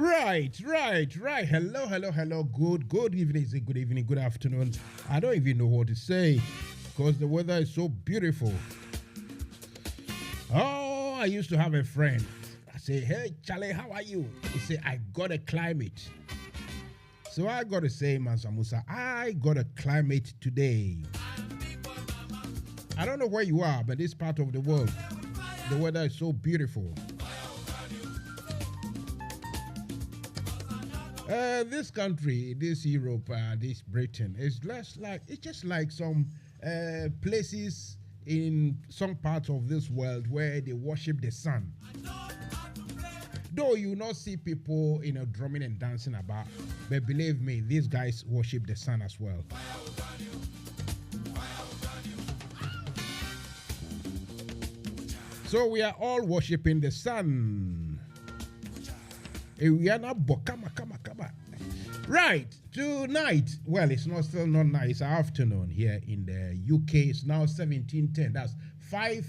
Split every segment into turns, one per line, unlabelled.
Right. Hello. Good evening. Is it good evening, good afternoon? I don't even know what to say because the weather is so beautiful. Oh, I used to have a friend. I say, hey, Charlie, how are you? He say, I got a climate. So I got to say, Mansa Musa, I got a climate today. I don't know where you are, but this part of the world, the weather is so beautiful. This country, this Europe, this Britain, it's just like some places in some parts of this world where they worship the sun. Though you not see people, drumming and dancing about, but believe me, these guys worship the sun as well. So we are all worshiping the sun. We are not come. Right, tonight, well, it's still not night, it's afternoon here in the UK. It's now 17:10. That's 5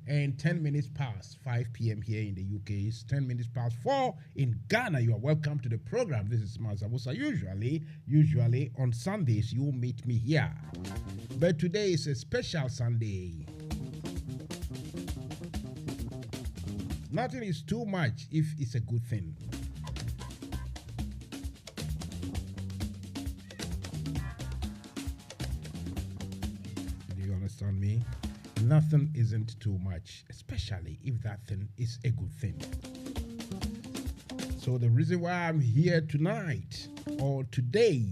and 10 minutes past 5 p.m. here in the UK. It's 10 minutes past 4 in Ghana. You are welcome to the program. This is Mansa Musa. Usually on Sundays, you meet me here. But today is a special Sunday. Nothing is too much if it's a good thing. Do you understand me? Nothing isn't too much, especially if that thing is a good thing. So the reason why I'm here tonight or today,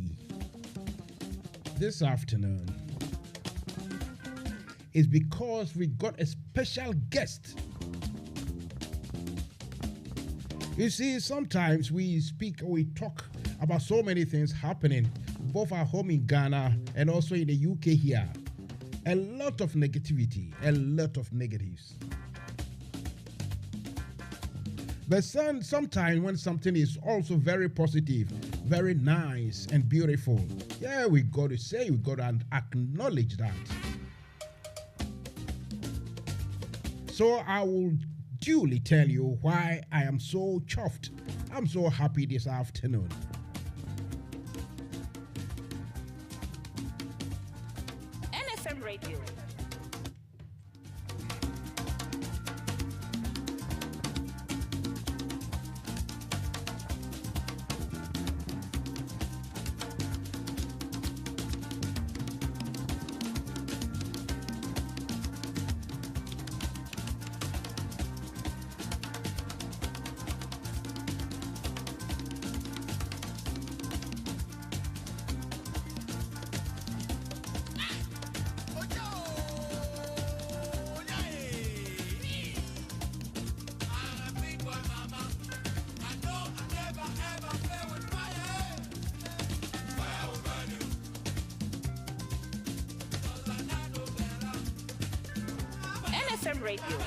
this afternoon, is because we got a special guest. You see, sometimes we talk about so many things happening, both at home in Ghana and also in the UK here. A lot of negativity, a lot of negatives. But sometimes when something is also very positive, very nice and beautiful, we got to acknowledge that. So I will duly tell you why I am so chuffed. I'm so happy this afternoon.
NFM Radio. NFM Radio.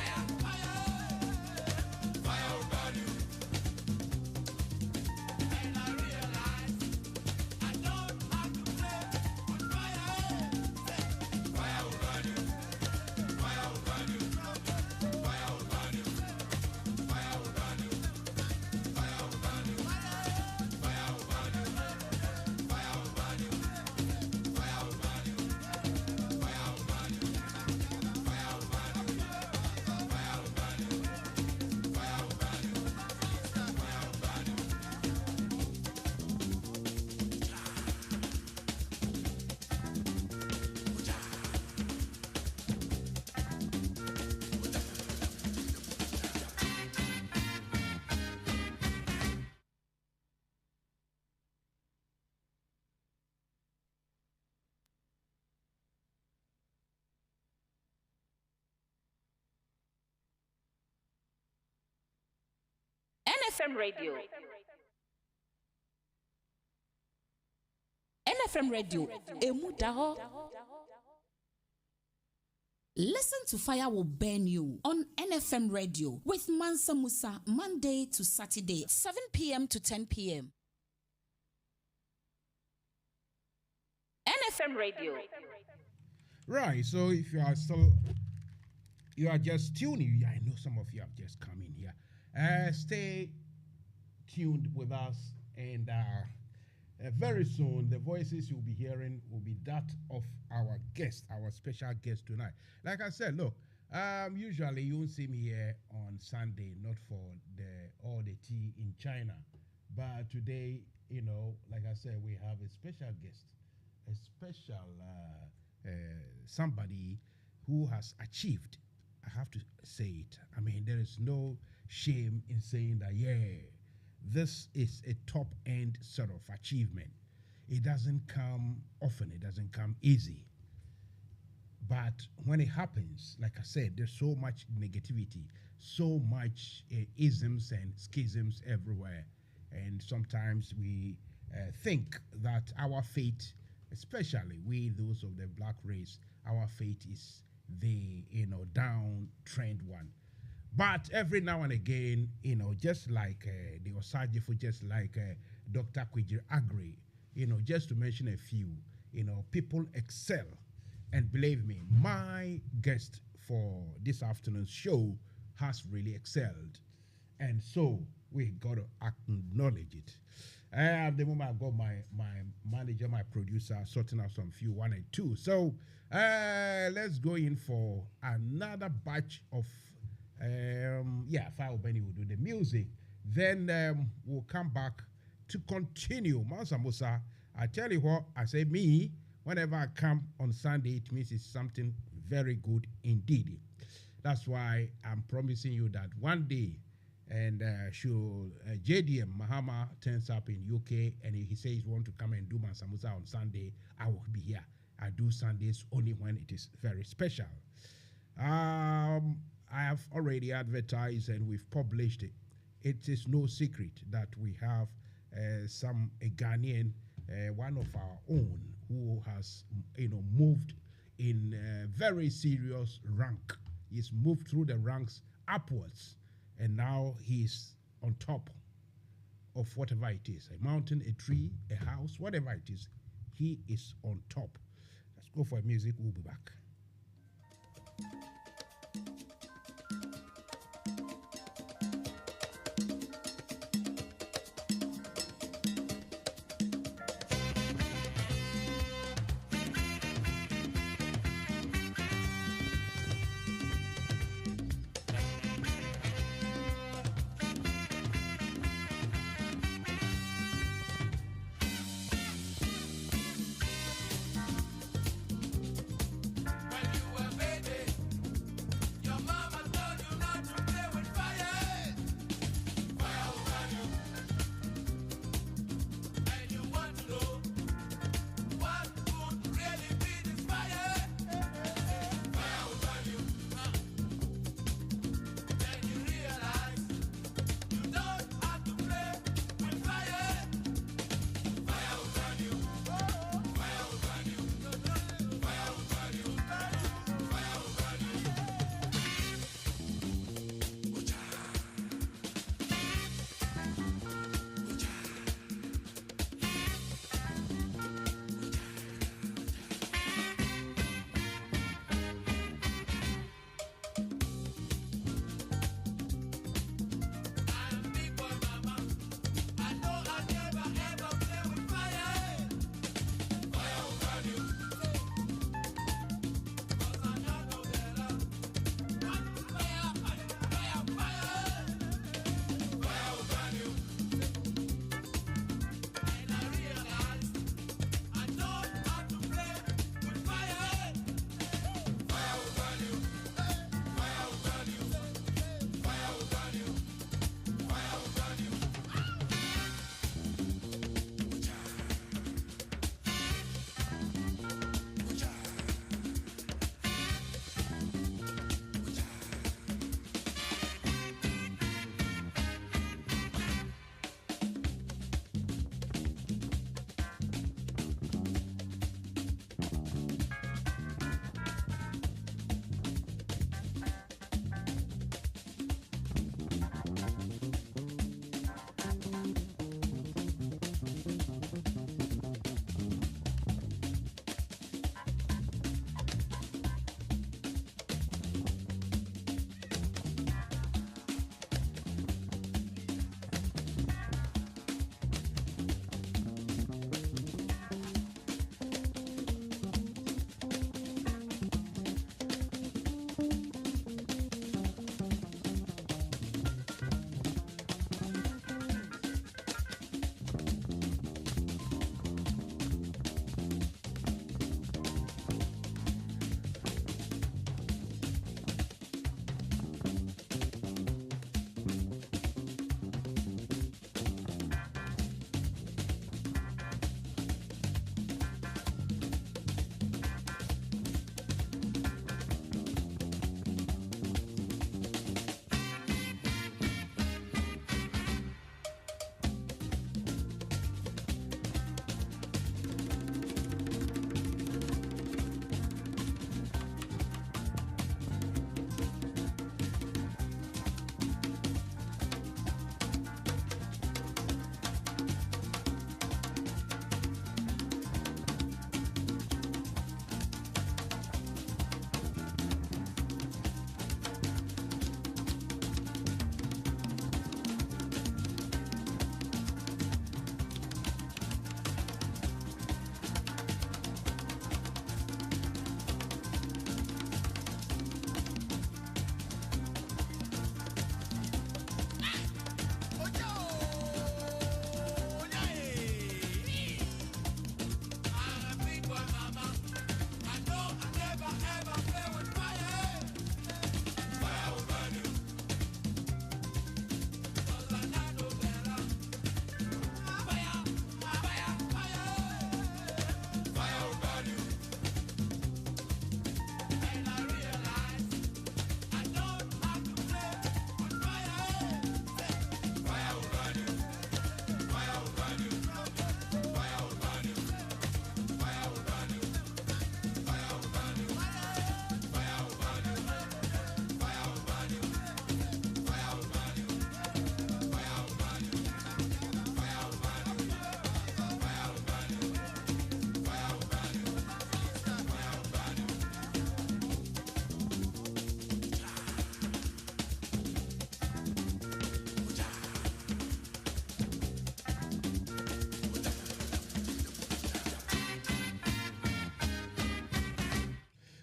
NFM Radio. NFM Radio. Emudaho. Listen to Fire Will Burn You on NFM Radio with Mansa Musa, Monday to Saturday, 7 p.m. to 10 p.m. NFM Radio.
Right, so if you are just tuning, I know some of you have just come in here. Stay tuned with us, and very soon the voices you'll be hearing will be that of our guest, our special guest tonight. Like I said, look, usually you won't see me here on Sunday, not for all the tea in China, but today, like I said, we have a special guest, a special somebody who has achieved. I have to say it. I mean, there is no shame in saying that, this is a top end sort of achievement. It doesn't come often, it doesn't come easy. But when it happens, like I said, there's so much negativity, so much isms and schisms everywhere. And sometimes we think that our fate, especially we, those of the black race, our fate is the, down trend one. But every now and again, just like the Osajifo, just like Dr. Kwijir Agri, just to mention a few, people excel. And believe me, my guest for this afternoon's show has really excelled. And so we got to acknowledge it. The moment I got my manager, my producer, sorting out some few 1 and 2. So let's go in for another batch of, Fire Benny will do the music. Then we'll come back to continue. Mansa Musa, I tell you what, I say me, whenever I come on Sunday, it means it's something very good indeed. That's why I'm promising you that one day, and JDM Mahama turns up in UK and he says he wants to come and do Mansa Musa on Sunday, I will be here. I do Sundays only when it is very special. I have already advertised and we've published it. It is no secret that we have a Ghanaian, one of our own, who has moved in very serious rank. He's moved through the ranks upwards, and now he's on top of whatever it is, a mountain, a tree, a house, whatever it is, he is on top. Let's go for music. We'll be back.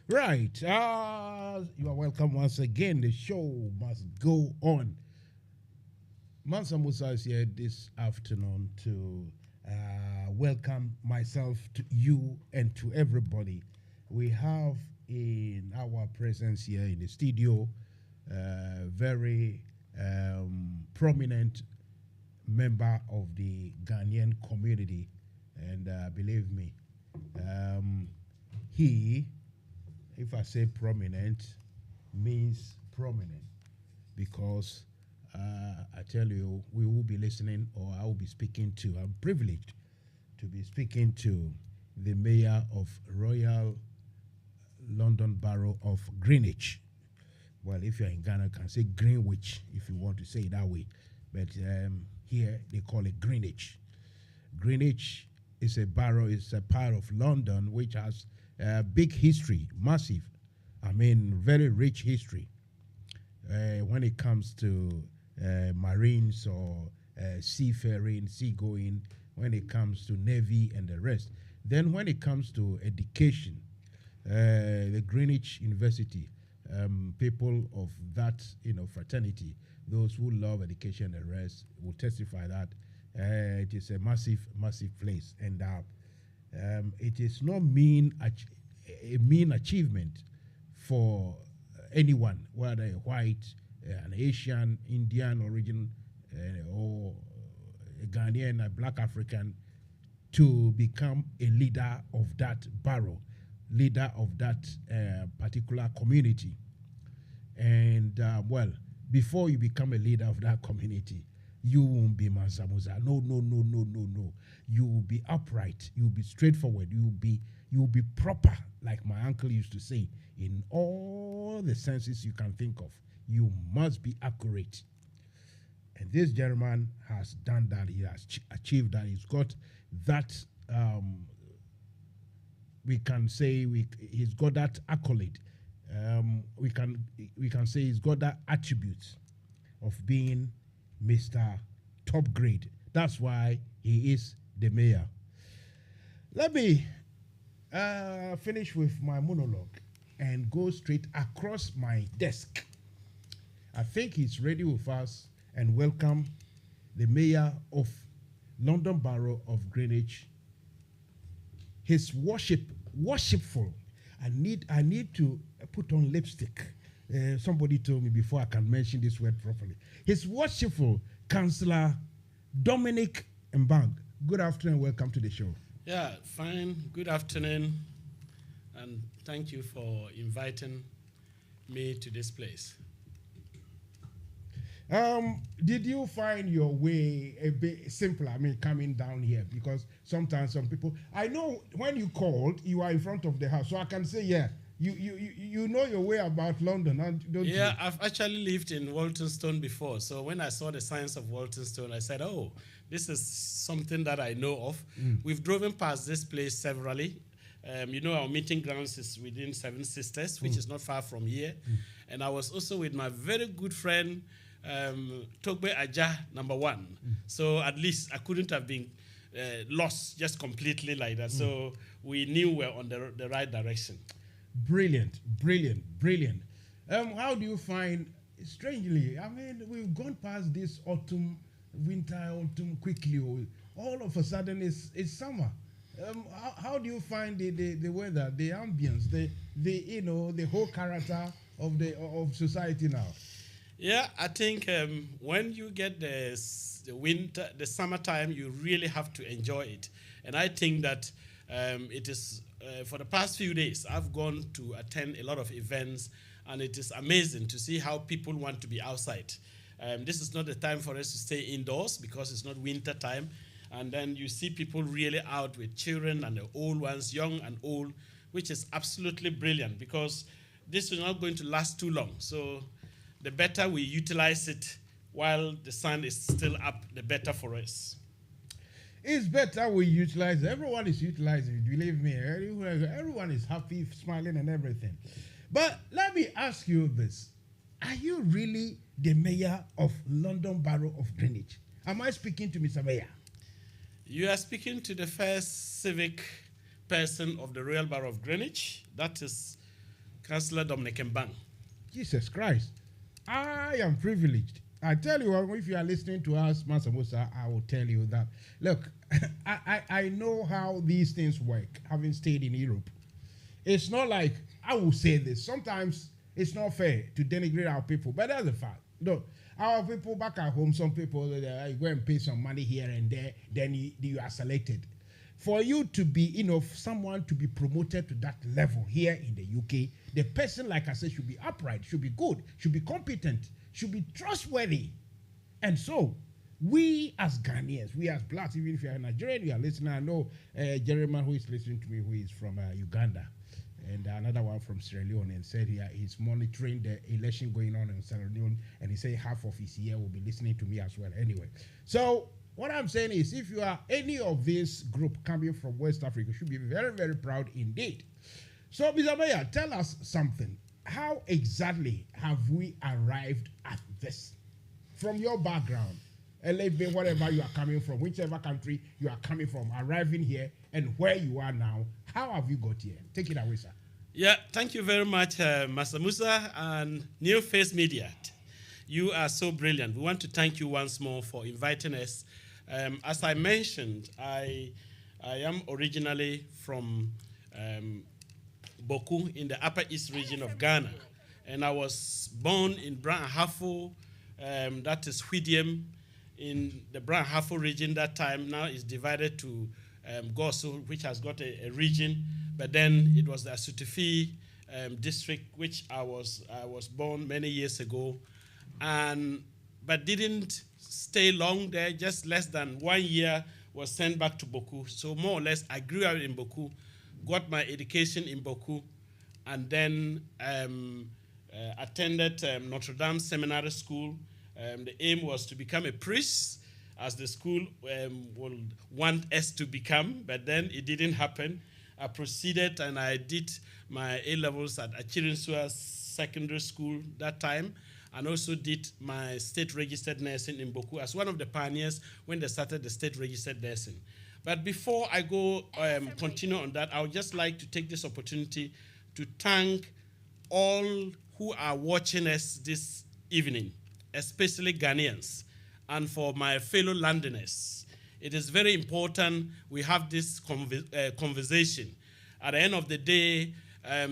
Right. You are welcome once again. The show must go on. Mansa Musa is here this afternoon to welcome myself to you and to everybody. We have in our presence here in the studio very prominent member of the Ghanaian community, and believe me, he, if I say prominent, means prominent, because I tell you, we will be listening, or I will be speaking to, I'm privileged to be speaking to the mayor of Royal London Borough of Greenwich. Well, if you're in Ghana, you can say Greenwich if you want to say it that way. But here they call it Greenwich. Greenwich is a borough, it's a part of London which has a big history, massive, very rich history when it comes to marines or seafaring, seagoing, when it comes to navy and the rest. Then when it comes to education, the Greenwich University, people of that fraternity, those who love education and the rest, will testify that it is a massive place, and it is not a mean achievement for anyone, whether a white, an Asian, Indian origin, or a Ghanaian, a black African, to become a leader of that borough, leader of that particular community. And before you become a leader of that community, you won't be Mansa Musa. No. You will be upright. You will be straightforward. You will be proper, like my uncle used to say, in all the senses you can think of. You must be accurate. And this gentleman has done that. He has achieved that. He's got that. We can say he's got that accolade. We can say he's got that attribute of being Mr. Top Grade. That's why he is the mayor. Let me finish with my monologue and go straight across my desk. I think he's ready with us, and welcome the mayor of London Borough of Greenwich. His worshipful. I need to put on lipstick. Somebody told me before I can mention this word properly. His worshipful Councillor DOMINIC MBANG. Good afternoon, welcome to the show.
Yeah, fine. Good afternoon, and thank you for inviting me to this place.
Did you find your way a bit simpler? Coming down here, because sometimes some people, I know when you called, you are in front of the house, so I can say, yeah, you know your way about London, don't you?
Yeah, I've actually lived in Walthamstow before, so when I saw the signs of Walthamstow, I said, oh, this is something that I know of. We've driven past this place severally. Our meeting grounds is within Seven Sisters, which is not far from here. And I was also with my very good friend, Togbe Aja, number 1. So at least I couldn't have been lost just completely like that. So we knew we're on the right direction. Brilliant.
How do you find, strangely, we've gone past this autumn quickly. All of a sudden it's summer. How do you find the weather, the ambience, the whole character of society now?
Yeah, I think when you get the winter, the summertime, you really have to enjoy it. And I think that it is, for the past few days, I've gone to attend a lot of events, and it is amazing to see how people want to be outside. This is not the time for us to stay indoors because it's not winter time. And then you see people really out with children and the old ones, young and old, which is absolutely brilliant because this is not going to last too long. So the better we utilize it while the sun is still up, the better for us.
It's better we utilize it. Everyone is utilizing it, believe me. Everyone is happy, smiling and everything. But let me ask you this. Are you really the mayor of London Borough of Greenwich? Am I speaking to Mr. Mayor?
You are speaking to the first civic person of the Royal Borough of Greenwich. That is Councillor Dominic MBANG.
Jesus Christ. I am privileged. I tell you, if you are listening to us, Mansa Musa, I will tell you that, look, I know how these things work, having stayed in Europe. It's not like, I will say this, sometimes it's not fair to denigrate our people, but that's a fact. No, our people back at home, some people, you go and pay some money here and there, then you are selected. For you to be, someone to be promoted to that level here in the UK, the person, like I said, should be upright, should be good, should be competent, should be trustworthy. And so, we as Ghanaians, we as blacks, even if you are Nigerian, you are listening. I know Jeremy who is listening to me, who is from Uganda, and another one from Sierra Leone, and said he's monitoring the election going on in Sierra Leone, and he said half of his year will be listening to me as well. Anyway, so what I'm saying is, if you are any of this group coming from West Africa, you should be very, very proud indeed. So, Mr. Mayor, tell us something. How exactly have we arrived at this? From your background, LA, whatever you are coming from, whichever country you are coming from, arriving here, and where you are now, how have you got here? Take it away, sir.
Yeah, thank you very much, Mansa Musa and New Face Media. You are so brilliant. We want to thank you once more for inviting us. As I mentioned, I am originally from Boku in the Upper East region of Ghana, and I was born in Branhafo, that is Whidiam, in the Branhafo region. That time now is divided to Gosu, which has got a region, but then it was the Asutufi district, which I was born many years ago, but didn't stay long there. Just less than 1 year was sent back to Boku. So more or less, I grew up in Boku, got my education in Boku, and then attended Notre Dame Seminary School. The aim was to become a priest, as the school would want us to become, but then it didn't happen. I proceeded and I did my A-levels at Achirinsua Secondary School that time, and also did my state-registered nursing in Boku as one of the pioneers when they started the state-registered nursing. But before I go continue on that, I would just like to take this opportunity to thank all who are watching us this evening, especially Ghanaians, and for my fellow Londoners. It is very important we have this conversation. At the end of the day,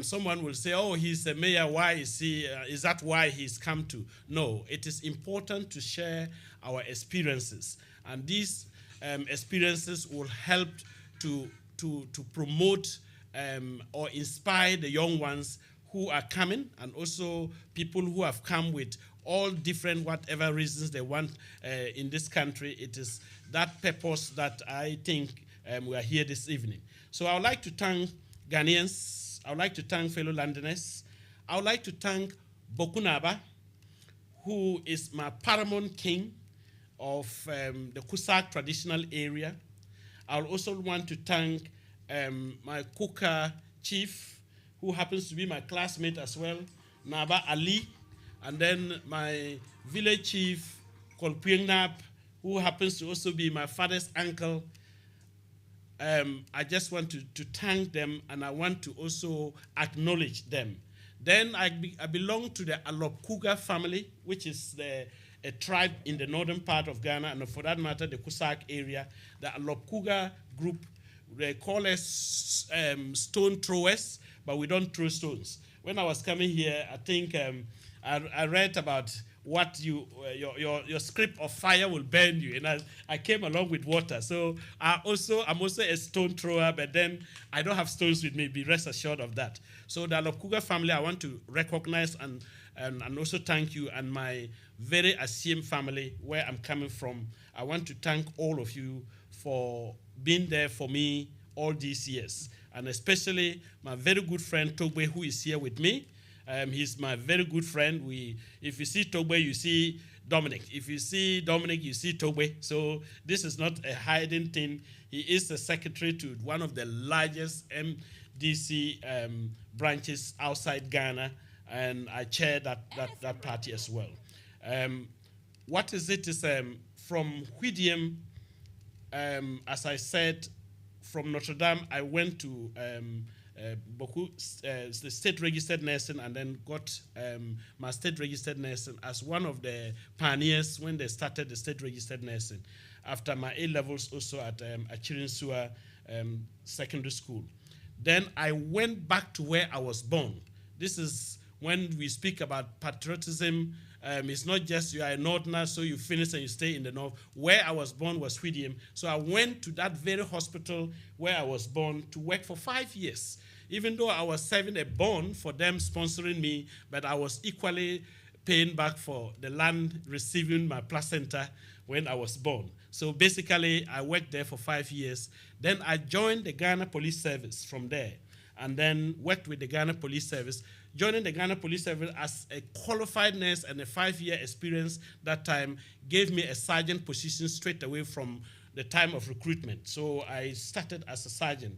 someone will say, oh, he's a mayor, why is he, is that why he's come to? No, it is important to share our experiences. And these experiences will help to promote or inspire the young ones who are coming, and also people who have come with all different whatever reasons they want in this country. It is that purpose that I think we are here this evening. So I would like to thank Ghanaians. I would like to thank fellow Londoners. I would like to thank Bokunaba, who is my paramount king of the Kusak traditional area. I would also want to thank my Kuka chief, who happens to be my classmate as well, Naba Ali, and then my village chief, Kolpuengnap, who happens to also be my father's uncle. I just want to thank them, and I want to also acknowledge them. Then I belong to the Alopkuga family, which is a tribe in the northern part of Ghana, and for that matter, the Kusak area. The Alopkuga group, they call us stone throwers, but we don't throw stones. When I was coming here, I think I read about what your script of fire will burn you, and I came along with water. So I'm also a stone thrower, but then I don't have stones with me. Be rest assured of that. So the Alopkuga family, I want to recognize and also thank you, and my very Asiem family, where I'm coming from. I want to thank all of you for being there for me all these years, and especially my very good friend Togbe, who is here with me. He's my very good friend. If you see Togbe, you see Dominic. If you see Dominic, you see Togbe. So this is not a hiding thing. He is the secretary to one of the largest MDC branches outside Ghana, and I chair that party as well. What is it? Is from Whidiam, as I said, from Notre Dame, I went to the state registered nursing, and then got my state registered nursing as one of the pioneers when they started the state registered nursing. After my A levels, also at Achirinsua Secondary School. Then I went back to where I was born. This is when we speak about patriotism. It's not just you are a northerner, so you finish and you stay in the north. Where I was born was Sweden. So I went to that very hospital where I was born to work for 5 years. Even though I was serving a bond for them sponsoring me, but I was equally paying back for the land receiving my placenta when I was born. So basically, I worked there for 5 years. Then I joined the Ghana Police Service from there, and then worked with the Ghana Police Service. Joining the Ghana Police Service as a qualified nurse and a 5-year experience that time gave me a sergeant position straight away from the time of recruitment. So I started as a sergeant.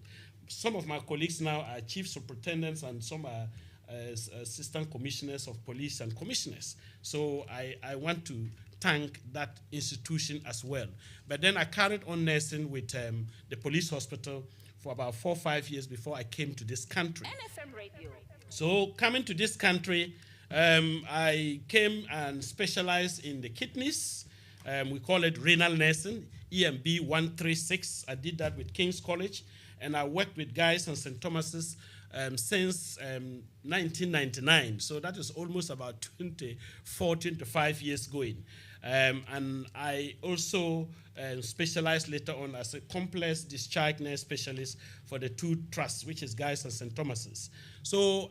Some of my colleagues now are chief superintendents, and some are assistant commissioners of police and commissioners. So I want to thank that institution as well. But then I carried on nursing with the police hospital for about 4 or 5 years before I came to this country.
NFM Radio.
So coming to this country, I came and specialized in the kidneys. We call it renal nursing, EMB 136. I did that with King's College, and I worked with Guy's and St. Thomas's since 1999. So that is almost about 24, 25 years going. And I also specialized later on as a complex discharge nurse specialist for the 2 trusts, which is Guy's and St. Thomas's. So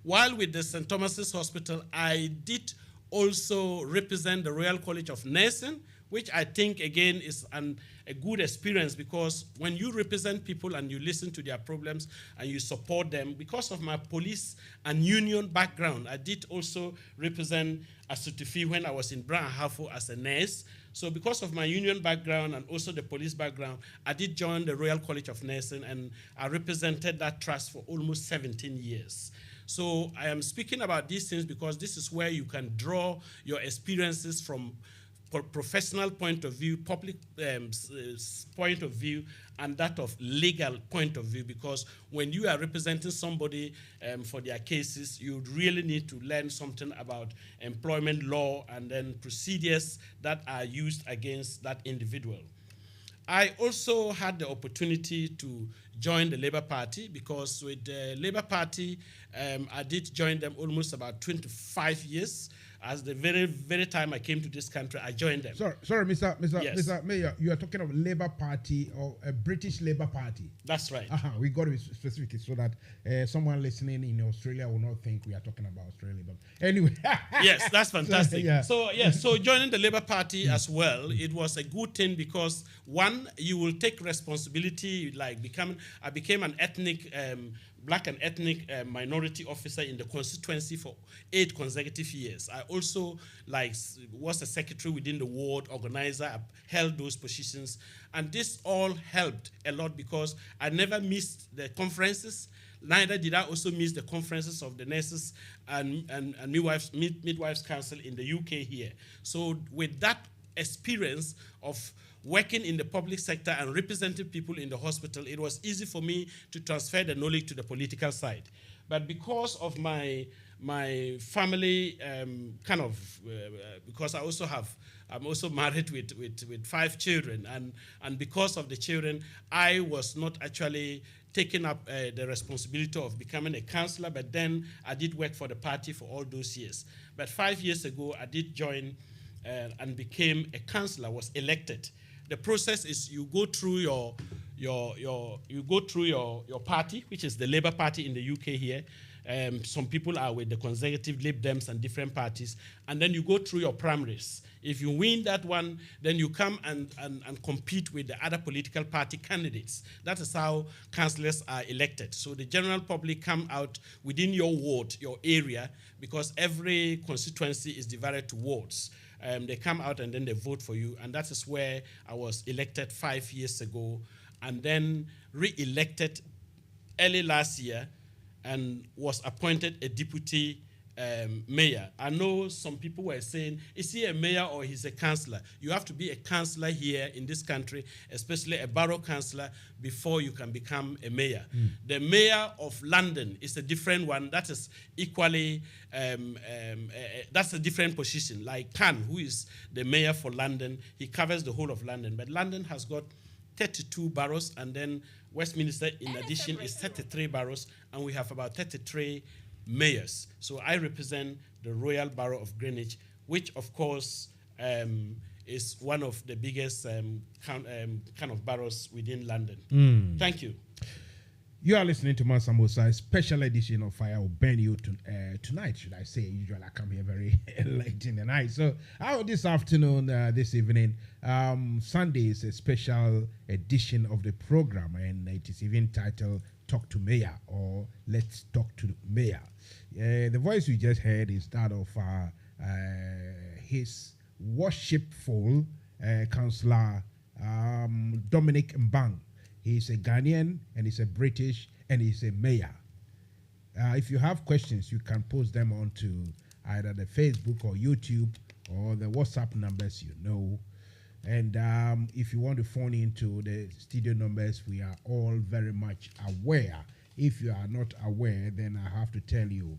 while with the St. Thomas's Hospital, I did also represent the Royal College of Nursing, which I think, again, is a good experience, because when you represent people and you listen to their problems and you support them, because of my police and union background, I did also represent Asutufi when I was in Branhafo as a nurse. So because of my union background and also the police background, I did join the Royal College of Nursing, and I represented that trust for almost 17 years. So I am speaking about these things because this is where you can draw your experiences from professional point of view, public point of view, and that of legal point of view, because when you are representing somebody for their cases, you really need to learn something about employment law and then procedures that are used against that individual. I also had the opportunity to join the Labour Party, because with the Labour Party, I did join them almost about 25 years. As the very, very time I came to this country, I joined them.
Sorry, Mr. Mayor, you are talking of Labour Party or a British Labour Party.
That's right.
We got to be specific so that someone listening in Australia will not think we are talking about Australia. But anyway.
Yes, that's fantastic.
So
joining the Labour Party as well, it was a good thing, because one, you will take responsibility, like I became an ethnic black and ethnic minority officer in the constituency for 8 consecutive years. I also was a secretary within the ward, organizer, I held those positions. And this all helped a lot, because I never missed the conferences. Neither did I also miss the conferences of the nurses and midwives council in the UK here. So with that experience of working in the public sector and representing people in the hospital, it was easy for me to transfer the knowledge to the political side. But because of my family, because I'm also married with 5 children, and because of the children, I was not actually taking up the responsibility of becoming a councillor, but then I did work for the party for all those years. But 5 years ago, I did join and became a councillor, was elected. The process is you go through your party, which is the Labour Party in the UK here. Some people are with the Conservative, Lib Dems, and different parties. And then you go through your primaries. If you win that one, then you come and compete with the other political party candidates. That is how councillors are elected. So the general public come out within your ward, your area, because every constituency is divided to wards. They come out and then they vote for you. And that is where I was elected 5 years ago, and then re-elected early last year, and was appointed a deputy mayor. I know some people were saying, is he a mayor or he's a councillor? You have to be a councillor here in this country, especially a borough councillor, before you can become a mayor. The mayor of London is a different one. That is equally, that's a different position. Like Khan, who is the mayor for London, he covers the whole of London. But London has got 32 boroughs, and then Westminster, in addition, is 33 boroughs, and we have about 33 mayors. So I represent the Royal Borough of Greenwich, which of course is one of the biggest kind of boroughs within London. Thank you.
You are listening to Mansa Musa, a special edition of Fire will Burn You tonight, should I say. Usually I come here very late in the night. So this afternoon, this evening, Sunday is a special edition of the program, and it is even titled Talk to Mayor, or Let's Talk to Mayor. The voice we just heard is that of his worshipful Councillor DOMINIC MBANG. He's a Ghanaian, and he's a British, and he's a mayor. If you have questions, you can post them onto either the Facebook or YouTube or the WhatsApp numbers you know. And if you want to phone into the studio numbers, we are all very much aware. If you are not aware, then I have to tell you,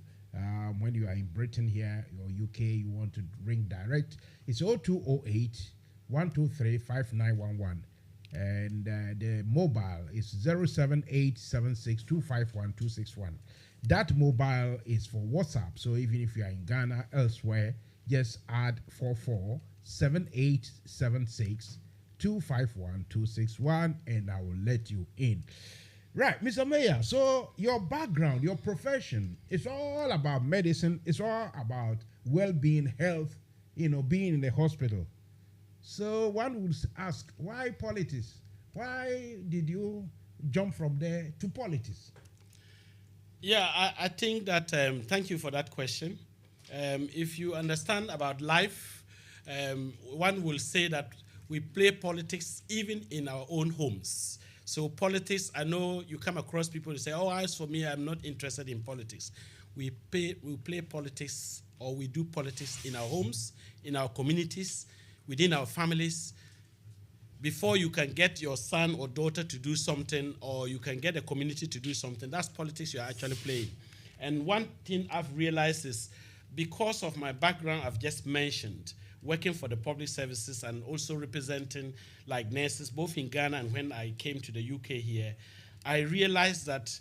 when you are in Britain here or UK, you want to ring direct, it's 0208 123 5911. And the mobile is 07876251261. That mobile is for WhatsApp. So even if you are in Ghana, elsewhere, just add 447876251261, and I will let you in. Right, Mr. Mayor. So your background, your profession, it's all about medicine. It's all about well-being, health, being in the hospital. So one would ask, why politics? Why did you jump from there to politics?
Yeah, I think that, thank you for that question. If you understand about life, one will say that we play politics even in our own homes. So politics, I know you come across people who say, oh, as for me, I'm not interested in politics. We play politics, or we do politics in our homes, in our communities, within our families. Before you can get your son or daughter to do something, or you can get a community to do something, that's politics you're actually playing. And one thing I've realized is, because of my background I've just mentioned, working for the public services and also representing like nurses, both in Ghana and when I came to the UK here, I realized that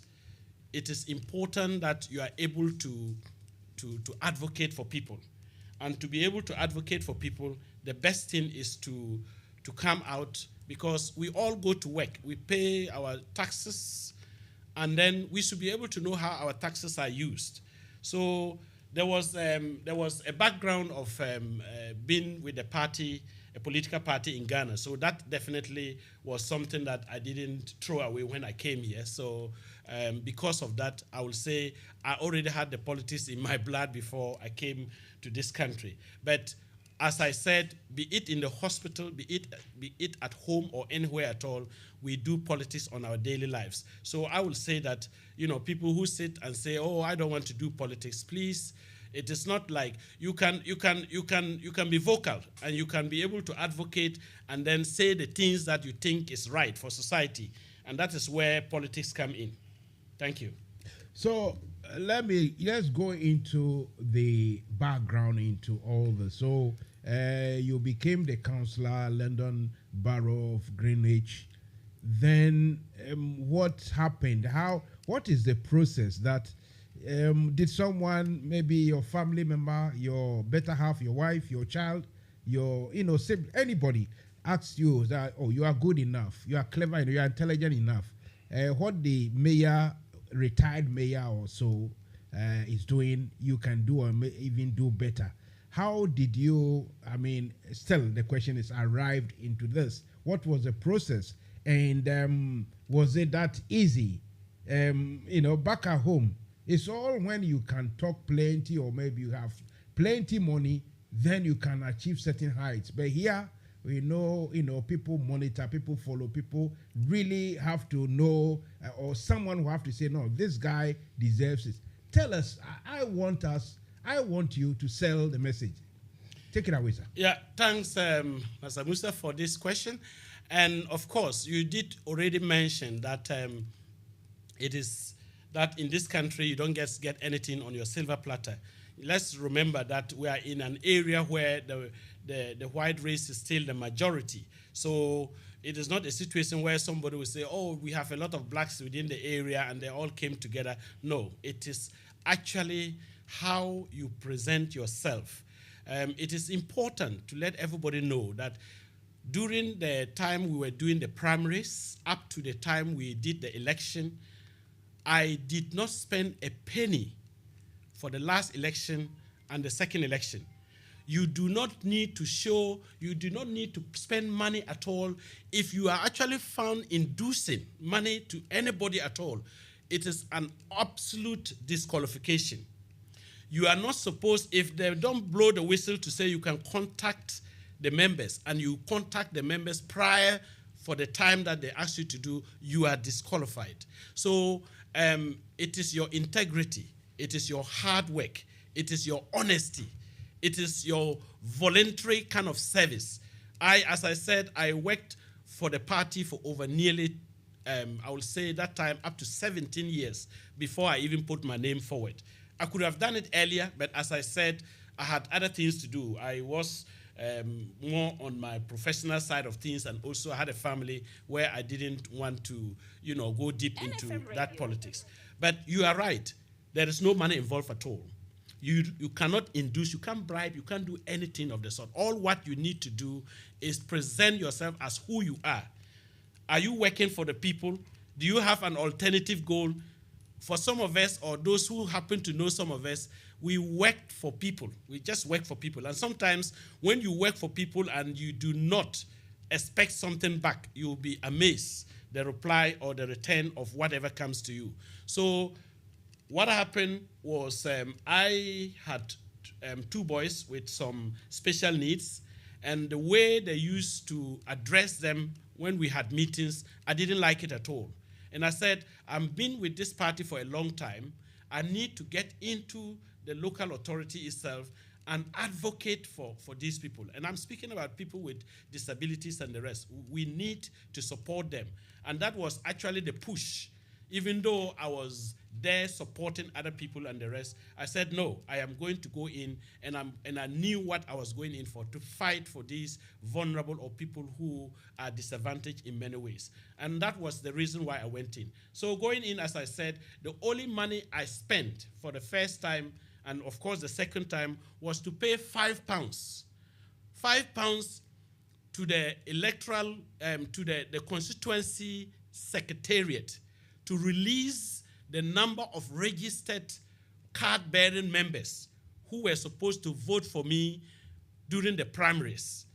it is important that you are able to advocate for people. And to be able to advocate for people, the best thing is to come out, because we all go to work. We pay our taxes, and then we should be able to know how our taxes are used. So there was a background of being with a party, a political party in Ghana. So that definitely was something that I didn't throw away when I came here. So because of that, I will say I already had the politics in my blood before I came to this country. But as I said, be it in the hospital, be it at home or anywhere at all, we do politics on our daily lives. So I will say that, people who sit and say, oh, I don't want to do politics, please, it is not like you can be vocal, and you can be able to advocate and then say the things that you think is right for society. And that is where politics come in. Thank you.
So let's go into the background into all this. So you became the councillor, London Borough of Greenwich. Then what happened? What is the process that did someone, maybe your family member, your better half, your wife, your child, your anybody asks you that, oh, you are good enough, you are clever, you are intelligent enough? What the mayor, retired mayor or so is doing, you can do or may even do better. How did you, still the question is, arrived into this? What was the process? And was it that easy? Back at home, it's all when you can talk plenty, or maybe you have plenty money, then you can achieve certain heights. But here, we know, people monitor, people follow, people really have to know, or someone who have to say, no, this guy deserves it. Tell us, I want us, I want you to sell the message. Take it away, sir.
Yeah, thanks, Mansa Musa, for this question. And of course, you did already mention that it is that in this country you don't get anything on your silver platter. Let's remember that we are in an area where the white race is still the majority. So it is not a situation where somebody will say, oh, we have a lot of blacks within the area and they all came together. No, it is actually how you present yourself. It is important to let everybody know that during the time we were doing the primaries, up to the time we did the election, I did not spend a penny for the last election and the second election. You do not need to you do not need to spend money at all. If you are actually found inducing money to anybody at all, it is an absolute disqualification. You are not supposed, if they don't blow the whistle to say you can contact the members and you contact the members prior for the time that they ask you to do, you are disqualified. So it is your integrity, it is your hard work, it is your honesty, it is your voluntary kind of service. As I said, I worked for the party for over nearly, I will say that time, up to 17 years before I even put my name forward. I could have done it earlier, but as I said, I had other things to do. I was more on my professional side of things, and also I had a family where I didn't want to, go deep into that politics. But you are right. There is no money involved at all. You cannot induce, you can't bribe, you can't do anything of the sort. All what you need to do is present yourself as who you are. Are you working for the people? Do you have an alternative goal? For some of us, or those who happen to know some of us, we work for people. We just work for people. And sometimes when you work for people and you do not expect something back, you'll be amazed the reply or the return of whatever comes to you. So what happened was I had two boys with some special needs, and the way they used to address them when we had meetings, I didn't like it at all. And I said, I've been with this party for a long time. I need to get into the local authority itself and advocate for these people. And I'm speaking about people with disabilities and the rest. We need to support them. And that was actually the push. Even though I was there supporting other people and the rest, I said, no, I am going to go in, and I knew what I was going in for, to fight for these vulnerable or people who are disadvantaged in many ways. And that was the reason why I went in. So going in, as I said, the only money I spent for the first time, and of course the second time, was to pay £5. £5 to the electoral, to the constituency secretariat, to release the number of registered card-bearing members who were supposed to vote for me during the primaries.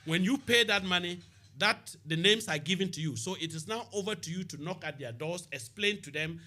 When you pay that money, the names are given to you. So it is now over to you to knock at their doors, explain to them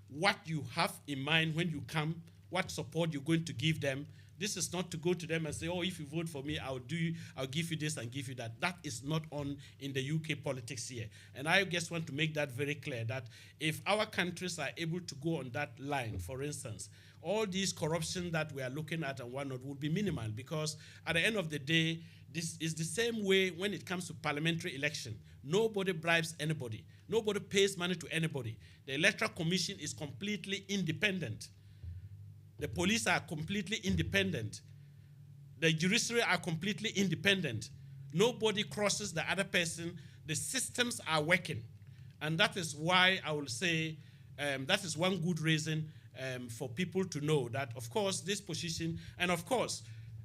what you have in mind when you come, what support you're going to give them. This is not to go to them and say, oh, if you vote for me, I'll give you this and give you that. That is not on in the UK politics here. And I just want to make that very clear, that if our countries are able to go on that line, for instance, all these corruption that we are looking at and whatnot would be minimal, because at the end of the day, this is the same way when it comes to parliamentary election. Nobody bribes anybody. Nobody pays money to anybody. The Electoral Commission is completely independent. The police are completely independent. The judiciary are completely independent. Nobody crosses the other person. The systems are working. And that is why I will say that is one good reason for people to know that, of course, this position, and of course,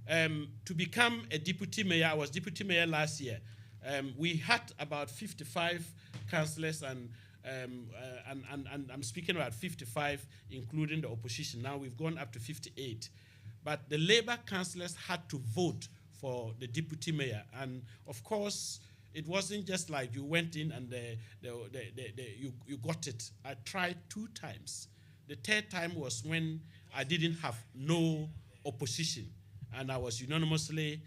to become a deputy mayor, I was deputy mayor last year. We had about 55 councillors, and I'm speaking about 55, including the opposition. Now we've gone up to 58. But the Labour councillors had to vote for the deputy mayor. And of course, it wasn't just like you went in and you got it. I tried 2 times. The 3rd time was when I didn't have no opposition, and I was unanimously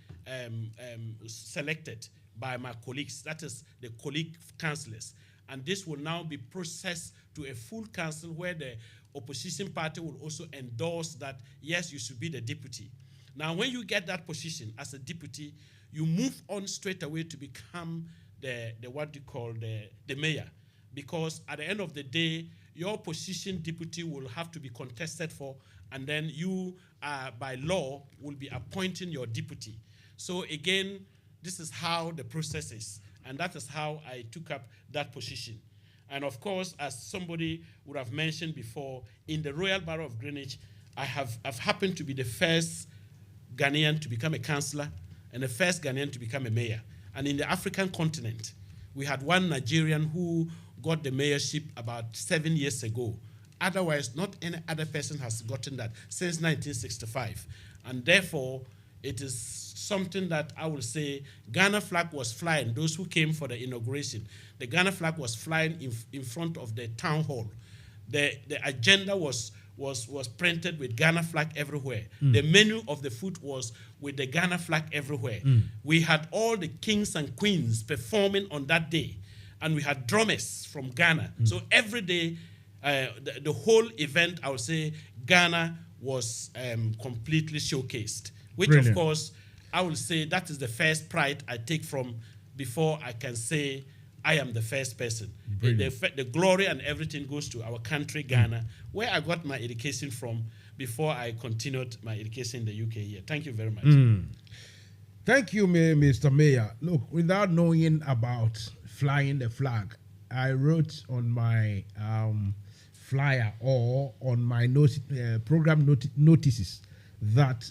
selected by my colleagues. That is the colleague councillors. And this will now be processed to a full council where opposition party will also endorse that, yes, you should be the deputy. Now, when you get that position as a deputy, you move on straight away to become the what you call the mayor. Because at the end of the day, your position deputy will have to be contested for, and then you, by law, will be appointing your deputy. So again, this is how the process is, and that is how I took up that position. And of course, as somebody would have mentioned before, in the Royal Borough of Greenwich, I've happened to be the first Ghanaian to become a councillor and the first Ghanaian to become a mayor. And in the African continent, we had one Nigerian who got the mayorship about 7 years ago. Otherwise, not any other person has gotten that since 1965. And therefore, it is something that I will say Ghana flag was flying. Those who came for the inauguration, the Ghana flag was flying in front of the town hall. The agenda was printed with Ghana flag everywhere. The menu of the food was with the Ghana flag everywhere. We had all the kings and queens performing on that day, and we had drummers from Ghana. So every day, the whole event, I would say, Ghana was completely showcased, which
Brilliant.
Of course, I will say that is the first pride I take from before I can say I am the first person. The glory and everything goes to our country, Ghana, where I got my education from before I continued my education in the UK here. Thank you very much.
Thank you, Mr. Mayor. Look, without knowing about flying the flag, I wrote on my flyer or on my program notices that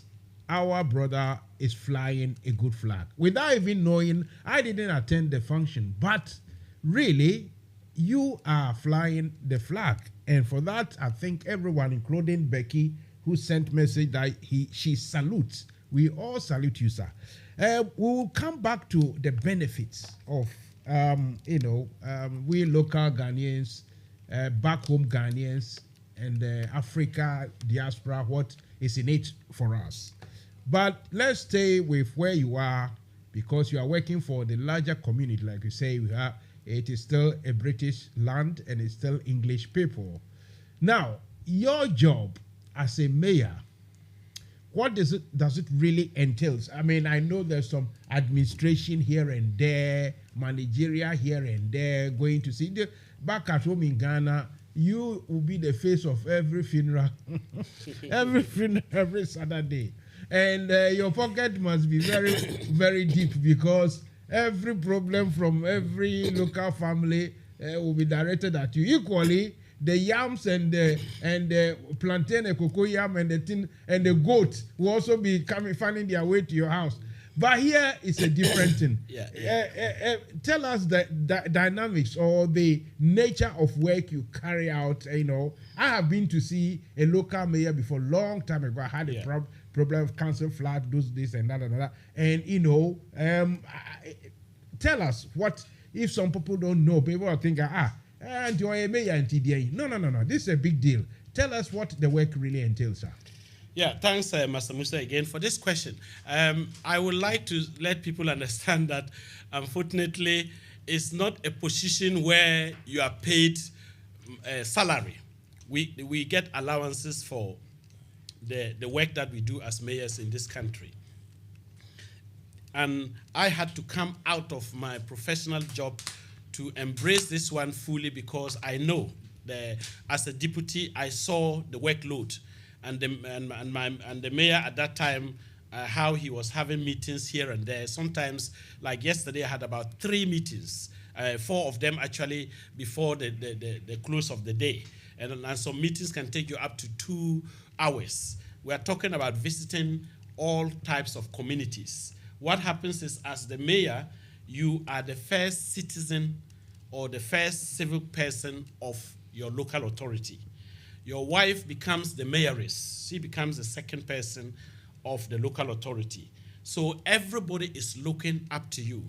our brother is flying a good flag. Without even knowing, I didn't attend the function, but really, you are flying the flag. And for that, I think everyone, including Becky, who sent message that she salutes. We all salute you, sir. We will come back to the benefits of, we local Ghanaians, back home Ghanaians, and Africa diaspora, what is in it for us. But let's stay with where you are, because you are working for the larger community. Like you say, it is still a British land and it's still English people. Now, your job as a mayor, what does it really entail? I mean, I know there's some administration here and there, managerial here and there, going to see. Back at home in Ghana, you will be the face of every funeral, every Saturday. And your pocket must be very, very deep, because every problem from every local family will be directed at you. Equally, the yams and the plantain, the cocoa yam, and the goat will also be finding their way to your house. But here it's a different thing. Tell us the dynamics or the nature of work you carry out. I have been to see a local mayor before, long time ago. I had a problem of council flat, this and that. And tell us what, if some people don't know, people are thinking, and you're a mayor and TDA. No. This is a big deal. Tell us what the work really entails, sir.
Yeah, thanks, Mansa Musa, again for this question. I would like to let people understand that, unfortunately, it's not a position where you are paid salary. We get allowances for the work that we do as mayors in this country. And I had to come out of my professional job to embrace this one fully, because I know as a deputy, I saw the workload. And the mayor at that time, how he was having meetings here and there. Sometimes, like yesterday, I had about 3 meetings, 4 of them actually before the close of the day. And some meetings can take you up to 2 hours. We are talking about visiting all types of communities. What happens is, as the mayor, you are the first citizen or the first civil person of your local authority. Your wife becomes the mayoress. She becomes the second person of the local authority. So everybody is looking up to you.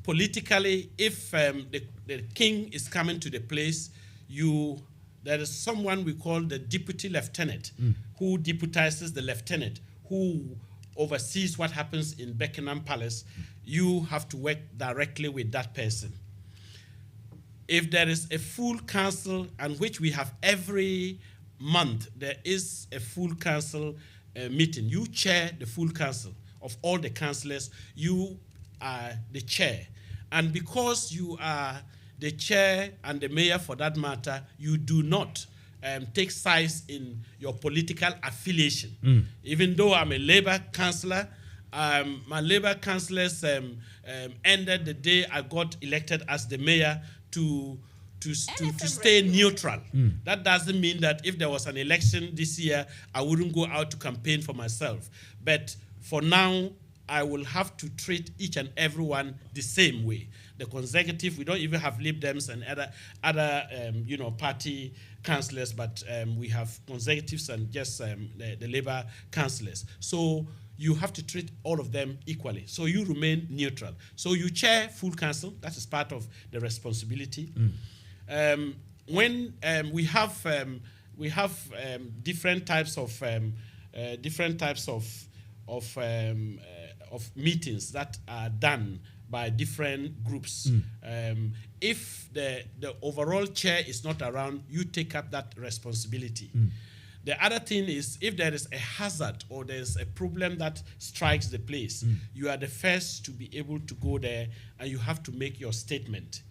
Politically, if the king is coming to the place, there is someone we call the deputy lieutenant, who deputizes the lieutenant, who oversees what happens in Buckingham Palace. You have to work directly with that person. If there is a full council, and which we have every month, there is a full council meeting. You chair the full council of all the councillors. You are the chair. And because you are the chair and the mayor for that matter, you do not take sides in your political affiliation. Even though I'm a Labour councillor, my Labour councillors ended the day I got elected as the mayor to stay neutral. That doesn't mean that if there was an election this year, I wouldn't go out to campaign for myself. But for now, I will have to treat each and everyone the same way. The consecutive, we don't even have Lib Dems and other party councillors, but we have consecutives and just the Labour councillors. So you have to treat all of them equally. So you remain neutral. So you chair full council. That is part of the responsibility. When we have different types of meetings that are done by different groups. If the overall chair is not around, you take up that responsibility. The other thing is, if there is a hazard or there's a problem that strikes the place, you are the first to be able to go there and you have to make your statement.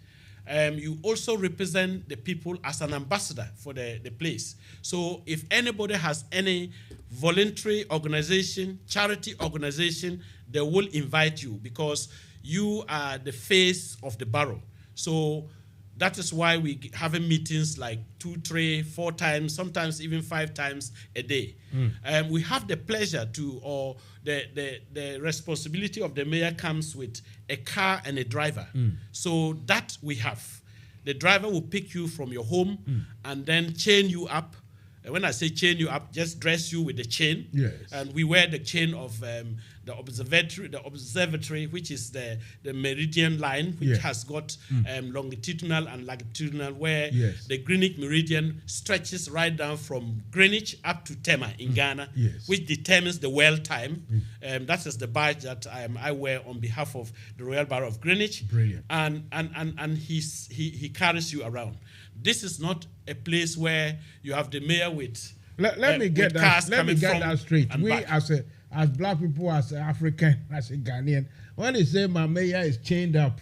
You also represent the people as an ambassador for the place. So if anybody has any voluntary organization, charity organization, they will invite you because you are the face of the borough. So that is why we having meetings like 2, 3, 4 times, sometimes even 5 times a day. We have the pleasure or the responsibility of the mayor comes with a car and a driver. So that we have. The driver will pick you from your home and then chain you up. And when I say chain you up, just dress you with the chain.
Yes.
And we wear the chain of the observatory, which is the meridian line, which has got longitudinal and latitudinal, where the Greenwich meridian stretches right down from Greenwich up to Tema in Ghana, which determines the well time. That is the badge that I wear on behalf of the Royal Borough of Greenwich.
Brilliant.
And he carries you around. This is not a place where you have the mayor with
Let me get that straight. We
back.
as black people, as African, as a Ghanaian, when they say my mayor is chained up,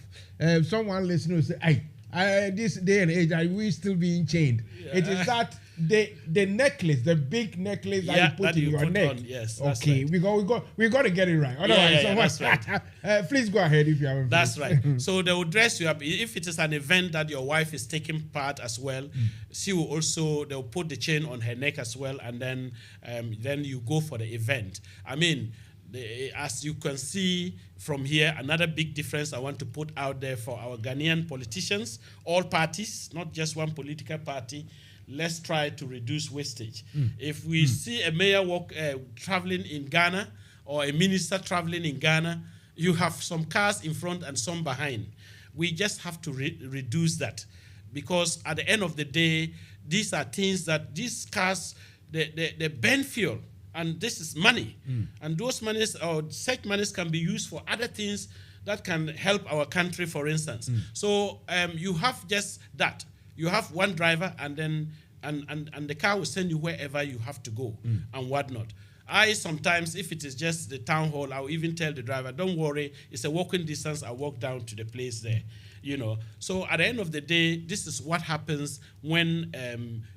someone listening will say, hey, this day and age, are we still being chained? It is that the necklace, the big necklace that you put in your neck.
Yes,
okay,
right.
we got to get it right. Otherwise,
that's right.
Please go ahead if you haven't.
That's right. So they will dress you up. If it is an event that your wife is taking part as well, she will also, they'll put the chain on her neck as well, and then you go for the event. I mean, as you can see from here, another big difference I want to put out there for our Ghanaian politicians, all parties, not just one political party. Let's try to reduce wastage. If we see a mayor traveling in Ghana or a minister traveling in Ghana, you have some cars in front and some behind. We just have to reduce that, because at the end of the day, these are things that these cars, they burn fuel, and this is money. And those monies or such monies can be used for other things that can help our country, for instance. So you have just that. You have one driver, and then and the car will send you wherever you have to go and whatnot. I sometimes, if it is just the town hall, I'll even tell the driver, don't worry, it's a walking distance, I'll walk down to the place there. So at the end of the day, this is what happens when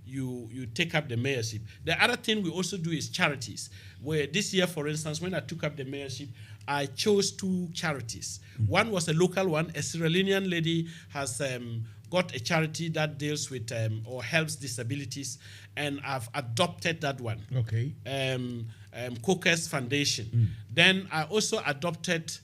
you take up the mayorship. The other thing we also do is charities. Where this year, for instance, when I took up the mayorship, I chose 2 charities. One was a local one. A Sierra Leonean lady has got a charity that deals with or helps disabilities, and I've adopted that one.
Okay.
Cocos Foundation. Then I also adopted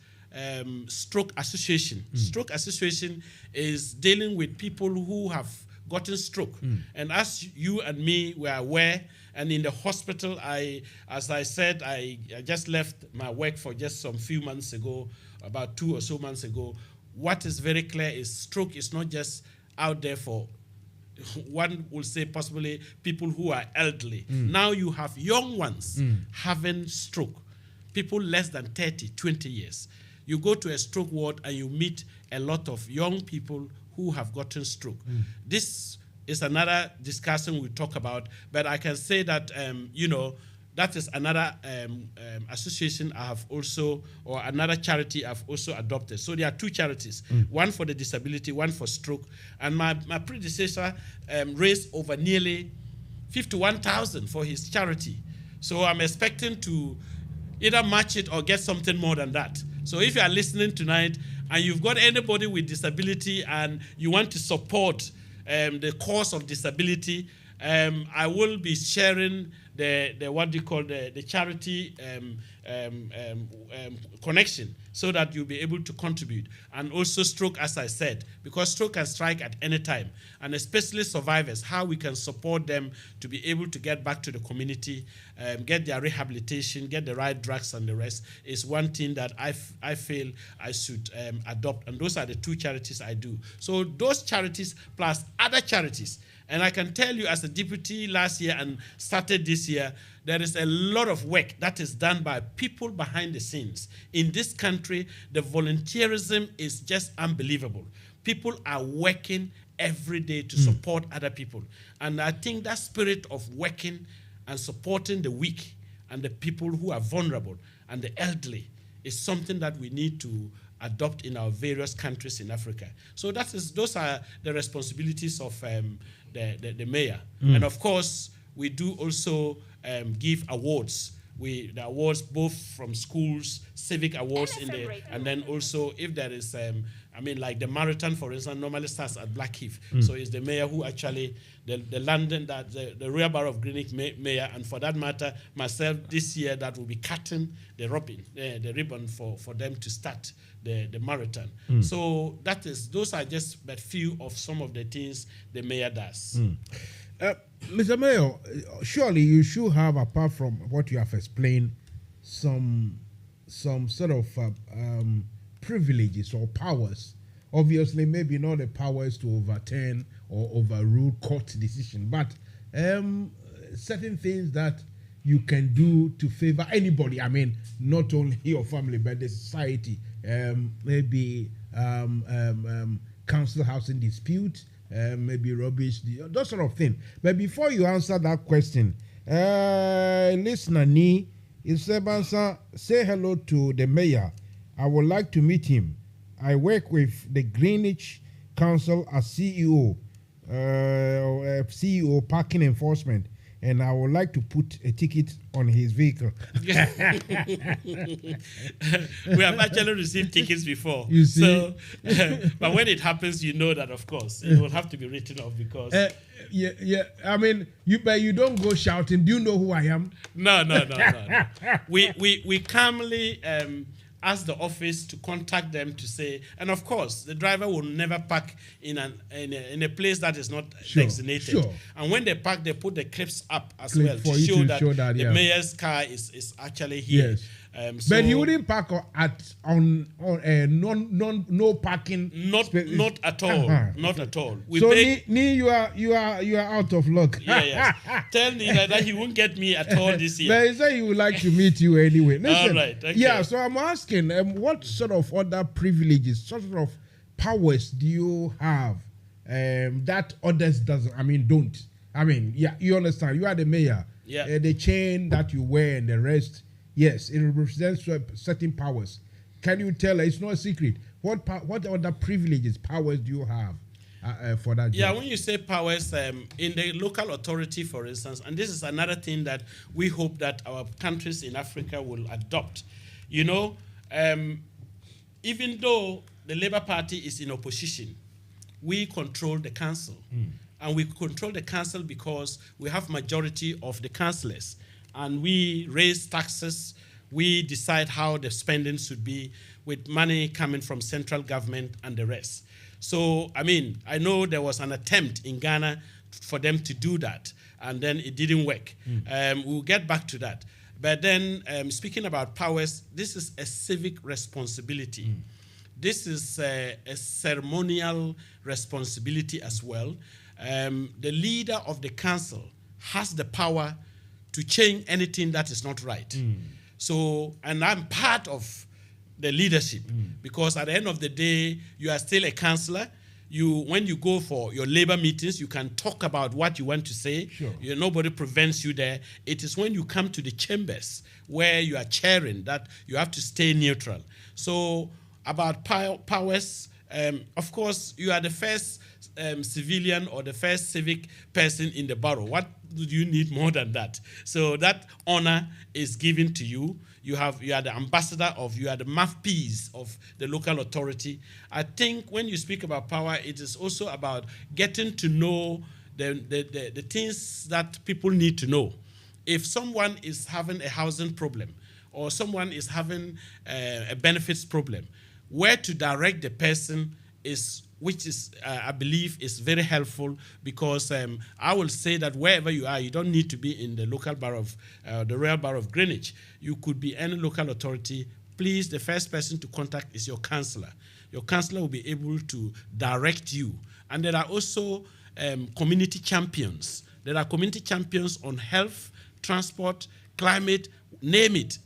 Stroke Association. Stroke Association is dealing with people who have gotten stroke. And as you and me were aware, and in the hospital, as I said, I just left my work for just some few months ago, about 2 or so months ago. What is very clear is stroke is not just out there for, one will say possibly people who are elderly. Now you have young ones having stroke, people less than 30, 20 years. You go to a stroke ward and you meet a lot of young people who have gotten stroke. This is another discussion we talk about. But I can say that, that is another association I have also, or another charity I've also adopted. So there are two charities, one for the disability, one for stroke. And my predecessor raised over nearly 51,000 for his charity. So I'm expecting to either match it or get something more than that. So if you are listening tonight and you've got anybody with disability and you want to support the cause of disability, I will be sharing the charity connection, so that you'll be able to contribute. And also stroke, as I said, because stroke can strike at any time, and especially survivors, how we can support them to be able to get back to the community, get their rehabilitation, get the right drugs and the rest, is one thing that I feel I should adopt. And those are the two charities I do. So those charities plus other charities. And I can tell you, as a deputy last year and started this year, there is a lot of work that is done by people behind the scenes. In this country, the volunteerism is just unbelievable. People are working every day to support other people. And I think that spirit of working and supporting the weak and the people who are vulnerable and the elderly is something that we need to adopt in our various countries in Africa. So those are the responsibilities of the mayor. And of course, we do also give awards. The awards both from schools, civic awards and then also if there is, like the marathon, for instance, normally starts at Blackheath. So it's the mayor who actually, the London, the Royal Borough of Greenwich mayor, and for that matter, myself this year, that will be cutting the ribbon for them to start the marathon. So those are just but few of some of the things the mayor does.
Mr. Mayor, surely you should have, apart from what you have explained, some sort of privileges or powers. Obviously, maybe not the powers to overturn or overrule court decision, but certain things that you can do to favor anybody. I mean, not only your family, but the society. Maybe council housing dispute, maybe rubbish, those sort of thing. But before you answer that question, listener Ni, say hello to the mayor. I would like to meet him. I work with the Greenwich Council as CEO parking enforcement, and I would like to put a ticket on his vehicle.
We have actually received tickets before.
You see?
So, but when it happens, you know that, of course, it will have to be written off because...
yeah. I mean, you don't go shouting, do you know who I am?
No. We calmly... ask the office to contact them to say, and of course, the driver will never park in a place that is not designated.
Sure.
And when they park, they put the clips up as well to show that the mayor's car is actually here.
Yes. But he wouldn't park on no parking.
Not at all. Not at all.
So you are out of luck.
Yes. Tell me that he won't get me at all this year.
But he said he would like to meet you anyway. Listen,
all right. Okay.
Yeah. So I'm asking, what sort of other privileges, sort of powers do you have that others doesn't? Don't. Yeah. You understand? You are the mayor.
Yeah.
The chain that you wear and the rest. Yes, it represents certain powers. Can you tell? It's not a secret. What other privileges, powers do you have for that job?
Yeah, when you say powers, in the local authority, for instance, and this is another thing that we hope that our countries in Africa will adopt. Even though the Labour Party is in opposition, we control the council. And we control the council because we have majority of the councillors. And we raise taxes, we decide how the spending should be with money coming from central government and the rest. So, I know there was an attempt in Ghana for them to do that, and then it didn't work. We'll get back to that. But then, speaking about powers, this is a civic responsibility. This is a ceremonial responsibility as well. The leader of the council has the power to change anything that is not right. So, and I'm part of the leadership because at the end of the day, you are still a councillor. when you go for your labor meetings, you can talk about what you want to say.
Sure.
Nobody prevents you there. It is when you come to the chambers where you are chairing that you have to stay neutral. So about powers, of course, you are the first civilian or the first civic person in the borough. What do you need more than that? So that honor is given to you. You are the ambassador you are the mouthpiece of the local authority. I think when you speak about power, it is also about getting to know the things that people need to know. If someone is having a housing problem or someone is having a benefits problem, where to direct the person I believe is very helpful, because I will say that wherever you are, you don't need to be in the local borough of the Royal Borough of Greenwich. You could be any local authority. Please, the first person to contact is your councillor. Your councillor will be able to direct you. And there are also community champions. There are community champions on health, transport, climate, name it.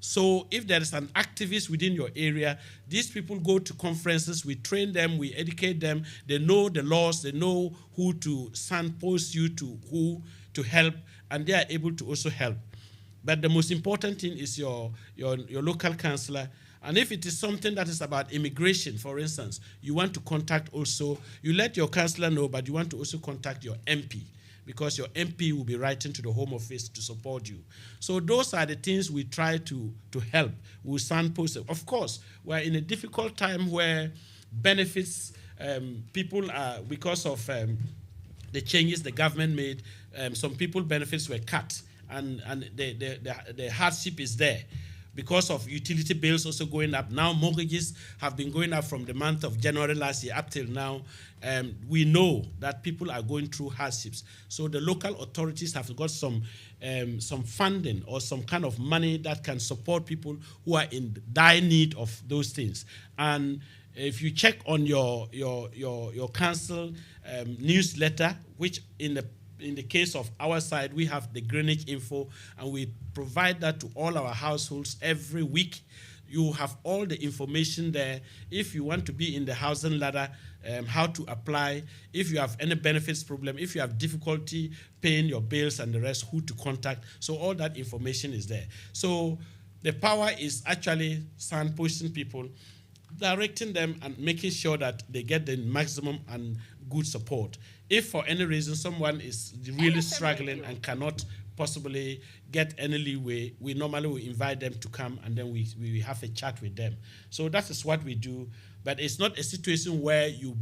So if there is an activist within your area, these people go to conferences, we train them, we educate them, they know the laws, they know who to signpost you to, who to help, and they are able to also help. But the most important thing is your local councillor. And if it is something that is about immigration, for instance, you want to contact also, you let your councillor know, but you want to also contact your MP, because your MP will be writing to the Home Office to support you. So those are the things we try to help. We'll signpost it. Of course, we're in a difficult time where benefits, people are, because of the changes the government made, some people benefits were cut, and the hardship is there. Because of utility bills also going up. Now mortgages have been going up from the month of January last year up till now. We know that people are going through hardships. So the local authorities have got some funding or some kind of money that can support people who are in dire need of those things. And if you check on your council newsletter, which in the case of our side, we have the Greenwich info, and we provide that to all our households every week. You have all the information there. If you want to be in the housing ladder, how to apply, if you have any benefits problem, if you have difficulty paying your bills and the rest, who to contact. So all that information is there. So the power is actually signposting people, directing them and making sure that they get the maximum and good support. If for any reason someone is really struggling and cannot possibly get any leeway, we normally will invite them to come, and then we have a chat with them. So that is what we do. But it's not a situation where you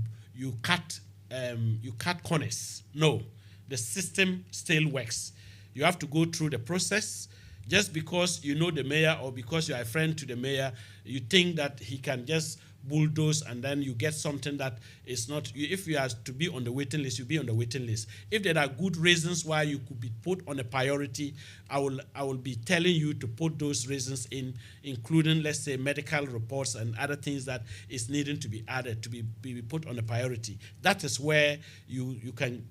cut corners. No, the system still works. You have to go through the process. Just because you know the mayor or because you are a friend to the mayor, you think that he can just bulldoze and then you get something that is not. If you are to be on the waiting list, you'll be on the waiting list. If there are good reasons why you could be put on a priority, I will be telling you to put those reasons in, including, let's say, medical reports and other things that is needing to be added to be put on a priority. That is where you can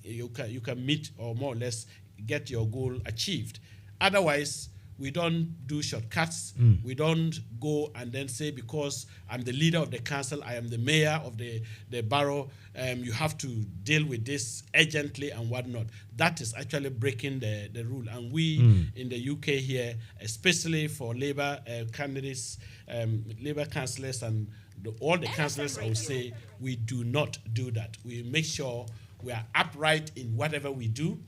meet or more or less get your goal achieved. Otherwise, we don't do shortcuts. We don't go and then say, because I'm the leader of the council, I am the mayor of the borough, you have to deal with this urgently and whatnot. That is actually breaking the rule. And we in the UK here, especially for Labour candidates, Labour councillors and all the councillors, I would say, we do not do that. We make sure we are upright in whatever we do.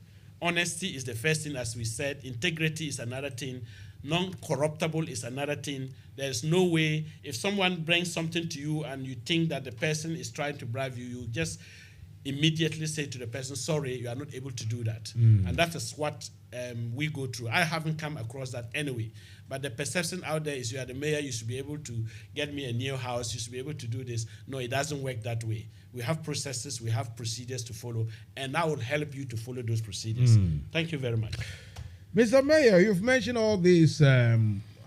Honesty is the first thing, as we said. Integrity is another thing. Non-corruptible is another thing. There's no way, if someone brings something to you and you think that the person is trying to bribe you, you just immediately say to the person, sorry, you are not able to do that. And that is what we go through. I haven't come across that anyway. But the perception out there is you are the mayor, you should be able to get me a new house, you should be able to do this. No, it doesn't work that way. We have processes, we have procedures to follow, and I will help you to follow those procedures. Thank you very much.
Mr. Mayor, you've mentioned all these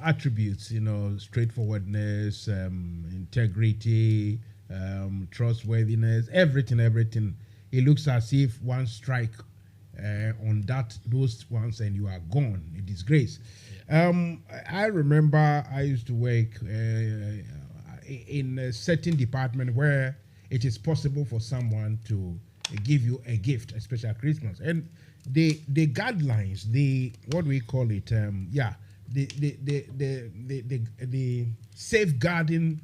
attributes, straightforwardness, integrity, trustworthiness, everything. It looks as if one strike on those ones and you are gone, a disgrace. I remember I used to work in a certain department where it is possible for someone to give you a gift, especially at Christmas. And the guidelines, what we call it, the safeguarding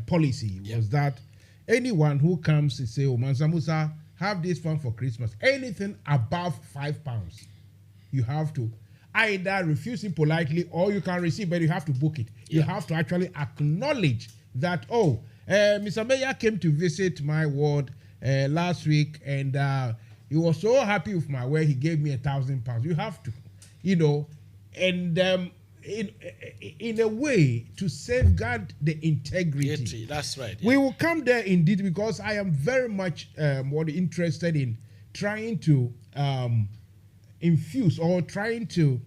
policy was that anyone who comes to say, "Oh, Mansa Musa, have this one for Christmas," anything above £5, you have to either refuse it politely or you can receive, but you have to book it. You have to actually acknowledge that, Mr. Mayor came to visit my ward last week, and he was so happy with my work, he gave me £1,000. You have to, and in a way to safeguard the integrity.
That's right.
We will come there indeed, because I am very much interested in trying to infuse or trying to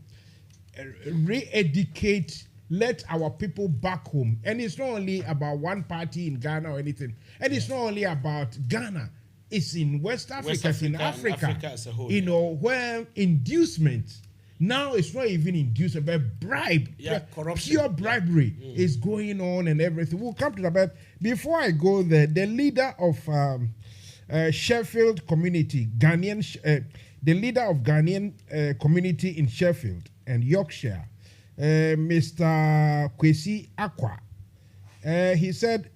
re-educate, let our people back home. And it's not only about one party in Ghana or anything. And it's not only about Ghana. It's in West Africa, it's in Africa
as a whole,
where inducement, now it's not even inducement, but bribe,
corruption,
pure bribery is going on and everything. We'll come to that. But before I go there, the leader of Sheffield community, the leader of Ghanaian community in Sheffield and Yorkshire, Mr. Kwesi Akwa, he said,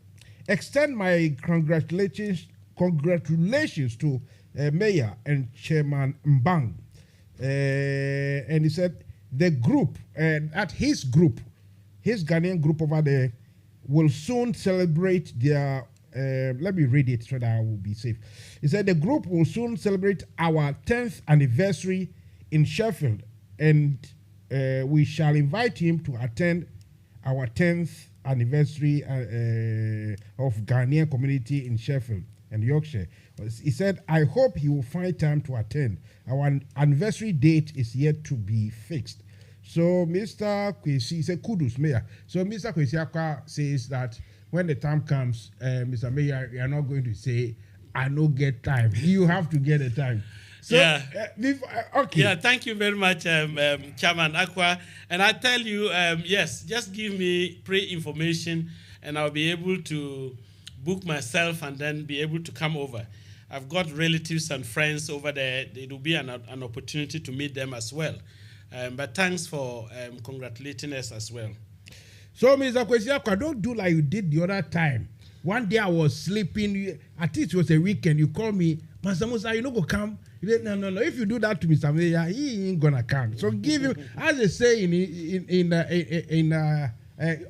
extend my congratulations to Mayor and Chairman MBANG. And he said the group, his Ghanaian group over there, will soon celebrate their, let me read it so that I will be safe. He said the group will soon celebrate our 10th anniversary in Sheffield, and we shall invite him to attend our 10th anniversary of Ghanaian community in Sheffield and Yorkshire. He said, I hope he will find time to attend. Our anniversary date is yet to be fixed. So Mr. Kwesi said, kudos, Mayor. So Mr. Kwesi Akwa says that when the time comes, Mr. Mayor, you are not going to say, I no get time. You have to get a time. So, okay.
Yeah, thank you very much, Chairman Akwa. And I tell you, yes, just give me pre-information and I'll be able to book myself and then be able to come over. I've got relatives and friends over there. It will be an opportunity to meet them as well. But thanks for congratulating us as well.
So, Mr. Kwesi Akwa, don't do like you did the other time. One day I was sleeping. At least it was a weekend. You called me, Mansa Musa, you know, go come. No. If you do that to Mr. Mayor, he ain't gonna come. So give him, as they say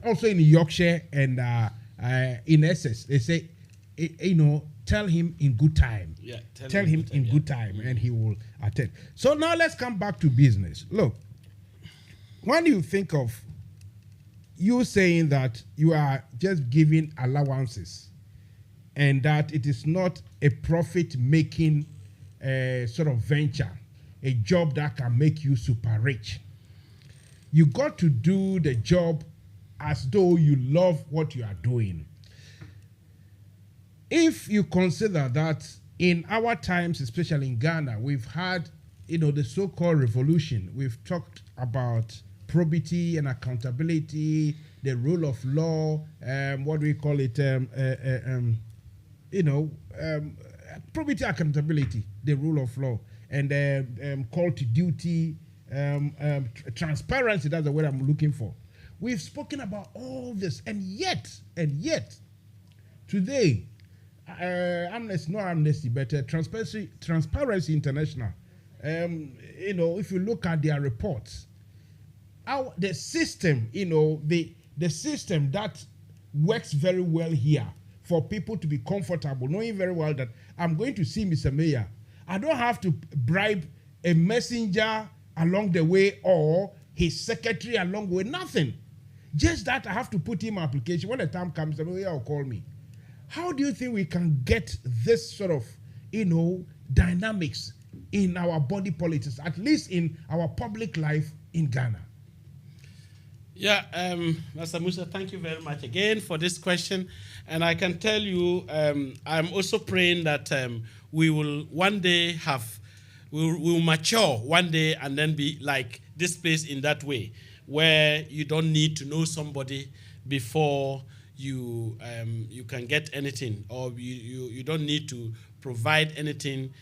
also in Yorkshire and in Essex, they say, tell him in good time.
Yeah,
tell him in good time, and he will attend. So now let's come back to business. Look, when you think of you saying that you are just giving allowances and that it is not a profit-making sort of venture, a job that can make you super rich, you got to do the job as though you love what you are doing. If you consider that in our times, especially in Ghana, we've had, the so-called revolution. We've talked about probity and accountability, the rule of law, what do we call it? Probity, accountability, the rule of law, and call to duty, transparency. That's the word I'm looking for. We've spoken about all this, and yet, today, Transparency International. If you look at their reports, the system, the system that works very well here for people to be comfortable, knowing very well that I'm going to see Mr. Mayor. I don't have to bribe a messenger along the way or his secretary along the way, nothing. Just that I have to put in my application. When the time comes, the Mayor will call me. How do you think we can get this sort of, dynamics in our body politics, at least in our public life in Ghana?
Yeah, Mansa Musa, thank you very much again for this question. And I can tell you, I'm also praying that we will one day we'll mature one day and then be like this place in that way, where you don't need to know somebody before you can get anything, or you don't need to provide anything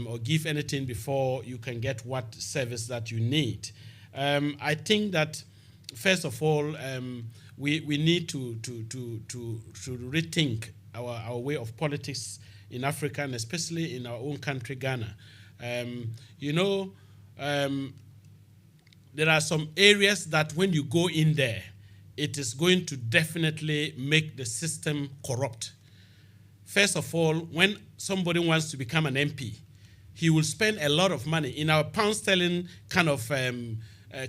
or give anything before you can get what service that you need. I think that first of all, we need to rethink our way of politics in Africa, and especially in our own country, Ghana. There are some areas that when you go in there, it is going to definitely make the system corrupt. First of all, when somebody wants to become an MP, he will spend a lot of money. In our pound sterling kind of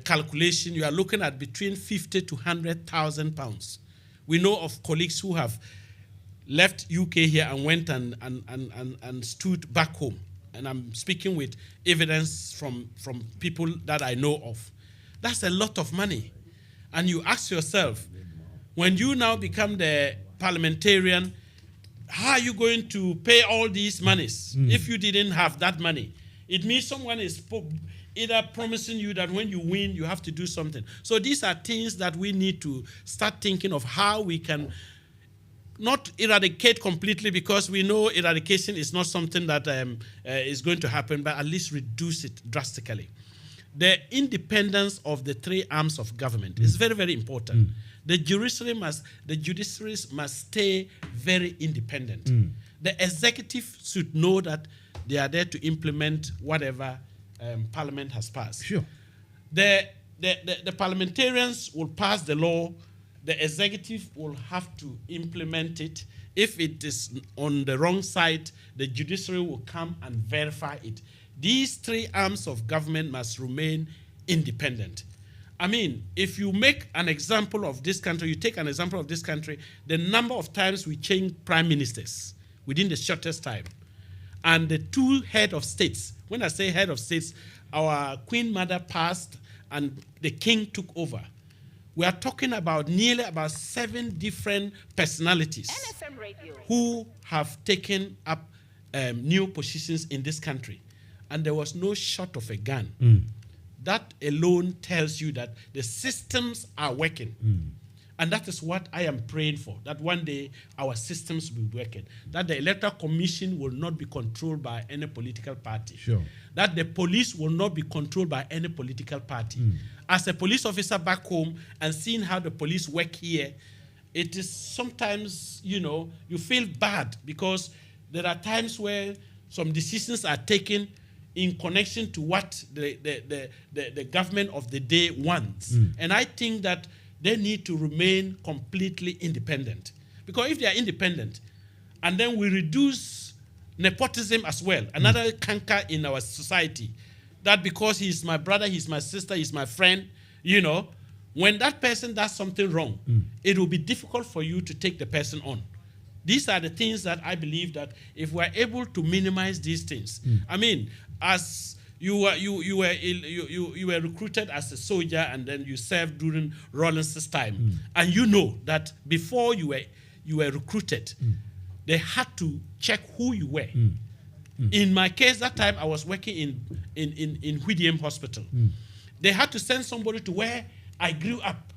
calculation, you are looking at between 50 to 100,000 pounds. We know of colleagues who have left UK here and went and stood back home. And I'm speaking with evidence from people that I know of. That's a lot of money. And you ask yourself, when you now become the parliamentarian, how are you going to pay all these monies if you didn't have that money? It means someone is either promising you that when you win, you have to do something. So these are things that we need to start thinking of how we can not eradicate completely, because we know eradication is not something that is going to happen, but at least reduce it drastically. The independence of the three arms of government is very, very important. The judiciary must stay very independent. The executive should know that they are there to implement whatever Parliament has passed.
Sure.
The parliamentarians will pass the law. The executive will have to implement it. If it is on the wrong side, the judiciary will come and verify it. These three arms of government must remain independent. I mean, if you make an example of this country, you take an example of this country, the number of times we change prime ministers within the shortest time. And the two head of states, when I say head of states, our Queen Mother passed and the king took over. We are talking about nearly about 7 different personalities
NFM Radio
who have taken up new positions in this country. And there was no shot of a gun. That alone tells you that the systems are working. And that is what I am praying for, that one day our systems will be working. That the Electoral Commission will not be controlled by any political party.
Sure.
That the police will not be controlled by any political party. As a police officer back home and seeing how the police work here, it is sometimes, you feel bad, because there are times where some decisions are taken in connection to what the government of the day wants. And I think that they need to remain completely independent. Because if they are independent, and then we reduce nepotism as well, another canker in our society, that because he's my brother, he's my sister, he's my friend, when that person does something wrong, it will be difficult for you to take the person on. These are the things that I believe that if we're able to minimize these things, I mean, as you were recruited as a soldier and then you served during Rawlins's time, and you know that before you were recruited, they had to check who you were. In my case, that time I was working in Whittiam Hospital. They had to send somebody to where I grew up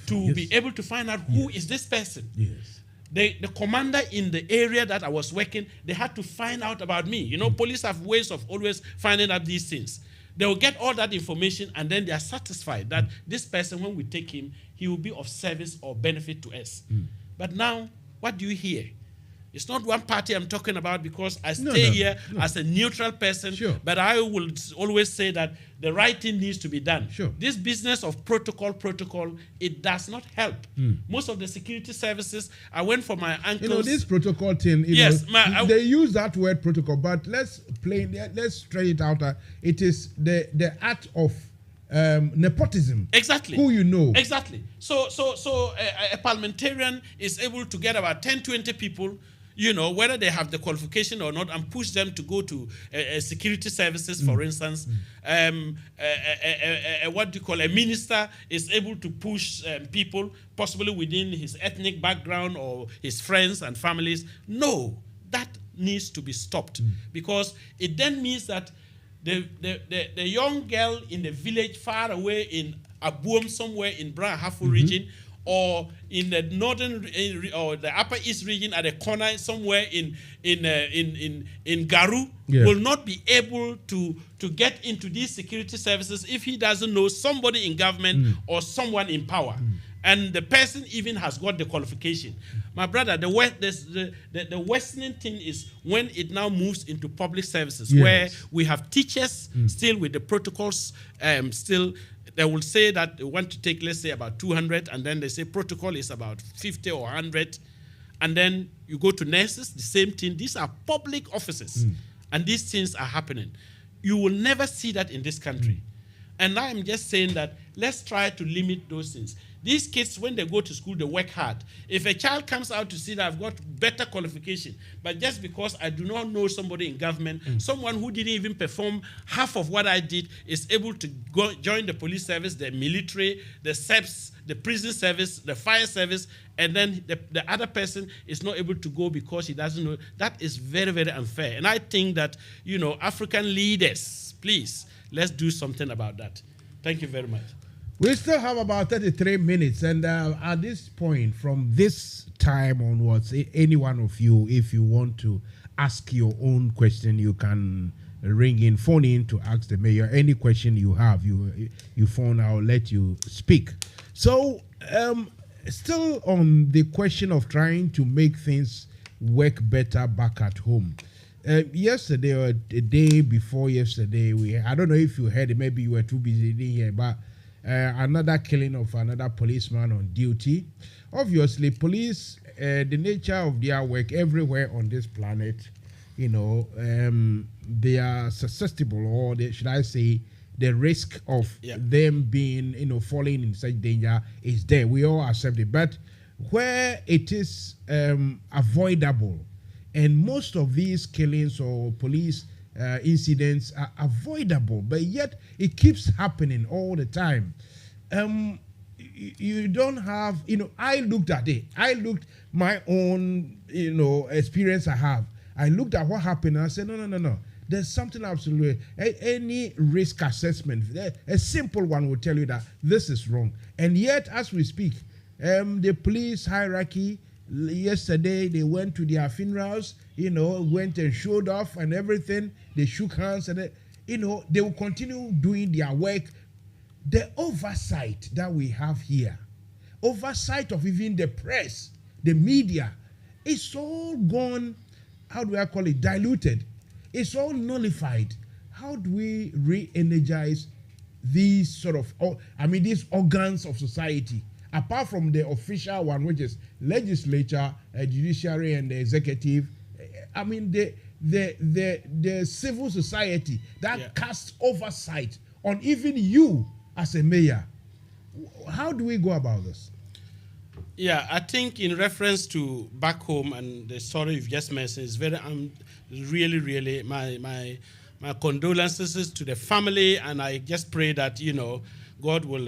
to be able to find out who is this person.
Yes.
The commander in the area that I was working, they had to find out about me. Police have ways of always finding out these things. They will get all that information, and then they are satisfied that this person, when we take him, he will be of service or benefit to us. But now, what do you hear? It's not one party I'm talking about, because I stay here as a neutral person, but I will always say that the right thing needs to be done. This business of protocol, it does not help. Most of the security services, I went for my uncle's.
This protocol thing, they use that word protocol, but let's straight it out. It is the act of nepotism.
Exactly.
Who you know.
Exactly. So a parliamentarian is able to get about 10, 20 people, whether they have the qualification or not, and push them to go to security services, for instance. What do you call a minister is able to push people, possibly within his ethnic background or his friends and families. No, that needs to be stopped, because it then means that the young girl in the village far away in Abuom, somewhere in Brahafo region, or in the northern or the Upper East region at a corner somewhere in Garu will not be able to get into these security services if he doesn't know somebody in government or someone in power. And the person even has got the qualification. My brother, the worsening thing is when it now moves into public services, where we have teachers still with the protocols, still they will say that they want to take, let's say, about 200, and then they say protocol is about 50 or 100. And then you go to nurses, the same thing. These are public offices, and these things are happening. You will never see that in this country. And I'm just saying that let's try to limit those things. These kids, when they go to school, they work hard. If a child comes out to see that I've got better qualification, but just because I do not know somebody in government, someone who didn't even perform half of what I did is able to go join the police service, the military, the SEPS, the prison service, the fire service, and then the other person is not able to go because he doesn't know. That is very, very unfair. And I think that, African leaders, please, let's do something about that. Thank you very much.
We still have about 33 minutes, and at this point, from this time onwards, any one of you, if you want to ask your own question, you can phone in to ask the mayor. Any question you have, you phone, I'll let you speak. So, still on the question of trying to make things work better back at home. Yesterday or the day before yesterday, I don't know if you heard it, maybe you were too busy in here, but another killing of another policeman on duty. Obviously, police, the nature of their work everywhere on this planet, they are susceptible, or should I say, the risk of them being, falling in such danger is there. We all accept it. But where it is avoidable, and most of these killings or police incidents are avoidable, but yet it keeps happening all the time. You don't have, I looked at it. I looked my own, experience I have. I looked at what happened and I said, no. There's something absolutely, any risk assessment, a simple one will tell you that this is wrong. And yet, as we speak, the police hierarchy, yesterday they went to their funerals, went and showed off and everything. They shook hands and, they will continue doing their work. The oversight that we have here, oversight of even the press, the media, it's all gone, how do I call it, diluted. It's all nullified. How do we re-energize these sort of, these organs of society, apart from the official one, which is legislature, judiciary, and the executive? The civil society that casts oversight on even you as a mayor. How do we go about this?
Yeah, I think in reference to back home and the story you've just mentioned is very, really, my condolences to the family, and I just pray that, God will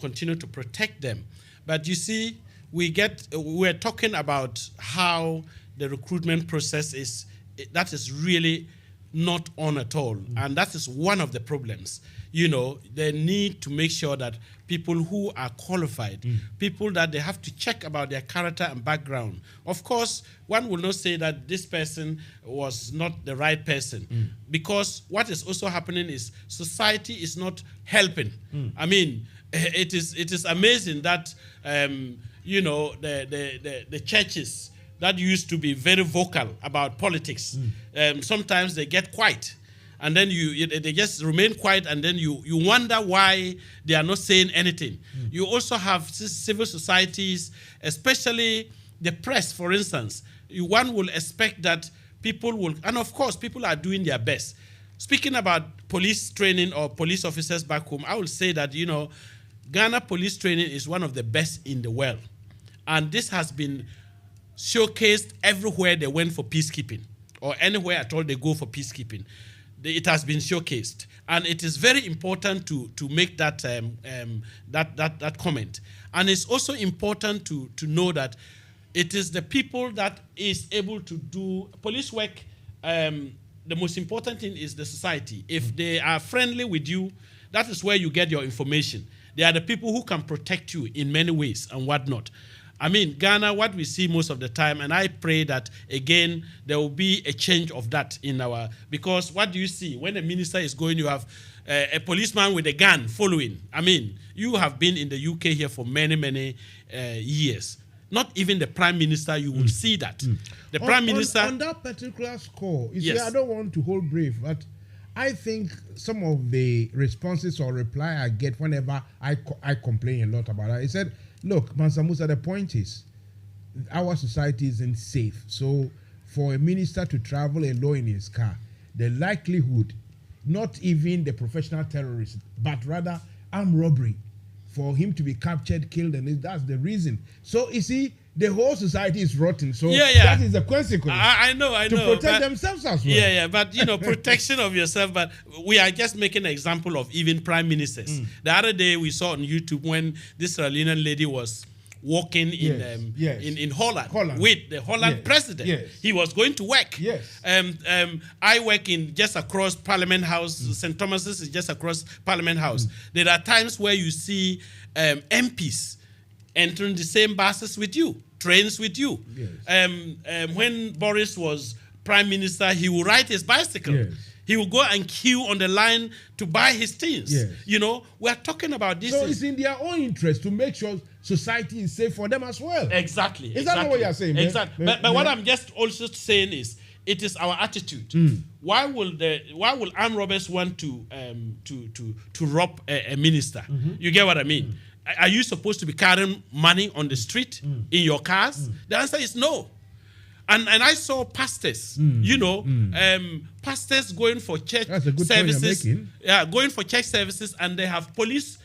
continue to protect them. But you see, we're talking about how the recruitment process that is really not on at all. And that is one of the problems. They need to make sure that people who are qualified, people that they have to check about their character and background. Of course, one will not say that this person was not the right person, because what is also happening is society is not helping. It is amazing that the churches that used to be very vocal about politics, sometimes they get quiet. And then they just remain quiet, and then you wonder why they are not saying anything. You also have civil societies, especially the press, for instance. One will expect that people will, and of course, people are doing their best. Speaking about police training or police officers back home, I will say that, Ghana police training is one of the best in the world. And this has been showcased everywhere they went for peacekeeping, or anywhere at all they go for peacekeeping. It has been showcased, and it is very important to make that that comment. And it's also important to know that it is the people that is able to do police work. The most important thing is the society. If they are friendly with you, that is where you get your information. They are the people who can protect you in many ways and whatnot. I mean, Ghana, what we see most of the time, and I pray that, again, there will be a change of that in our... Because what do you see? When a minister is going, you have a policeman with a gun following. I mean, you have been in the UK here for many, many years. Not even the Prime Minister, you will see that. The Prime Minister...
On that particular score, you see, I don't want to hold brief, but I think some of the responses or reply I get whenever I complain a lot about it, I said, look, Mansa Musa, the point is, our society isn't safe. So for a minister to travel alone in his car, the likelihood, not even the professional terrorist, but rather armed robbery, for him to be captured, killed, and that's the reason. So you see, the whole society is rotten. So that is the consequence.
I know.
To protect themselves as well.
Yeah, but protection of yourself. But we are just making an example of even prime ministers. The other day we saw on YouTube when this Sierra Leonean lady was walking in Holland with the Holland president.
Yes.
He was going to work.
Yes.
I work in just across Parliament House. St. Thomas's is just across Parliament House. There are times where you see MPs entering the same buses with you, trains with you. Yes. When Boris was prime minister, he would ride his bicycle. Yes. He will go and queue on the line to buy his things. Yes. We are talking about this.
So it's in their own interest to make sure society is safe for them as well.
Exactly.
Is that what you're saying?
Exactly. But what I'm just also saying is, it is our attitude. Why will armed robbers want to rob a minister? You get what I mean? Are you supposed to be carrying money on the street in your cars? The answer is no. And I saw pastors, pastors going for church services. Yeah, going for church services, and they have police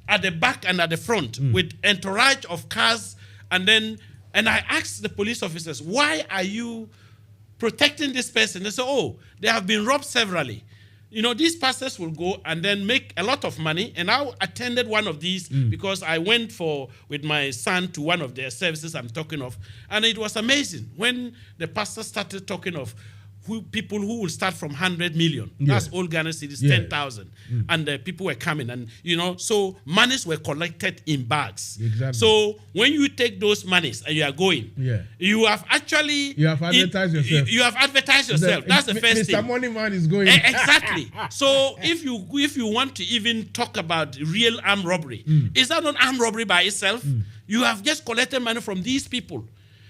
at the back and at the front with entourage of cars. And I asked the police officers, why are you protecting this person? They said, they have been robbed severally. These pastors will go and then make a lot of money. And I attended one of these because I went with my son to one of their services I'm talking of. And it was amazing when the pastor started talking of people who will start from 100 million. That's all Ghana cedis, 10,000. And the people were coming. And, so monies were collected in bags.
Exactly.
So when you take those monies and you are going, you have actually...
You have advertised yourself.
You have advertised yourself. That's the first thing.
Mr. Moneyman is going.
Exactly. So if you want to even talk about real armed robbery, is that not armed robbery by itself? You have just collected money from these people.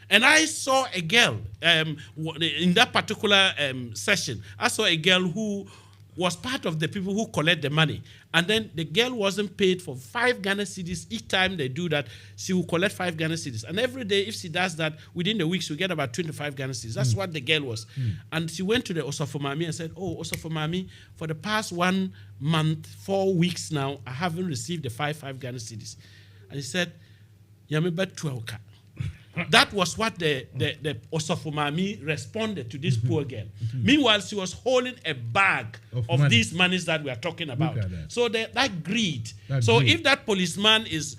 And I saw a girl in that particular session. I saw a girl who was part of the people who collect the money. And then the girl wasn't paid for 5 Ghana cedis. Each time they do that, she will collect 5 Ghana cedis. And every day, if she does that, within the week, she'll get about 25 Ghana cedis. That's what the girl was. And she went to the Osofomami and said, Osofomami, for the past 1 month, 4 weeks now, I haven't received the 5 Ghana cedis. And he said, Yameba Tuauka. That was what the Osofomami responded to this poor girl. Meanwhile, she was holding a bag of these monies that we are talking about. So that greed. If that policeman is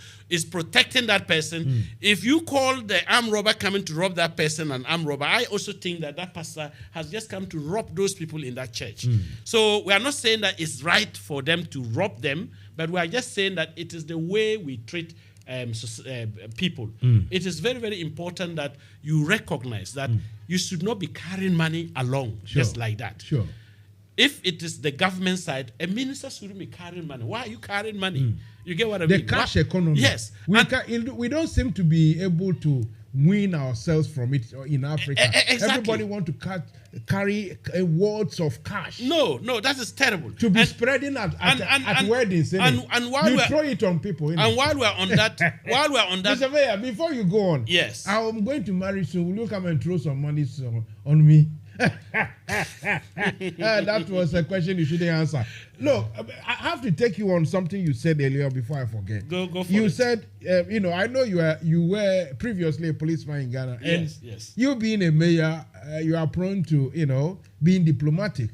protecting that person, if you call the armed robber coming to rob that person an armed robber, I also think that pastor has just come to rob those people in that church. So we are not saying that it's right for them to rob them, but we are just saying that it is the way we treat people. It is very, very important that you recognize that you should not be carrying money along just like that.
Sure.
If it is the government side, a minister shouldn't be carrying money. Why are you carrying money? You get what I mean?
The cash economy.
Yes.
We don't seem to be able to win ourselves from it in Africa.
Exactly.
Everybody want to carry words of cash.
No, that is terrible.
To be spreading at weddings.
And while
you throw it on people.
And while we're on that,
Mr. Mayor, before you go on,
yes,
I'm going to marry soon. Will you come and throw some money on me? That was a question you shouldn't answer. Look, I have to take you on something you said earlier before I forget.
Go for it.
You said, I know you were previously a policeman in Ghana.
Yes.
You being a mayor, you are prone to, being diplomatic.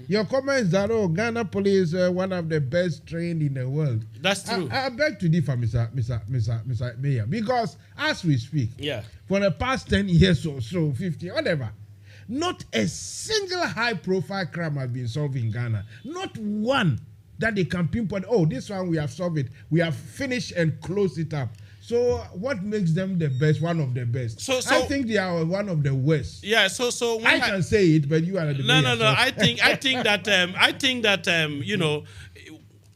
Your comments that, Ghana police one of the best trained in the world.
That's true.
I beg to differ, Mr. Mayor, because as we speak, for the past 10 years or so, 50, whatever, not a single high-profile crime has been solved in Ghana. Not one. that they can pinpoint, oh, this one we have solved it. We have finished and closed it up. So what makes them the best, one of the best? So I think they are one of the worst.
Yeah, so
I can say it, but you are the
No. I think that you know,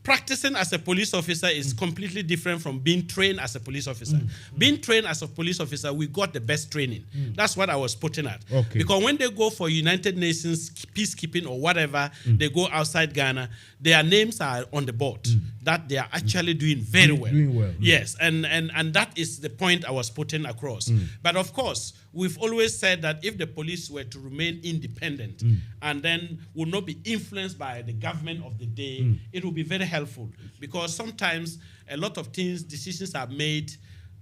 practicing as a police officer is completely different from being trained as a police officer. Being trained as a police officer, we got the best training. That's what I was putting at.
Okay.
Because when they go for United Nations peacekeeping or whatever, they go outside Ghana, their names are on the board. That they are actually doing very well.
Doing well.
Yes, and that is the point I was putting across. But of course, we've always said that if the police were to remain independent and then will not be influenced by the government of the day, it will be very helpful, because sometimes a lot of decisions are made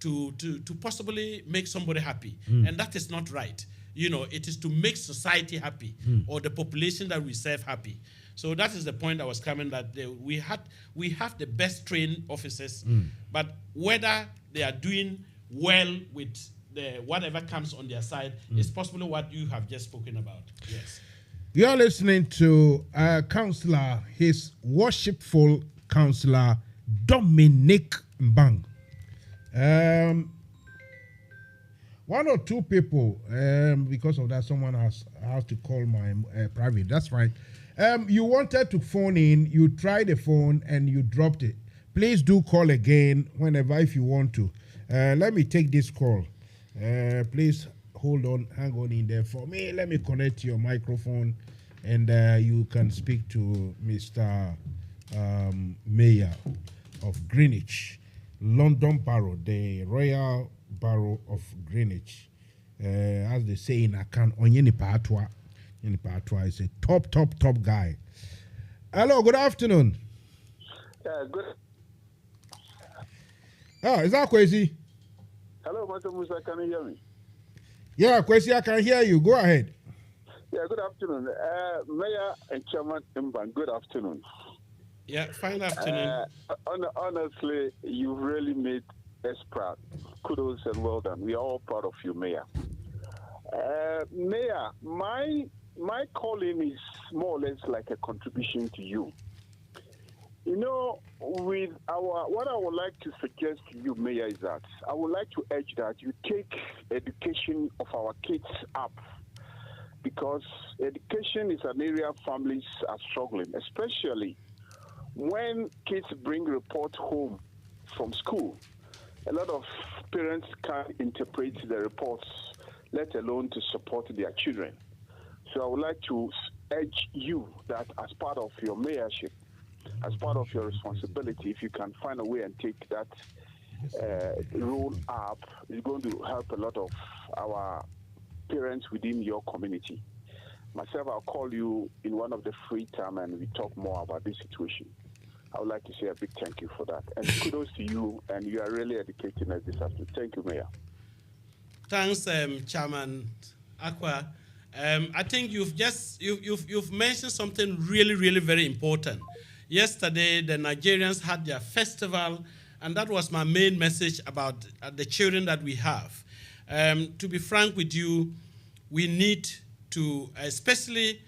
to possibly make somebody happy, and that is not right. You know, it is to make society happy or the population that we serve happy. So that is the point I was coming, that we have the best trained officers, but whether they are doing well with whatever comes on their side is possibly what you have just spoken about. Yes.
You are listening to Counselor, His Worshipful Counselor DOMINIC MBANG. One or two people, because of that, someone has to call my private. That's fine. You wanted to phone in, you tried the phone and you dropped it. Please do call again whenever if you want to. Let me take this call. Please hold on, hang on in there for me. Let me connect your microphone and you can speak to Mr. Mayor of Greenwich, London Borough, the Royal Borough of Greenwich. As they say in Akan, Onyeni Patwa is a top guy. Hello, good afternoon.
Good.
Oh, is that Kwesi?
Hello, Mansa Musa, can you hear me?
Yeah, Kwesi, I can hear you. Go ahead.
Yeah, good afternoon. Mayor and Chairman MBANG, good afternoon.
Yeah, fine afternoon.
Honestly, you've really made us proud. Kudos and well done. We are all proud of you, Mayor. Mayor, my calling is more or less like a contribution to you. You know, with what I would like to suggest to you, Mayor, is that I would like to urge that you take education of our kids up, because education is an area families are struggling, especially when kids bring report home from school. A lot of parents can't interpret the reports, let alone to support their children. So I would like to urge you that as part of your mayorship, as part of your responsibility, if you can find a way and take that role up, it's going to help a lot of our parents within your community. Myself, I'll call you in one of the free time and we talk more about this situation. I would like to say a big thank you for that. And kudos to you, and you are really educating us this afternoon. Thank you, Mayor.
Thanks, Chairman Aqua. I think you've mentioned something really, really very important. Yesterday, the Nigerians had their festival, and that was my main message about the children that we have. To be frank with you, we need to, especially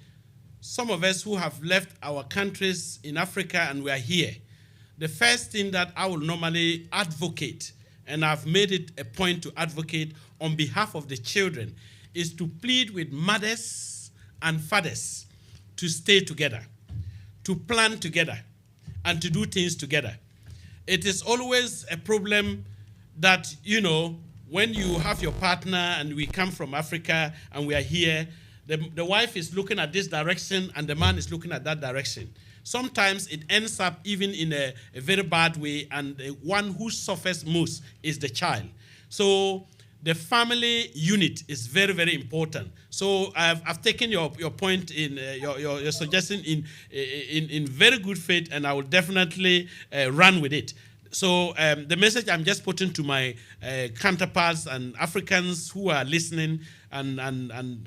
some of us who have left our countries in Africa and we are here, the first thing that I will normally advocate, and I've made it a point to advocate on behalf of the children, is to plead with mothers and fathers to stay together, to plan together, and to do things together. It is always a problem that, you know, when you have your partner and we come from Africa and we are here, the wife is looking at this direction and the man is looking at that direction. Sometimes it ends up even in a very bad way, and the one who suffers most is the child. So the family unit is very, very important. So I've taken your point in your suggestion in very good faith, and I will definitely run with it. So the message I'm just putting to my counterparts and Africans who are listening, and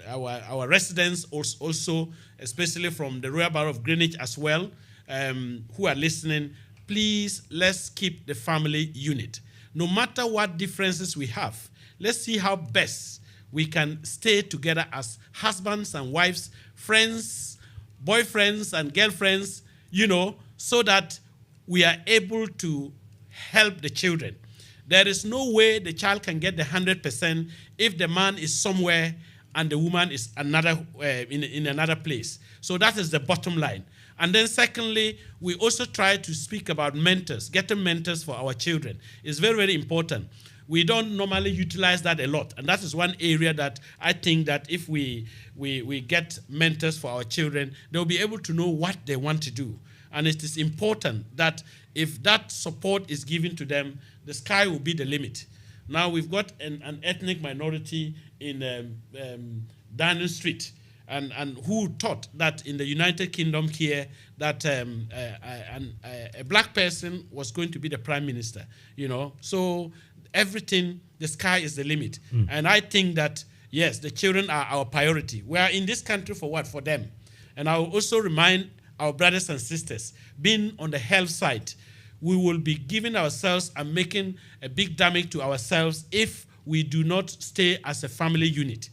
our residents also, especially from the Royal Borough of Greenwich as well, who are listening, please, let's keep the family unit. No matter what differences we have, let's see how best we can stay together as husbands and wives, friends, boyfriends and girlfriends, you know, so that we are able to help the children. There is no way the child can get the 100% if the man is somewhere and the woman is another in another place. So that is the bottom line. And then secondly, we also try to speak about mentors, getting mentors for our children. It's very, very important. We don't normally utilize that a lot. And that is one area that I think that if we get mentors for our children, they'll be able to know what they want to do. And it is important that if that support is given to them, the sky will be the limit. Now we've got an ethnic minority in Downing Street, and who thought that in the United Kingdom here that a black person was going to be the prime minister, you know. So everything, the sky is the limit. And I think that, yes, the children are our priority. We are in this country for what? For them. And I will also remind our brothers and sisters, being on the health side, we will be giving ourselves and making a big damage to ourselves if we do not stay as a family unit.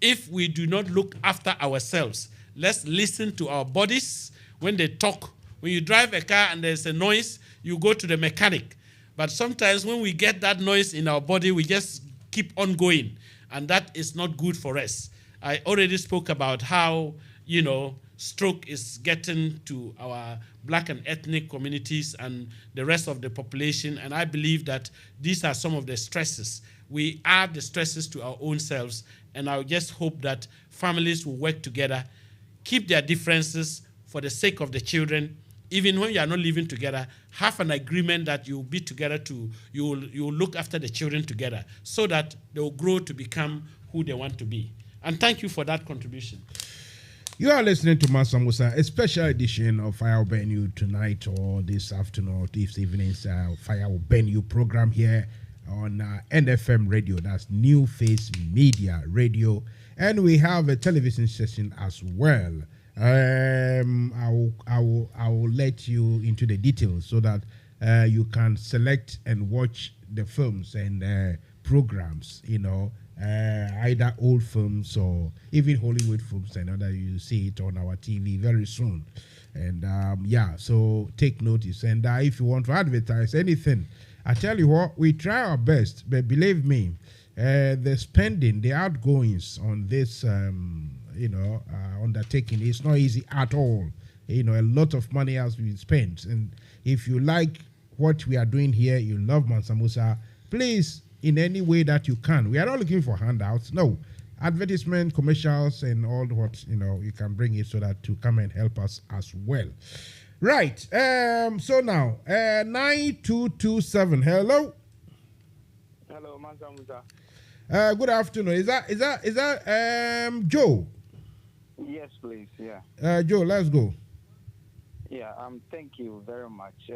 If we do not look after ourselves, let's listen to our bodies when they talk. When you drive a car and there's a noise, you go to the mechanic. But sometimes when we get that noise in our body, we just keep on going. And that is not good for us. I already spoke about how, you know, stroke is getting to our black and ethnic communities and the rest of the population. And I believe that these are some of the stresses. We add the stresses to our own selves. And I just hope that families will work together, keep their differences for the sake of the children. Even when you are not living together, have an agreement that you'll be together you'll look after the children together so that they will grow to become who they want to be. And thank you for that contribution.
You are listening to Mansa Musa, a special edition of Fire Will Burn You tonight or this afternoon or this evening's Fire Will Burn You program here on NFM Radio. That's New Face Media Radio. And we have a television session as well. I will let you into the details so that you can select and watch the films and programs, you know, either old films or even Hollywood films, and that you see it on our TV very soon. And yeah, so take notice. And if you want to advertise anything, I tell you what, we try our best, but believe me, the spending, the outgoings on this, undertaking is not easy at all. You know, a lot of money has been spent. And if you like what we are doing here, you love Mansa Musa, please, in any way that you can. We are not looking for handouts. No. Advertisement, commercials, and all what, you know, you can bring it so that to come and help us as well. Right. So now, 9227. Hello.
Hello, Mansa Musa.
Good afternoon. Is that Joe?
Yes, please. Yeah.
Joe, let's go.
Yeah. Thank you very much.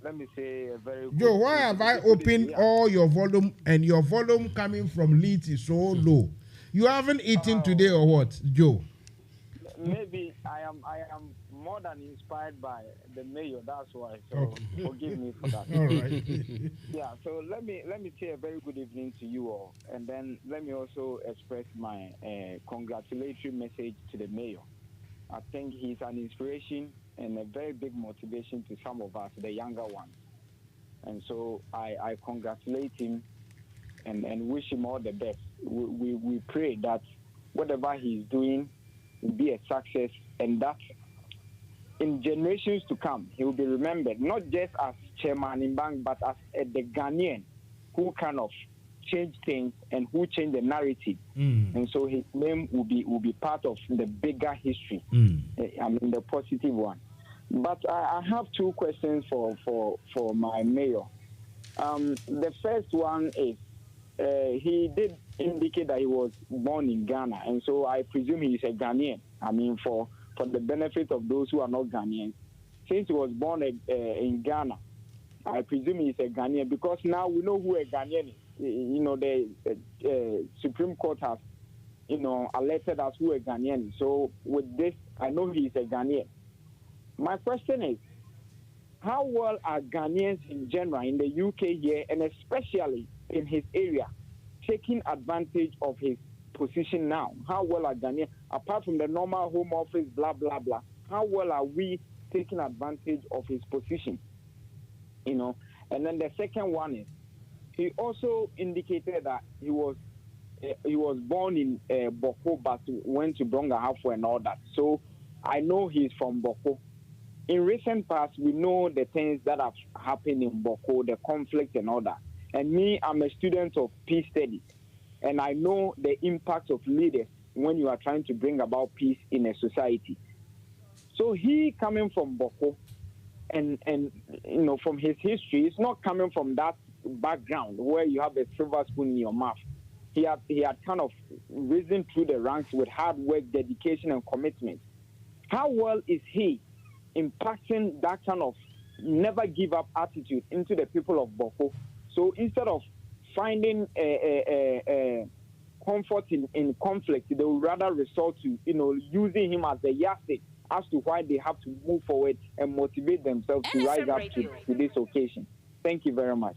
Let me say a very good
Joe, why have I opened all your volume and your volume coming from Leeds is so low? You haven't eaten today or what, Joe?
Maybe I am more than inspired by the mayor. That's why. So forgive me for that.
All right.
Yeah. So let me say a very good evening to you all, and then let me also express my congratulatory message to the mayor. I think he's an inspiration and a very big motivation to some of us, the younger ones. And so I congratulate him and wish him all the best. We pray that whatever he's doing will be a success, and that in generations to come, he will be remembered, not just as chairman in MBANG, but as the Ghanaian who kind of changed things and who changed the narrative. And so his name will be part of the bigger history. I mean, the positive one. But I have two questions for my mayor. The first one is he did indicate that he was born in Ghana, and so I presume he is a Ghanaian. I mean, for the benefit of those who are not Ghanaians, since he was born in Ghana, I presume he is a Ghanaian, because now we know who a Ghanaian is. You know, the Supreme Court has, you know, alerted us who a Ghanaian is. So with this, I know he is a Ghanaian. My question is, how well are Ghanaians in general in the UK here, and especially in his area, taking advantage of his position now? How well are Ghanaians, apart from the normal home office, blah, blah, blah, how well are we taking advantage of his position, you know. And then the second one is he also indicated that he was born in Boko, but went to Brongahafo and all that. So I know he's from Boko. In recent past, we know the things that have happened in Boko, the conflict and all that. And me, I'm a student of peace studies, and I know the impact of leaders when you are trying to bring about peace in a society. So he coming from Boko, and you know, from his history, it's not coming from that background where you have a silver spoon in your mouth. He had kind of risen through the ranks with hard work, dedication, and commitment. How well is he impacting that kind of never give up attitude into the people of Boko? So instead of finding comfort in conflict, they would rather resort to, you know, using him as a yardstick as to why they have to move forward and motivate themselves to rise up to this occasion. Thank you very much.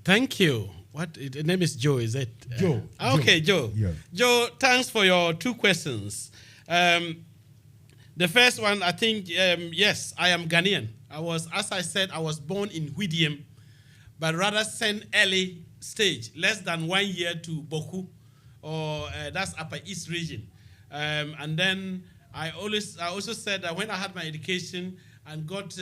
Thank you. What the name is Joe, is it?
Joe.
Okay, Joe.
Yeah.
Joe, thanks for your two questions. The first one, I think, yes, I am Ghanaian. As I said, I was born in Whittiam, but rather sent early stage, less than 1 year to Boku, or that's Upper East region. And then I also said that when I had my education and got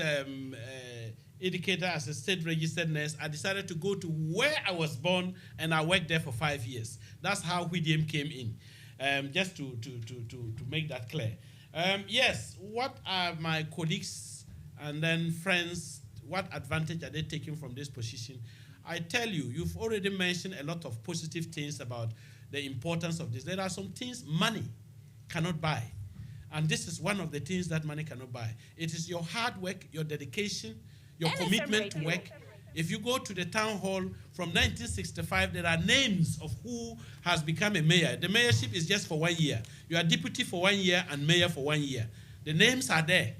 educated as a state registered nurse, I decided to go to where I was born, and I worked there for 5 years. That's how Whittiam came in, just to make that clear. Yes, what are my colleagues and then friends, what advantage are they taking from this position? I tell you, you've already mentioned a lot of positive things about the importance of this. There are some things money cannot buy. And this is one of the things that money cannot buy. It is your hard work, your dedication, your NFM commitment to work. If you go to the town hall from 1965, there are names of who has become a mayor. The mayorship is just for 1 year. You are deputy for 1 year and mayor for 1 year. The names are there.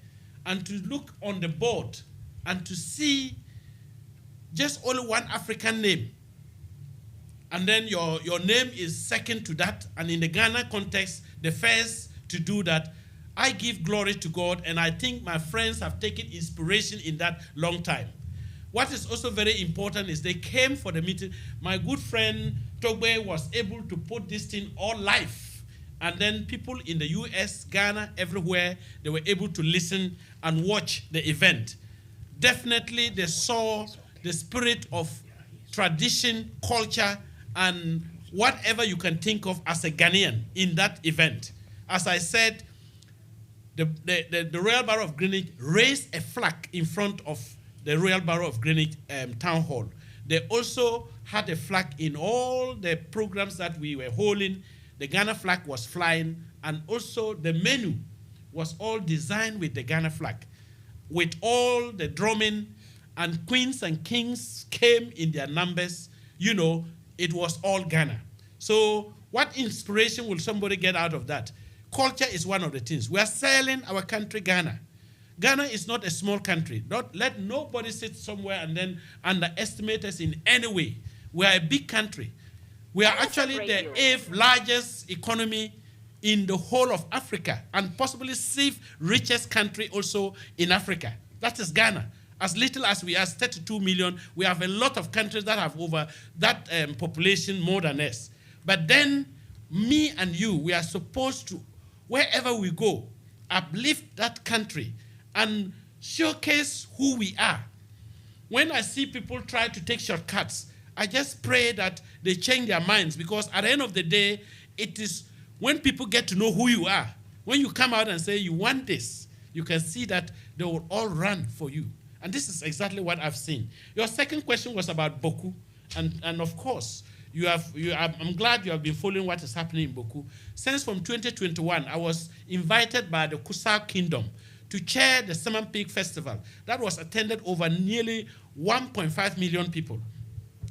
And to look on the board and to see just only one African name, and then your name is second to that, and in the Ghana context, the first to do that, I give glory to God, and I think my friends have taken inspiration in that long time. What is also very important is they came for the meeting. My good friend Togbe was able to put this thing all live, and then people in the US, Ghana, everywhere, they were able to listen and watch the event. Definitely they saw the spirit of tradition, culture, and whatever you can think of as a Ghanaian in that event. As I said, the Royal Borough of Greenwich raised a flag in front of the Royal Borough of Greenwich Town Hall. They also had a flag in all the programs that we were holding. The Ghana flag was flying, and also the menu was all designed with the Ghana flag, with all the drumming, and queens and kings came in their numbers. You know, it was all Ghana. So what inspiration will somebody get out of that? Culture is one of the things. We are selling our country, Ghana. Ghana is not a small country. Don't let nobody sit somewhere and then underestimate us in any way. We are a big country. We are actually the 8th largest economy in the whole of Africa, and possibly 6th richest country also in Africa. That is Ghana. As little as we are, 32 million, we have a lot of countries that have over that population more than us. But then, me and you, we are supposed to, wherever we go, uplift that country and showcase who we are. When I see people try to take shortcuts, I just pray that they change their minds, because at the end of the day, it is when people get to know who you are, when you come out and say you want this, you can see that they will all run for you. And this is exactly what I've seen. Your second question was about Boku. And of course, I'm glad you have been following what is happening in Boku. Since from 2021, I was invited by the Kusau Kingdom to chair the Salmon Peak Festival. That was attended over nearly 1.5 million people.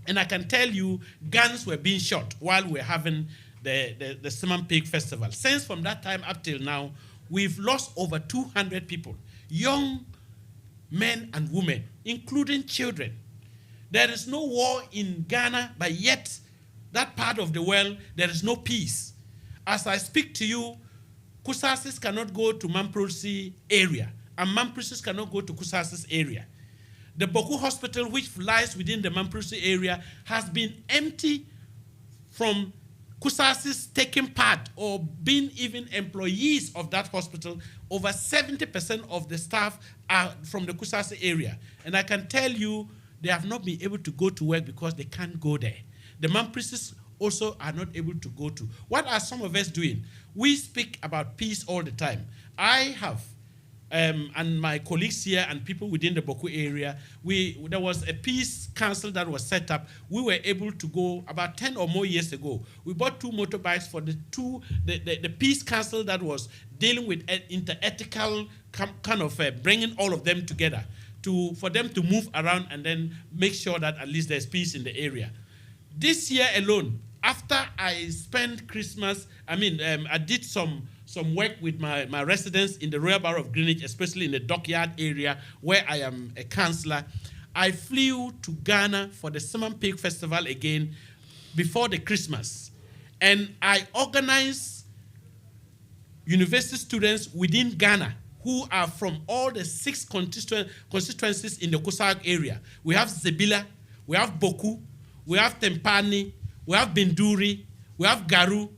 And I can tell you, guns were being shot while we're having the Salmon Peak Festival. Since from that time up till now, we've lost over 200 people, young men and women, including children. There is no war in Ghana, but yet that part of the world, there is no peace. As I speak to you, Kusasis cannot go to Mamprosi area, and Mamprosis cannot go to Kusasis area. The Boku Hospital, which lies within the Mamprosi area, has been empty from Kusasis taking part or being even employees of that hospital. Over 70% of the staff are from the Kusasi area. And I can tell you, they have not been able to go to work because they can't go there. The Mamprosis also are not able to go to. What are some of us doing? We speak about peace all the time. I have, and my colleagues here and people within the Boku area, there was a peace council that was set up. We were able to go about 10 or more years ago. We bought 2 motorbikes for the peace council that was dealing with inter-ethical kind of bringing all of them together for them to move around and then make sure that at least there's peace in the area. This year alone, after I spent Christmas, I did some work with my residents in the Royal Borough of Greenwich, especially in the Dockyard area where I am a councillor. I flew to Ghana for the Salmon Pig Festival again before the Christmas. And I organized university students within Ghana who are from all the 6 constituencies in the Kusag area. We have Zebila, we have Boku, we have Tempani, we have Binduri, we have Garu,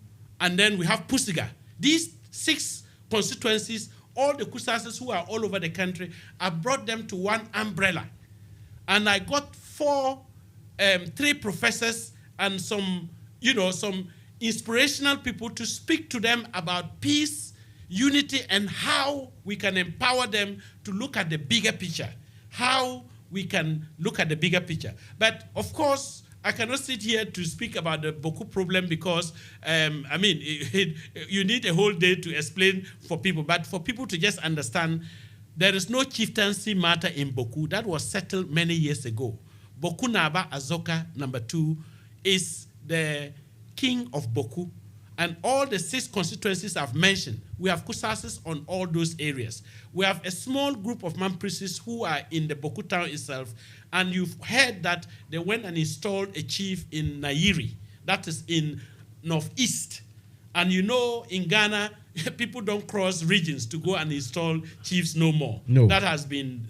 and then we have Pusiga. These 6 constituencies, all the Kusasis who are all over the country, I brought them to one umbrella. And I got 3 professors and some inspirational people to speak to them about peace, unity, and how we can empower them to look at the bigger picture. How we can look at the bigger picture. But of course, I cannot sit here to speak about the Boku problem because, you need a whole day to explain for people. But for people to just understand, there is no chieftaincy matter in Boku. That was settled many years ago. Boku Naba Azoka, number 2, is the king of Boku. And all the 6 constituencies I've mentioned, we have Kusasis on all those areas. We have a small group of Mamprises who are in the Boku town itself. And you've heard that they went and installed a chief in Nairi. That is in northeast. And you know, in Ghana, people don't cross regions to go and install chiefs no more.
No.
That has been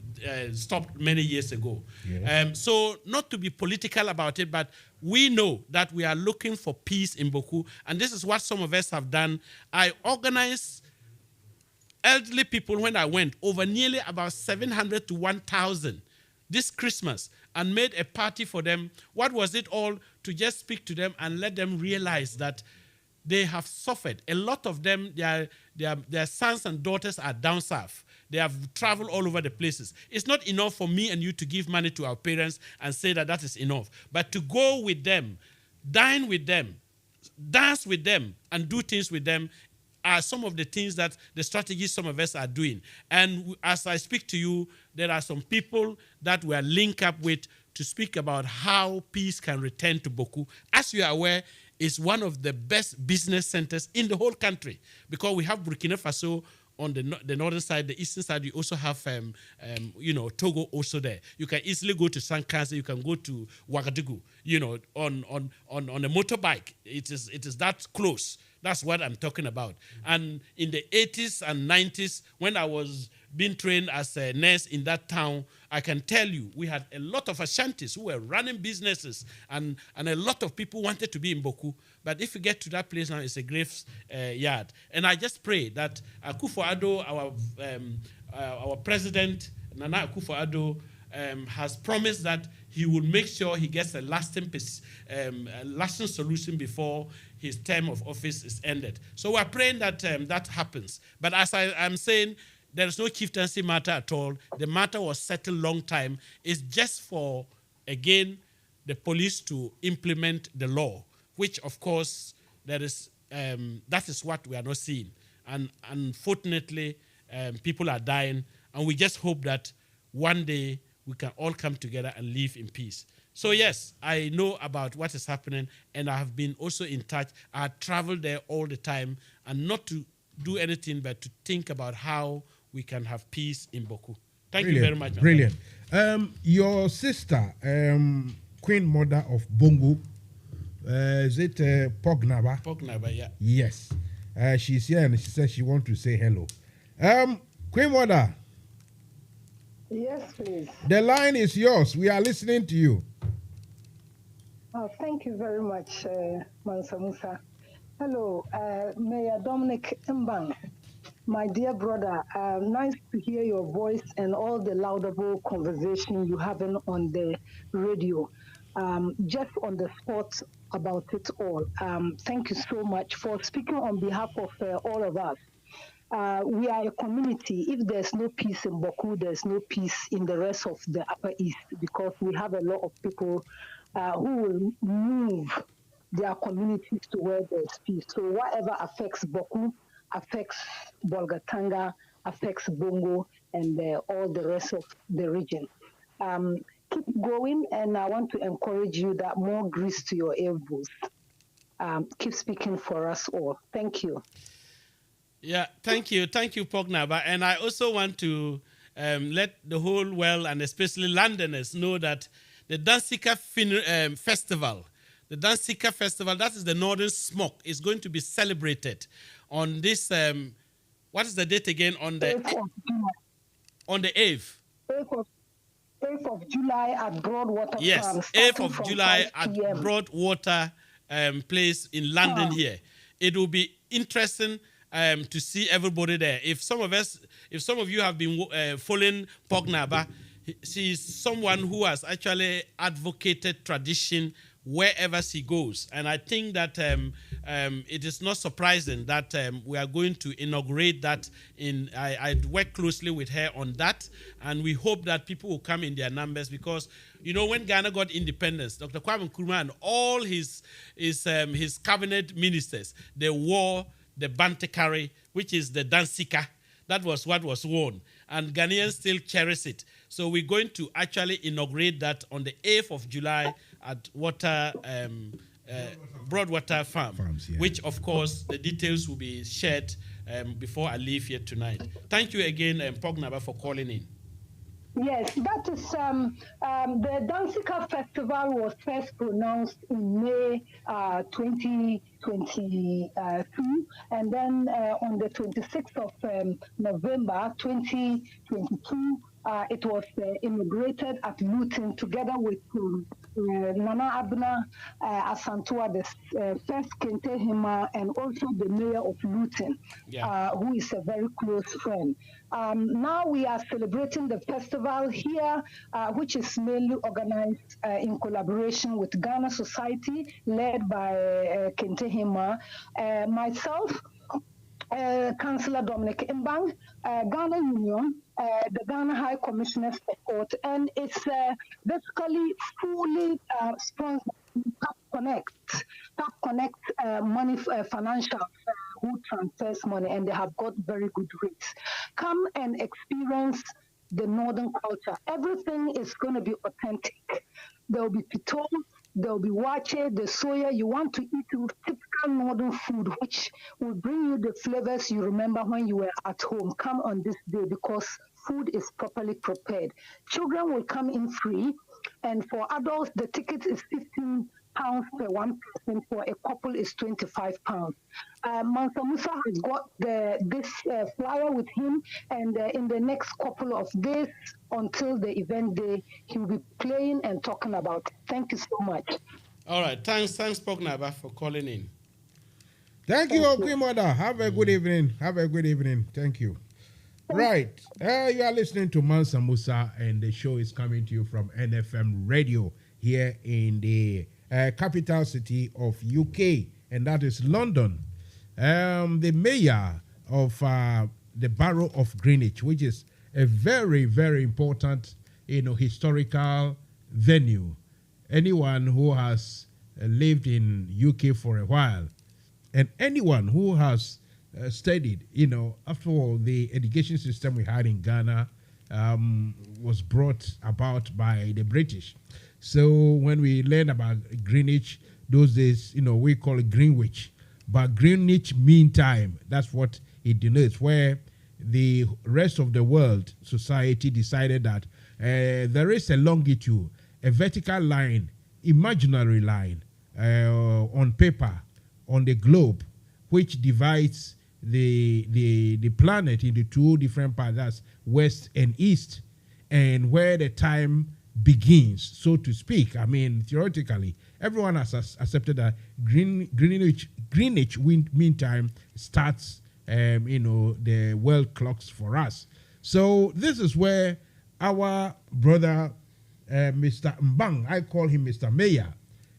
stopped many years ago. Yeah. So not to be political about it, but we know that we are looking for peace in Boku. And this is what some of us have done. I organized elderly people when I went, over nearly about 700 to 1,000 this Christmas, and made a party for them. What was it all? To just speak to them and let them realize that they have suffered. A lot of them, their sons and daughters are down south. They have traveled all over the places. It's not enough for me and you to give money to our parents and say that is enough. But to go with them, dine with them, dance with them, and do things with them are some of the things that the strategies some of us are doing. And as I speak to you, there are some people that we are linked up with to speak about how peace can return to Boku. As you are aware, it's one of the best business centers in the whole country because we have Burkina Faso on the northern side, the eastern side. You also have, Togo also there. You can easily go to Sankaze. You can go to Ouagadougou. On a motorbike. It is that close. That's what I'm talking about. And in the 80s and 90s, when I was being trained as a nurse in that town, I can tell you, we had a lot of Ashantis who were running businesses, and a lot of people wanted to be in Boku. But if you get to that place now, it's a graveyard. And I just pray that Akufo-Addo, our president, Nana Akufo-Addo, has promised that he will make sure he gets a lasting solution before his term of office is ended. So we're praying that that happens. But as I'm saying, there is no chieftaincy matter at all. The matter was settled long time. It's just for, again, the police to implement the law, which, of course, that is what we are not seeing. And unfortunately, people are dying. And we just hope that one day we can all come together and live in peace. So yes, I know about what is happening, and I have been also in touch. I travel there all the time, and not to do anything but to think about how we can have peace in Boku. Thank you very much.
Brilliant. Your sister, Queen Mother of Bongo, is it Pognaba?
Pognaba, yeah.
Yes. She's here and she says she wants to say hello. Queen Mother.
Yes, please.
The line is yours. We are listening to you.
Oh, thank you very much, Mansa Musa. Hello, Mayor Dominic MBANG. My dear brother, nice to hear your voice and all the laudable conversation you having on the radio. Just on the spot about it all. Thank you so much for speaking on behalf of all of us. We are a community. If there's no peace in Boku, there's no peace in the rest of the Upper East, because we have a lot of people who will move their communities to where there's peace. So whatever affects Boku affects Bolgatanga, affects Bongo, and all the rest of the region. Keep going, and I want to encourage you that more grease to your elbows. Keep speaking for us all. Thank you.
Yeah, thank you, Pognaba. And I also want to let the whole world, and especially Londoners, know that the Dansika Festival, that is the Northern Smoke, is going to be celebrated on this, what is the date again? On the 8th.
8th of July at Broadwater
yes,
Farm.
Yes, 8th of July at Broadwater Place in London here. It will be interesting to see everybody there. If some of you have been following Pognaba, she is someone who has actually advocated tradition wherever she goes. And I think that it is not surprising that we are going to inaugurate that. I work closely with her on that, and we hope that people will come in their numbers, because, when Ghana got independence, Dr. Kwame Nkrumah and all his cabinet ministers, they wore the Bantekari, which is the Dansika. That was what was worn, and Ghanaians still cherish it. So we're going to actually inaugurate that on the 8th of July at Broadwater Farms, yeah. Which, of course, the details will be shared before I leave here tonight. Thank you again, Pognaba, for calling in.
Yes, that is the Dansika Festival was first pronounced in May 2022, and then on the 26th of November 2022, it was inaugurated at Luton together with Nana Abna Asantua, the first Kente Hema, and also the mayor of Luton, who is a very close friend. Now we are celebrating the festival here, which is mainly organized in collaboration with Ghana Society, led by Kente Hema, myself, Councillor Dominic MBANG, Ghana Union, the Ghana High Commissioner Support, and it's basically fully sponsored Tap Connect money financial who transfers money, and they have got very good rates. Come and experience the northern culture. Everything is going to be authentic. There will be pitol, there will be wache, the soya. You want to eat typical northern food, which will bring you the flavors you remember when you were at home. Come on this day, because food is properly prepared. Children will come in free, and for adults, the ticket is £15 per one person. For a couple, is £25. Mansa Musa has got this flyer with him, and in the next couple of days until the event day, he will be playing and talking about it. Thank you so much.
All right. Thanks, Pognaba, for calling in.
Thank you, Queen Mother. Have a good evening. Thank you. Right. You are listening to Mansa Musa, and the show is coming to you from NFM Radio here in the capital city of UK, and that is London. The mayor of the borough of Greenwich, which is a very, very important, historical venue. Anyone who has lived in UK for a while, and anyone who has studied, after all, the education system we had in Ghana was brought about by the British. So when we learn about Greenwich, those days, we call it Greenwich. But Greenwich Mean Time, that's what it denotes, where the rest of the world society decided that there is a longitude, a vertical line, imaginary line on paper, on the globe, which divides the planet into two different parts, that's west and east, and where the time begins, so to speak. I mean, theoretically, everyone has accepted that Greenwich Mean Time starts, the world clocks for us. So this is where our brother, Mr. MBANG, I call him Mr. Mayor,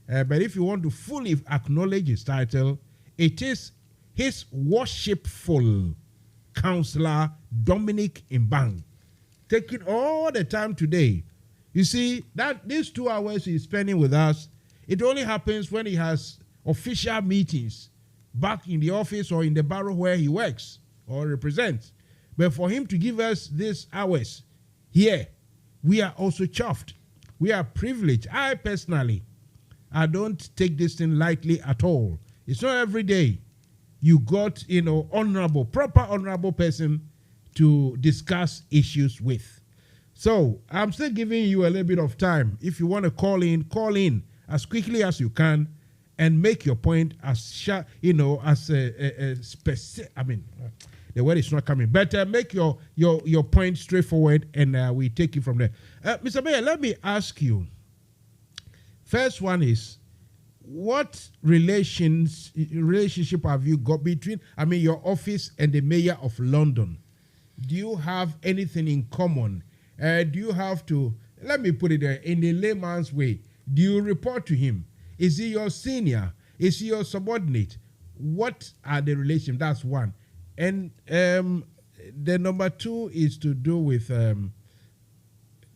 but if you want to fully acknowledge his title, it is His Worshipful Counselor DOMINIC MBANG, taking all the time today. You see, that these 2 hours he's spending with us, it only happens when he has official meetings back in the office or in the borough where he works or represents. But for him to give us these hours here, we are also chuffed. We are privileged. I personally, I don't take this thing lightly at all. It's not every day you got, proper honorable person to discuss issues with. So I'm still giving you a little bit of time. If you want to call in as quickly as you can and make your point as specific. I mean, the word is not coming. But make your point straightforward, and we take it from there. Mr. Mayor, let me ask you. First one is, what relationship have you got between, your office and the Mayor of London? Do you have anything in common? Do you have to, let me put it there, in a layman's way, do you report to him? Is he your senior? Is he your subordinate? What are the relations? That's one. And the number two is to do with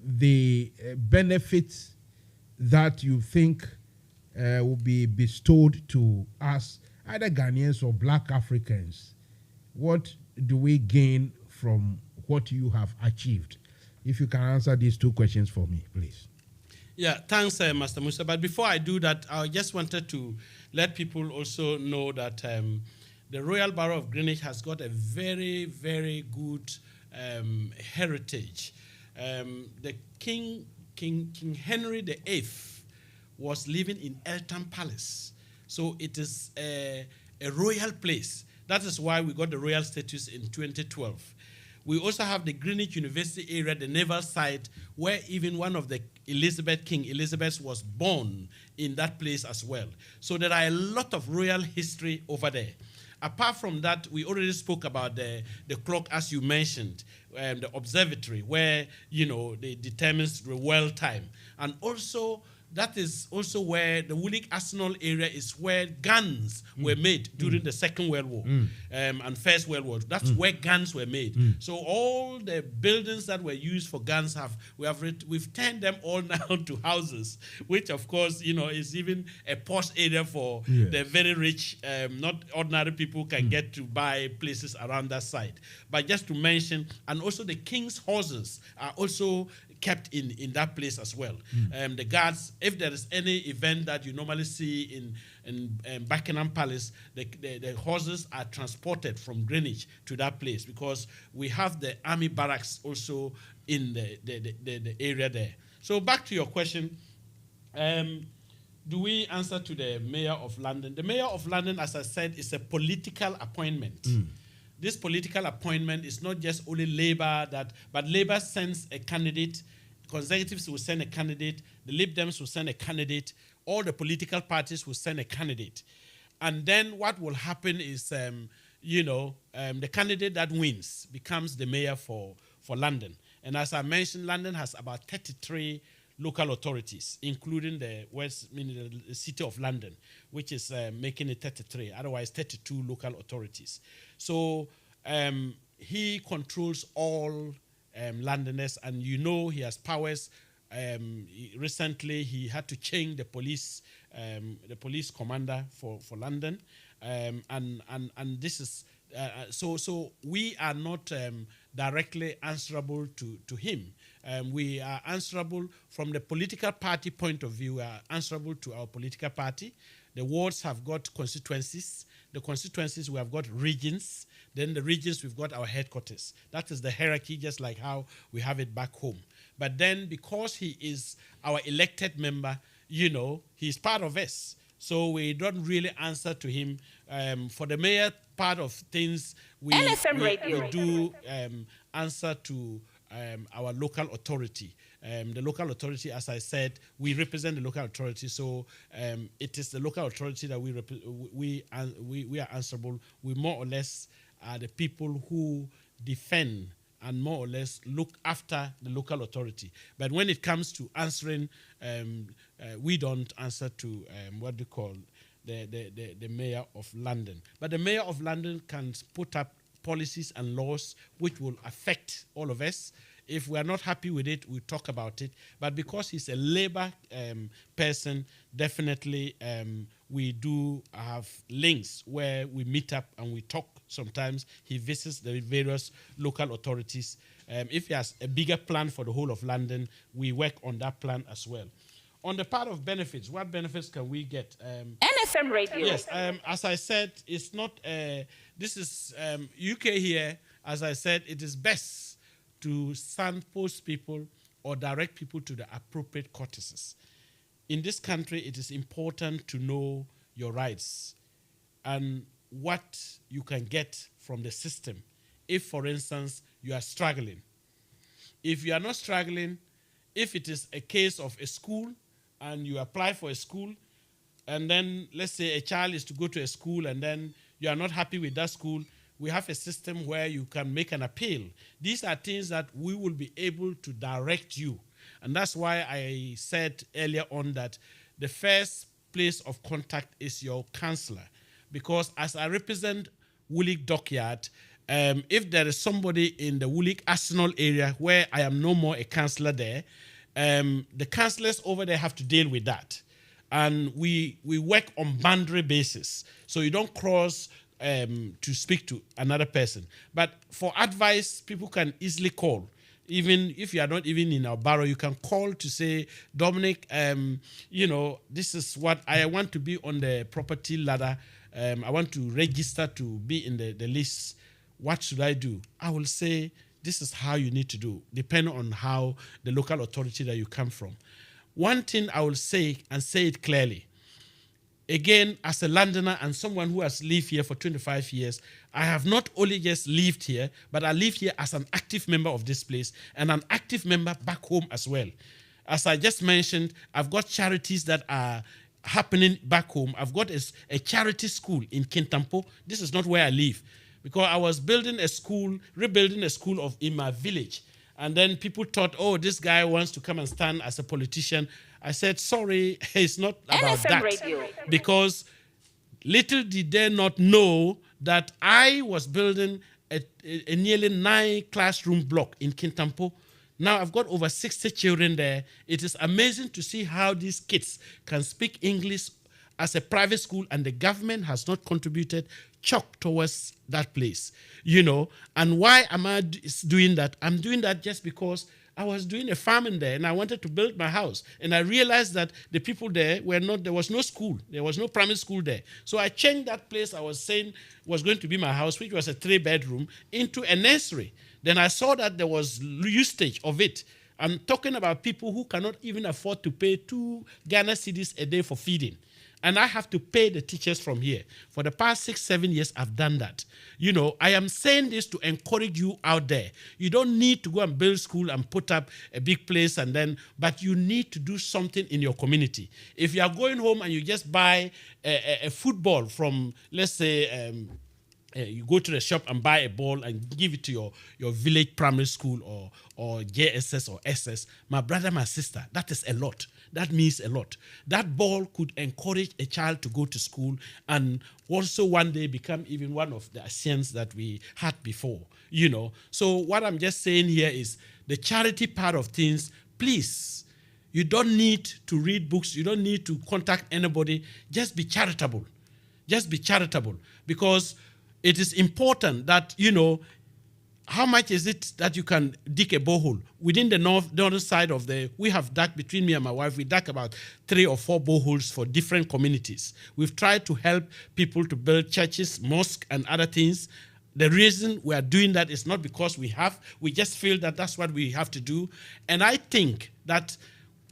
the benefits that you think will be bestowed to us, either Ghanaians or Black Africans. What do we gain from what you have achieved? If you can answer these two questions for me, please.
Yeah, thanks, Master Musa. But before I do that, I just wanted to let people also know that the Royal Borough of Greenwich has got a very, very good heritage. The King Henry VIII was living in Eltham Palace. So it is a royal place. That is why we got the royal status in 2012. We also have the Greenwich University area, the naval site, where even one of the King Elizabeth was born in that place as well. So there are a lot of royal history over there. Apart from that, we already spoke about the clock, as you mentioned, the observatory, where, they determines the world time. And also, that is also where the Woolwich Arsenal area is, where guns were made during the Second World War and First World War. That's where guns were made. So all the buildings that were used for guns we've turned them all now to houses, which of course is even a posh area for the very rich. Not ordinary people can get to buy places around that site. But just to mention, and also the king's horses are also kept in that place as well. The guards, if there is any event that you normally see in Buckingham Palace, the horses are transported from Greenwich to that place, because we have the army barracks also in the area there. So back to your question, do we answer to the Mayor of London? The Mayor of London, as I said, is a political appointment. This political appointment is not just only Labour, but Labour sends a candidate, Conservatives will send a candidate, the Lib Dems will send a candidate, all the political parties will send a candidate. And then what will happen is, the candidate that wins becomes the mayor for London. And as I mentioned, London has about 33 local authorities, including the city of London, which is making it 33, otherwise 32 local authorities. So he controls all Londoners, and he has powers. Recently, he had to change the police commander for London, and this is so we are not directly answerable to him. We are answerable from the political party point of view. We are answerable to our political party. The wards have got constituencies. The constituencies, we have got regions. Then the regions, we've got our headquarters. That is the hierarchy, just like how we have it back home. But then because he is our elected member, he's part of us. So we don't really answer to him for the mayor part of things, we do answer to our local authority. The local authority, as I said, we represent the local authority, so it is the local authority that we are answerable. We more or less are the people who defend and more or less look after the local authority. But when it comes to answering, we don't answer to what they call the mayor of London. But the mayor of London can put up policies and laws which will affect all of us. If we are not happy with it, we talk about it. But because he's a labor person, definitely we do have links where we meet up and we talk. Sometimes he visits the various local authorities. If he has a bigger plan for the whole of London, we work on that plan as well. On the part of benefits, what benefits can we get?
NFM Radio.
Yes, as I said, it's not, this is UK here. As I said, it is best to signpost people or direct people to the appropriate courtesies. In this country, it is important to know your rights and what you can get from the system. If, for instance, you are struggling. If you are not struggling, if it is a case of a school and you apply for a school, and then let's say a child is to go to a school and then you are not happy with that school, we have a system where you can make an appeal. These are things that we will be able to direct you. And that's why I said earlier on that the first place of contact is your counsellor. Because as I represent Woolwich Dockyard, if there is somebody in the Woolwich Arsenal area where I am no more a counsellor there, the counsellors over there have to deal with that. And we work on boundary basis. So you don't cross to speak to another person. But for advice, people can easily call. Even if you are not even in our borough, you can call to say, Dominic, this is what I want to be on the property ladder. I want to register to be in the list. What should I do? I will say, this is how you need to do, depending on how the local authority that you come from. One thing I will say, and say it clearly, again, as a Londoner and someone who has lived here for 25 years, I have not only just lived here, but I live here as an active member of this place and an active member back home as well. As I just mentioned, I've got charities that are happening back home. I've got a charity school in Kintampo. This is not where I live, because I was rebuilding a school in my village. And then people thought, oh, this guy wants to come and stand as a politician. I said, sorry, it's not about
NFM
that.
Radio.
Because little did they not know that I was building a nearly 9-classroom block in Kintampo. Now I've got over 60 children there. It is amazing to see how these kids can speak English as a private school, and the government has not contributed chalk towards that place, And why am I doing that? I'm doing that just because I was doing a farming there and I wanted to build my house. And I realized that the people there there was no school. There was no primary school there. So I changed that place I was saying was going to be my house, which was a 3-bedroom, into a nursery. Then I saw that there was usage of it. I'm talking about people who cannot even afford to pay 2 Ghana cedis a day for feeding. And I have to pay the teachers from here. For the past 6-7 years, I've done that. I am saying this to encourage you out there. You don't need to go and build school and put up a big place but you need to do something in your community. If you are going home and you just buy a football from, let's say, you go to the shop and buy a ball and give it to your village primary school or JSS or SS, my brother, my sister, that is a lot. That means a lot. That ball could encourage a child to go to school and also one day become even one of the ASEANs that we had before, So what I'm just saying here is the charity part of things, please, you don't need to read books. You don't need to contact anybody. Just be charitable. Just be charitable, because it is important that, how much is it that you can dig a borehole? Within the northern side we have dug, between me and my wife, we dug about 3 or 4 boreholes for different communities. We've tried to help people to build churches, mosques, and other things. The reason we are doing that is not because we just feel that that's what we have to do. And I think that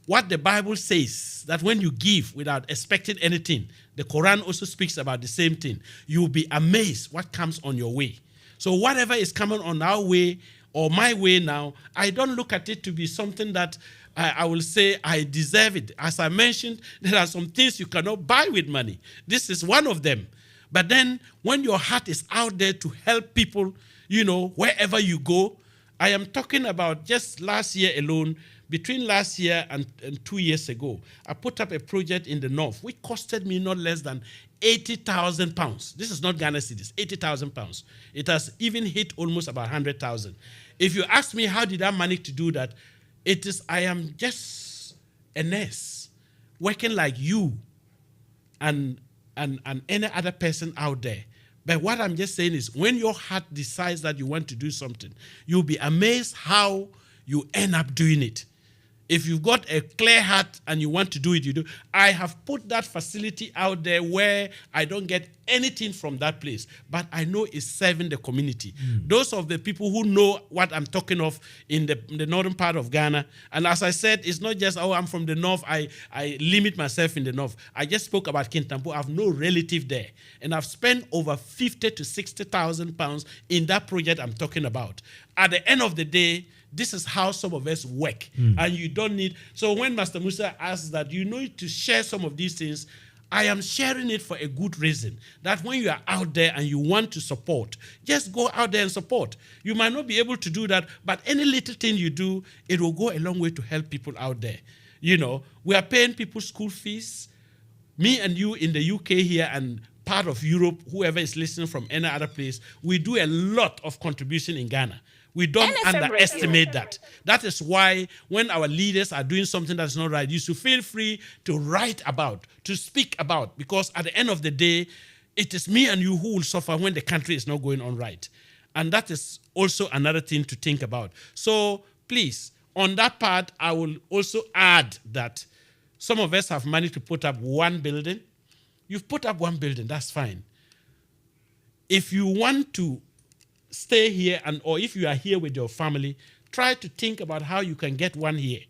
what the Bible says, that when you give without expecting anything, The Quran also speaks about the same thing. You'll be amazed what comes on your way. So whatever is coming on our way or my way now, I don't look at it to be something that I will say I deserve it. As I mentioned, there are some things you cannot buy with money. This is one of them. But then when your heart is out there to help people, wherever you go, I am talking about just last year alone, between last year and 2 years ago, I put up a project in the north, which costed me not less than 80,000 pounds. This is not Ghana cedis, 80,000 pounds. It has even hit almost about 100,000. If you ask me how did I manage to do that, I am just a nurse working like you and any other person out there. But what I'm just saying is when your heart decides that you want to do something, you'll be amazed how you end up doing it. If you've got a clear heart and you want to do it, you do. I have put that facility out there where I don't get anything from that place, but I know it's serving the community. Those of the people who know what I'm talking of in the northern part of Ghana, and as I said, it's not just, I'm from the north, I limit myself in the north. I just spoke about Kintampo. I have no relative there, and I've spent over 50 to 60,000 pounds in that project I'm talking about. At the end of the day, this is how some of us work. And you don't need... So when Master Musa asks that you need to share some of these things, I am sharing it for a good reason. That when you are out there and you want to support, just go out there and support. You might not be able to do that, but any little thing you do, it will go a long way to help people out there. We are paying people school fees. Me and you in the UK here and part of Europe, whoever is listening from any other place, we do a lot of contribution in Ghana. We don't underestimate that. That is why when our leaders are doing something that's not right, you should feel free to write about, to speak about, because at the end of the day, it is me and you who will suffer when the country is not going on right. And that is also another thing to think about. So please, on that part, I will also add that some of us have managed to put up one building. You've put up one building, that's fine. If you want to stay here, or if you are here with your family, try to think about how you can get one here.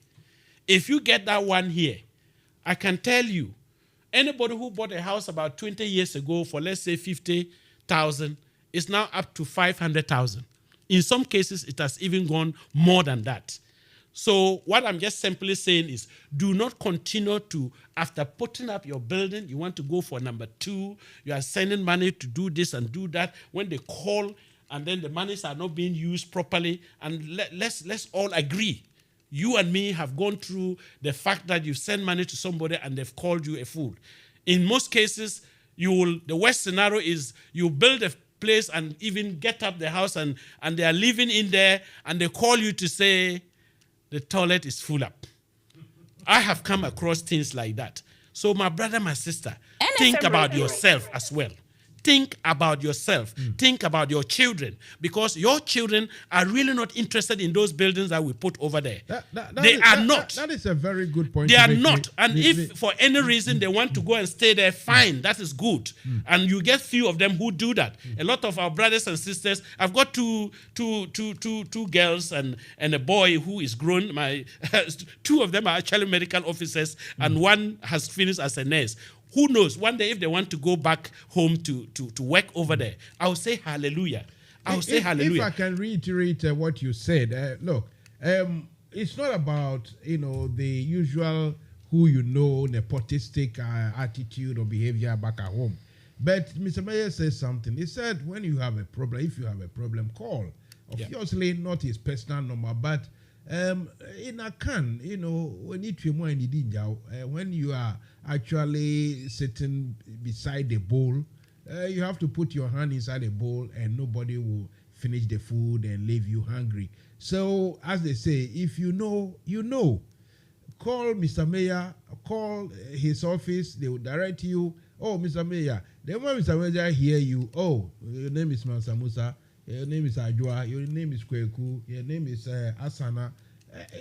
If you get that one here, I can tell you, anybody who bought a house about 20 years ago for, let's say, 50,000 is now up to 500,000. In some cases, it has even gone more than that. So what I'm just simply saying is, do not continue to, after putting up your building, you want to go for number 2, you are sending money to do this and do that. When they call, and then the monies are not being used properly, and let's all agree. You and me have gone through the fact that you send money to somebody and they've called you a fool. In most cases, the worst scenario is you build a place and even get up the house and they are living in there and they call you to say the toilet is full up. I have come across things like that. So my brother, my sister, think about yourself as well. Think about yourself. Think about your children, because your children are really not interested in those buildings that we put over there. They are not.
That is a very good point.
They are not. And if for any reason they want to go and stay there, fine, that is good. And you get few of them who do that. A lot of our brothers and sisters, I've got two girls and a boy who is grown. My 2 of them are actually medical officers, and one has finished as a nurse. Who knows? One day, if they want to go back home to work over there, I'll say hallelujah. Hallelujah.
If I can reiterate what you said, look, it's not about the usual nepotistic attitude or behavior back at home. But Mr. Mayor says something. He said, when you have a problem, if you have a problem, call. Obviously, not his personal number, but in a can, when you are actually sitting beside the bowl, you have to put your hand inside the bowl and nobody will finish the food and leave you hungry. So, as they say, if you know, you know. Call Mr. Mayor, call his office, they will direct you. Oh, Mr. Mayor, then when Mr. Mayor hear you, oh, your name is Mansa Musa, your name is Ajwa, your name is Kweku, your name is Asana.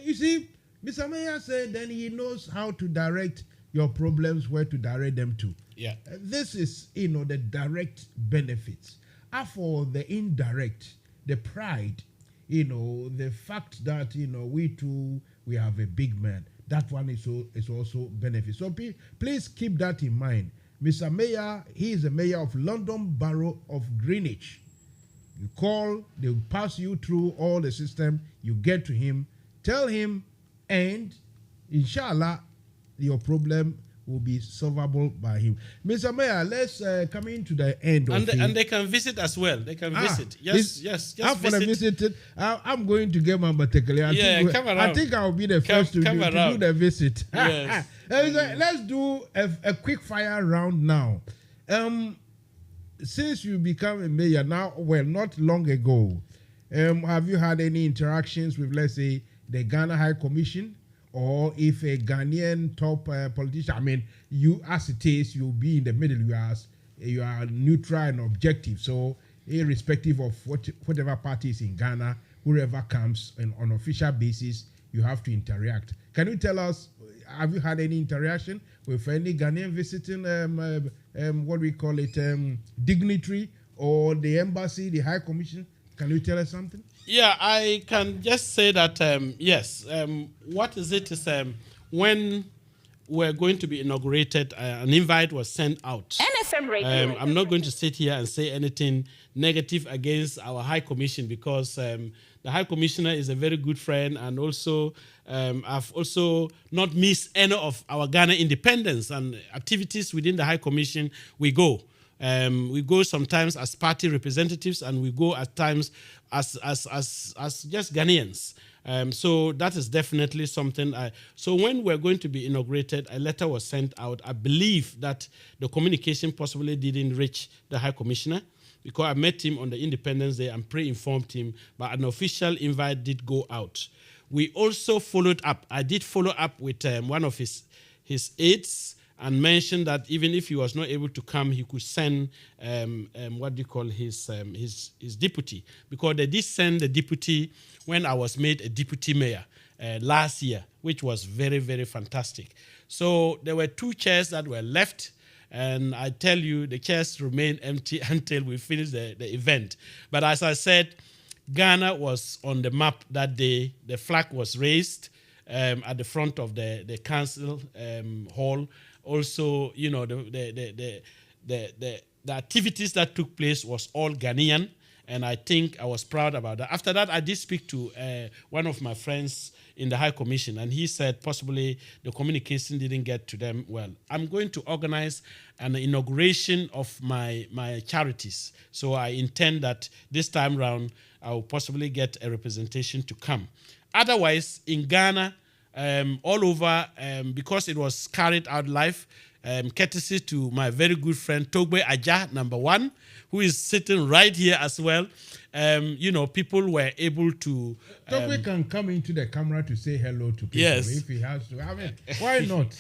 You see, Mr. Mayor said then he knows how to direct your problems, where to direct them to.
Yeah.
This is, the direct benefits. As for the indirect, the pride, the fact that, we too, we have a big man. That one is also benefit. So please keep that in mind. Mr. Mayor, he is the mayor of London Borough of Greenwich. You call, they will pass you through all the system, you get to him, tell him, and inshallah, your problem will be solvable by him. Mr. Mayor, let's come into the end of it.
And they can visit as well. They can visit. Yes. Just visit.
I'm going to get my Batekele.
Come around.
I think I'll be the first to do the visit.
Yes.
Let's do a quick fire round now. Since you become a mayor now, well, not long ago, have you had any interactions with, let's say, the Ghana High Commission? Or if a Ghanaian top politician, I mean, you as it is, you'll be in the middle. You are neutral and objective. So, irrespective of whatever party is in Ghana, whoever comes on official basis, you have to interact. Can you tell us, have you had any interaction with any Ghanaian visiting, what we call it, dignitary or the embassy, the High Commission? Can you tell us something?
Yeah, I can just say that, yes. What is it is when we're going to be inaugurated, an invite was sent out.
NFM Radio.
I'm not going to sit here and say anything negative against our High Commission because the High Commissioner is a very good friend, and also I've also not missed any of our Ghana independence and activities within the High Commission. We go sometimes as party representatives, and we go at times as just Ghanaians. So that is definitely something. So when we're going to be inaugurated, a letter was sent out. I believe that the communication possibly didn't reach the High Commissioner because I met him on the Independence Day and pre-informed him, but an official invite did go out. We also followed up. I did follow up with one of his aides, and mentioned that even if he was not able to come, he could send his deputy, because they did send the deputy when I was made a deputy mayor last year, which was very, very fantastic. So there were 2 chairs that were left, and I tell you, the chairs remained empty until we finished the event. But as I said, Ghana was on the map that day. The flag was raised at the front of the council hall. Also, you know, the activities that took place was all Ghanaian, and I think I was proud about that. After that, I did speak to one of my friends in the High Commission, and he said possibly the communication didn't get to them well. I'm going to organize an inauguration of my charities, so I intend that this time round I will possibly get a representation to come. Otherwise, in Ghana, all over, because it was carried out live, courtesy to my very good friend Togbe Aja, number 1, who is sitting right here as well. You know, people were able to...
Togbe can come into the camera to say hello to people,
yes,
if he has to. I mean, why not?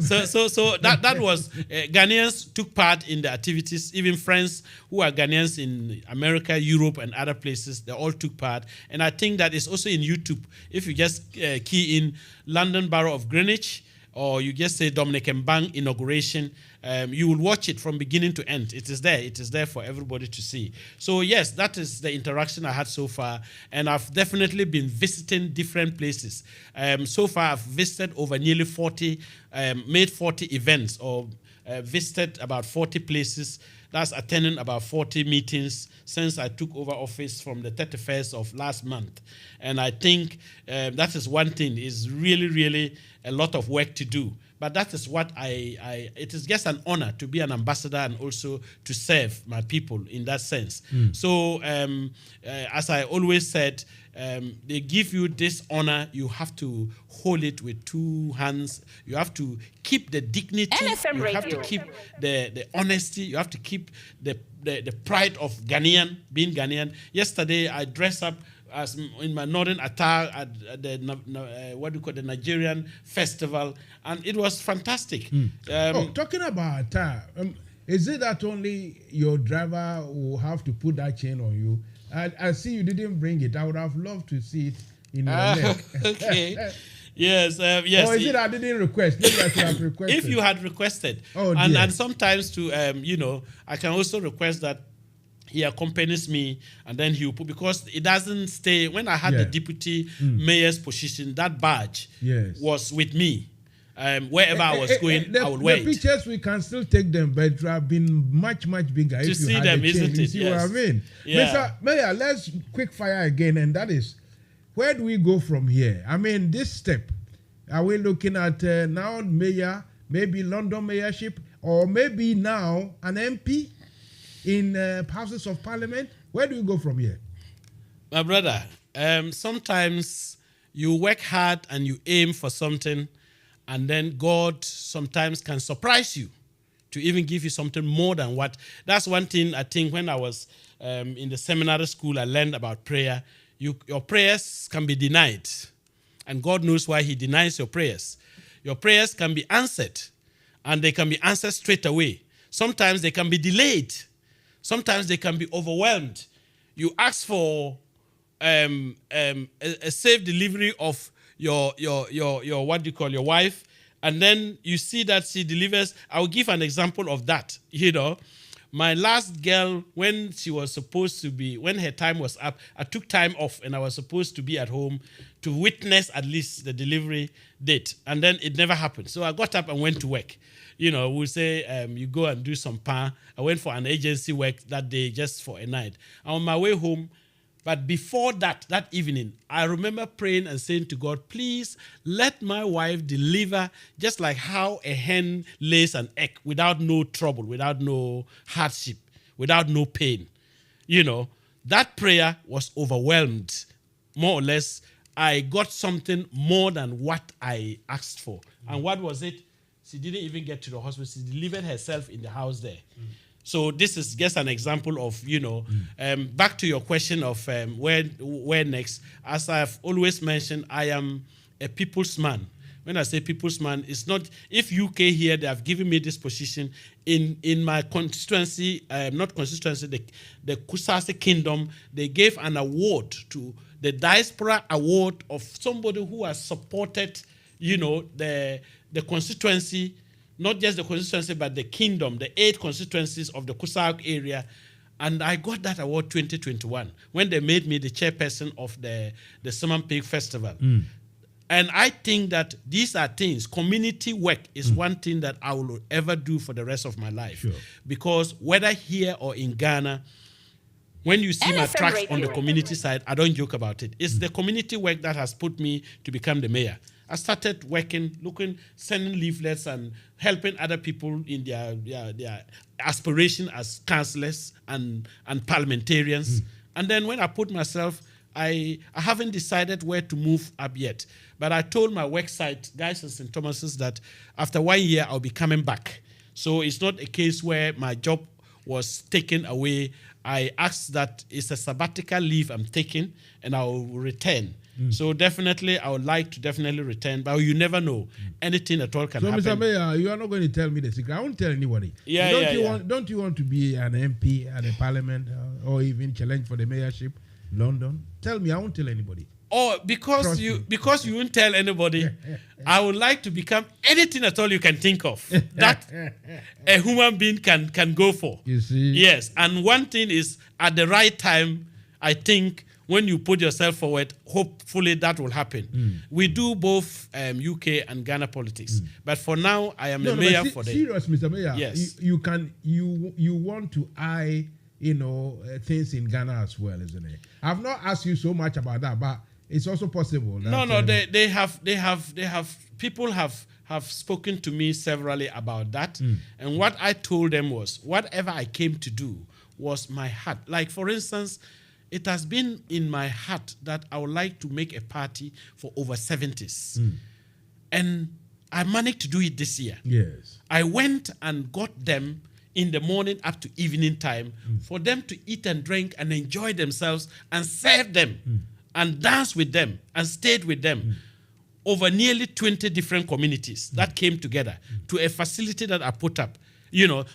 So that was... Ghanaians took part in the activities. Even friends who are Ghanaians in America, Europe, and other places, they all took part. And I think that is also in YouTube. If you just key in London Borough of Greenwich, or you just say DOMINIC MBANG inauguration, you will watch it from beginning to end. It is there. It is there for everybody to see. So yes, that is the interaction I had so far, and I've definitely been visiting different places. So far, I've visited over nearly 40, made 40 events, or visited about 40 places. That's attending about 40 meetings since I took over office from the 31st of last month. And I think that is one thing, is really, really a lot of work to do. But that is what it is just an honor to be an ambassador and also to serve my people in that sense. So as I always said, they give you this honor, you have to hold it with 2 hands. You have to keep the dignity.
NFM
you
Radio.
have to keep the honesty. You have to keep the pride of Ghanaian, being Ghanaian. Yesterday, I dressed up as in my northern attire at the the Nigerian festival, and it was fantastic.
Talking about attire, is it that only your driver will have to put that chain on you? I see you didn't bring it. I would have loved to see it in your neck.
Okay. Yes, yes.
Or is it I didn't request? Maybe I should have requested.
If you had requested.
Oh,
and sometimes to, I can also request that he accompanies me, and then he will put, because it doesn't stay. When I had the deputy mayor's position, that badge was with me. wherever I was going, I would wear
the
it.
pictures, we can still take them, but it would have been much, much bigger
To
if you
see
had
them,
the
isn't
change. You
it?
see
Yes.
what I mean?
Yeah.
Mr. Mayor, let's quick fire again, and that is, where do we go from here? I mean, this step, are we looking at now mayor, maybe London mayorship, or maybe now an MP in Houses of Parliament? Where do we go from here?
My brother, sometimes you work hard and you aim for something, and then God sometimes can surprise you to even give you something more than what. That's one thing I think when I was in the seminary school, I learned about prayer. Your prayers can be denied, and God knows why he denies your prayers. Your prayers can be answered, and they can be answered straight away. Sometimes they can be delayed. Sometimes they can be overwhelmed. You ask for a safe delivery of your what do you call your wife, and then you see that she delivers. I'll give an example of that. My last girl, when she was supposed to be, when her time was up, I took time off and I was supposed to be at home to witness at least the delivery date, and then it never happened. So I got up and went to work. We'll say you go and do some pan. I went for an agency work that day just for a night. I'm on my way home. But before that evening, I remember praying and saying to God, please let my wife deliver just like how a hen lays an egg without no trouble, without no hardship, without no pain. That prayer was overwhelmed. More or less, I got something more than what I asked for. And what was it? She didn't even get to the hospital. She delivered herself in the house there. So this is just an example of, back to your question of where next. As I've always mentioned, I am a people's man. When I say people's man, it's not, if UK here, they have given me this position in my constituency, not constituency, the Kusase Kingdom, they gave an award to the Diaspora Award of somebody who has supported, the constituency, not just the constituency, but the kingdom, the 8 constituencies of the Kusauk area. And I got that award 2021 when they made me the chairperson of the Summon Pig Festival. And I think that these are things, community work is one thing that I will ever do for the rest of my life. Sure. Because whether here or in Ghana, when you see my tracks on the community side, I don't joke about it. It's the community work that has put me to become the mayor. I started working, sending leaflets and helping other people in their aspiration as councillors and parliamentarians. And then when I put myself, I haven't decided where to move up yet. But I told my worksite guys in St. Thomas's that after 1 year, I'll be coming back. So it's not a case where my job was taken away. I asked that it's a sabbatical leave I'm taking, and I'll return. So definitely, I would like to definitely return, but you never know. Anything at all can happen.
So, Mr. Mayor, you are not going to tell me the secret. I won't tell anybody. Don't you want to be an MP at the Parliament or even challenge for the mayorship, London? Tell me, I won't tell anybody.
Oh, because you won't tell anybody, I would like to become anything at all you can think of that a human being can go for.
You see?
Yes, and one thing is at the right time, I think when you put yourself forward, hopefully that will happen. We do both UK and Ghana politics, but for now, I am the mayor for the.
Serious, Mr. Mayor.
Yes,
you want to eye things in Ghana as well, isn't it? I've not asked you so much about that, but it's also possible. That,
they have people have spoken to me severally about that, and what I told them was whatever I came to do was my heart. Like for instance, it has been in my heart that I would like to make a party for over 70s. And I managed to do it this year.
Yes.
I went and got them in the morning up to evening time for them to eat and drink and enjoy themselves and serve them and dance with them and stayed with them over nearly 20 different communities that came together to a facility that I put up.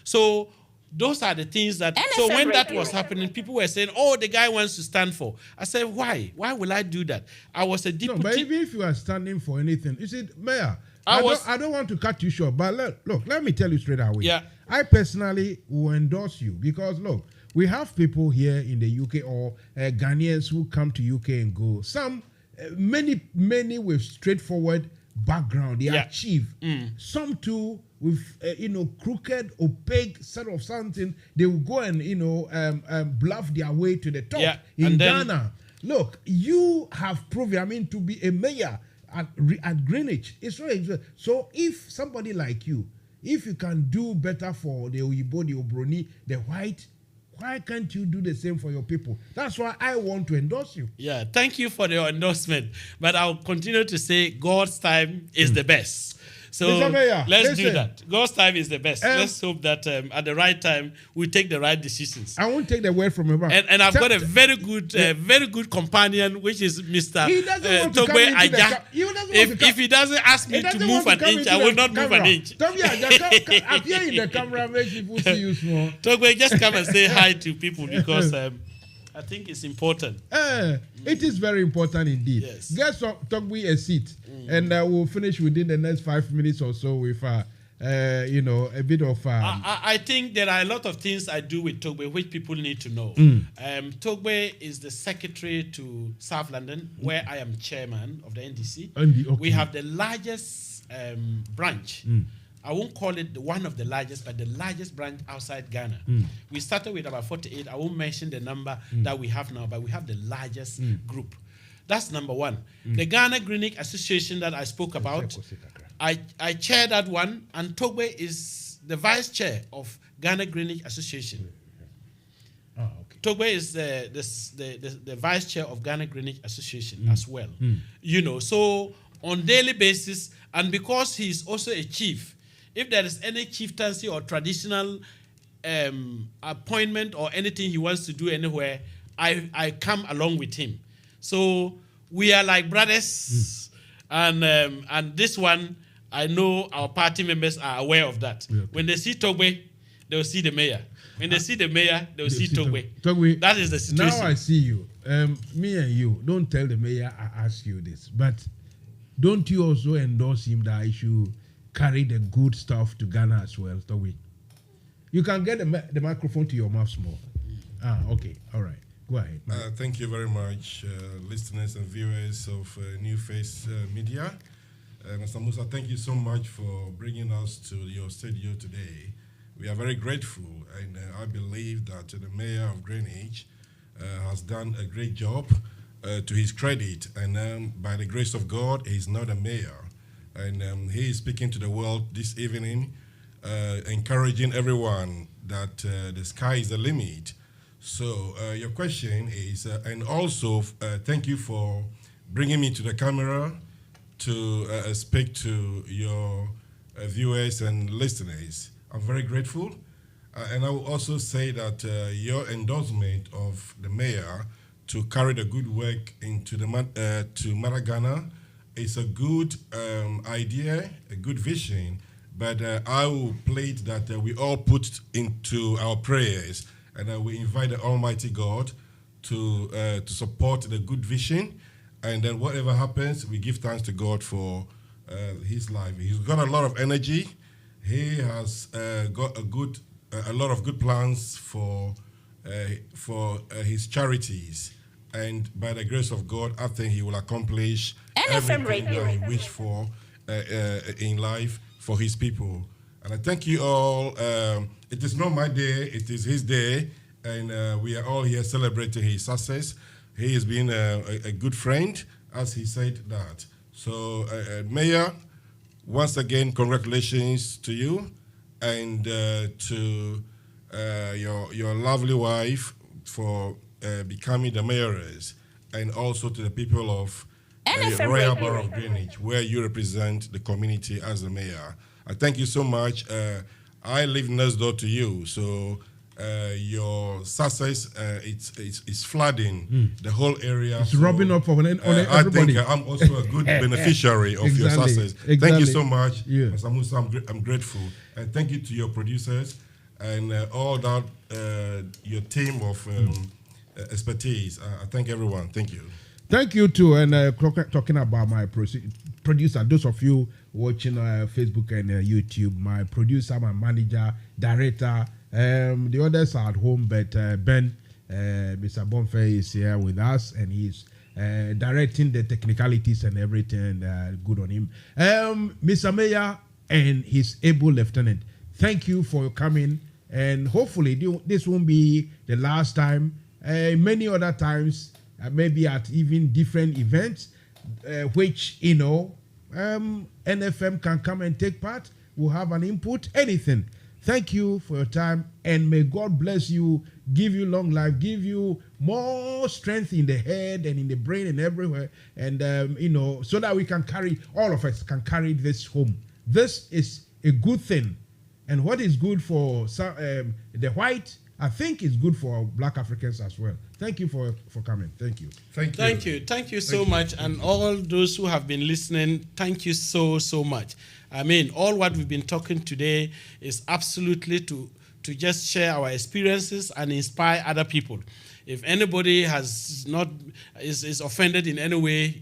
So those are the things that, so when that was happening, people were saying, oh, the guy wants to stand for. I said, why? Why will I do that? I was a deputy.
No, but even if you are standing for anything, you see, Mayor, I don't want to cut you short, but let me tell you straight away.
Yeah.
I personally will endorse you because, look, we have people here in the UK or Ghanaians who come to UK and go. Some, many with straightforward background, they achieve. Some too with crooked, opaque set of something, they will go and bluff their way to the top. In Ghana, look, you have proven, to be a mayor at Greenwich. It's really so. If somebody like you, if you can do better for the Oyibo, the Obroni, the white, why can't you do the same for your people? That's why I want to endorse you.
Yeah, thank you for the endorsement. But I'll continue to say God's time is the best. So let's do that. God's time is the best. Let's hope that at the right time we take the right decisions.
I won't take the word from your mouth.
And I've got a very good companion, which is Mr. Togbe Aja. If he doesn't ask me to move an inch, I will not move an inch.
Togbe, appear in the camera, make people see you small.
Togbe, just come and say hi to people because I think it's important.
It is very important indeed.
Yes.
Get Togbe a seat, and we'll finish within the next 5 minutes or so with a bit of.
I think there are a lot of things I do with Togbe which people need to know. Togbe is the secretary to South London, where I am chairman of the NDC. We have the largest branch. I won't call it one of the largest, but the largest branch outside Ghana. We started with about 48. I won't mention the number that we have now, but we have the largest group. That's number one. The Ghana Greenwich Association that I spoke about, I chair that one, and Togbe is the vice chair of Ghana Greenwich Association. Togbe is the vice chair of Ghana Greenwich Association as well. So on daily basis, and because he's also a chief, if there is any chieftaincy or traditional appointment or anything he wants to do anywhere, I come along with him. So we are like brothers, and this one, I know our party members are aware of that. When they see Togbe, they will see the mayor. When they see the mayor, they will see Togbe.
Togbe,
that is the situation.
Now I see you. Me and you, don't tell the mayor I ask you this, but don't you also endorse him that I should carry the good stuff to Ghana as well, Togbe? You can get the microphone to your mouth small. Okay, all right. Go ahead.
Thank you very much, listeners and viewers of New Face Media. Mansa Musa, thank you so much for bringing us to your studio today. We are very grateful, and I believe that the mayor of Greenwich has done a great job to his credit, and by the grace of God, he's not a mayor. And he is speaking to the world this evening, encouraging everyone that the sky is the limit. So your question is, and also thank you for bringing me to the camera to speak to your viewers and listeners. I'm very grateful. And I will also say that your endorsement of the mayor to carry the good work into to Ghana is a good idea, a good vision, but I will plead that we all put into our prayers, and we invite the Almighty God to support the good vision, and then whatever happens, we give thanks to God for his life. He's got a lot of energy. He has got a lot of good plans for his charities, and by the grace of God, I think he will accomplish
NFM Radio
that he wished for in life for his people. And I thank you all. It is not my day, it is his day, and we are all here celebrating his success. He has been a good friend, as he said that. So, Mayor, once again, congratulations to you and to your lovely wife for becoming the mayoress, and also to the people of Royal Borough of Greenwich, where you represent the community as the mayor. I thank you so much. I live next door to you, so your success it's flooding the whole area.
It's rubbing up on everybody.
I think I'm also a good beneficiary of your success. Thank you so much, Mansa Musa. I'm grateful, and thank you to your producers and all that your team of expertise. I thank everyone. Thank you.
Thank you too. And talking about my producer, those of you watching Facebook and YouTube, my producer, my manager, director, the others are at home, but Ben, Mr. Bonfe is here with us, and he's directing the technicalities and everything. Good on him. Mr. Mayor and his able lieutenant, thank you for coming. And hopefully this won't be the last time. Many other times, maybe at even different events, which, NFM can come and take part. We'll have an input, anything. Thank you for your time, and may God bless you, give you long life, give you more strength in the head and in the brain and everywhere, and so that we can carry, all of us can carry this home. This is a good thing, and what is good for the white, I think is good for Black Africans as well. Thank you for coming. Thank you.
Thank you so much, and all those who have been listening, thank you so much. I mean, all what we've been talking today is absolutely to just share our experiences and inspire other people. If anybody is offended in any way,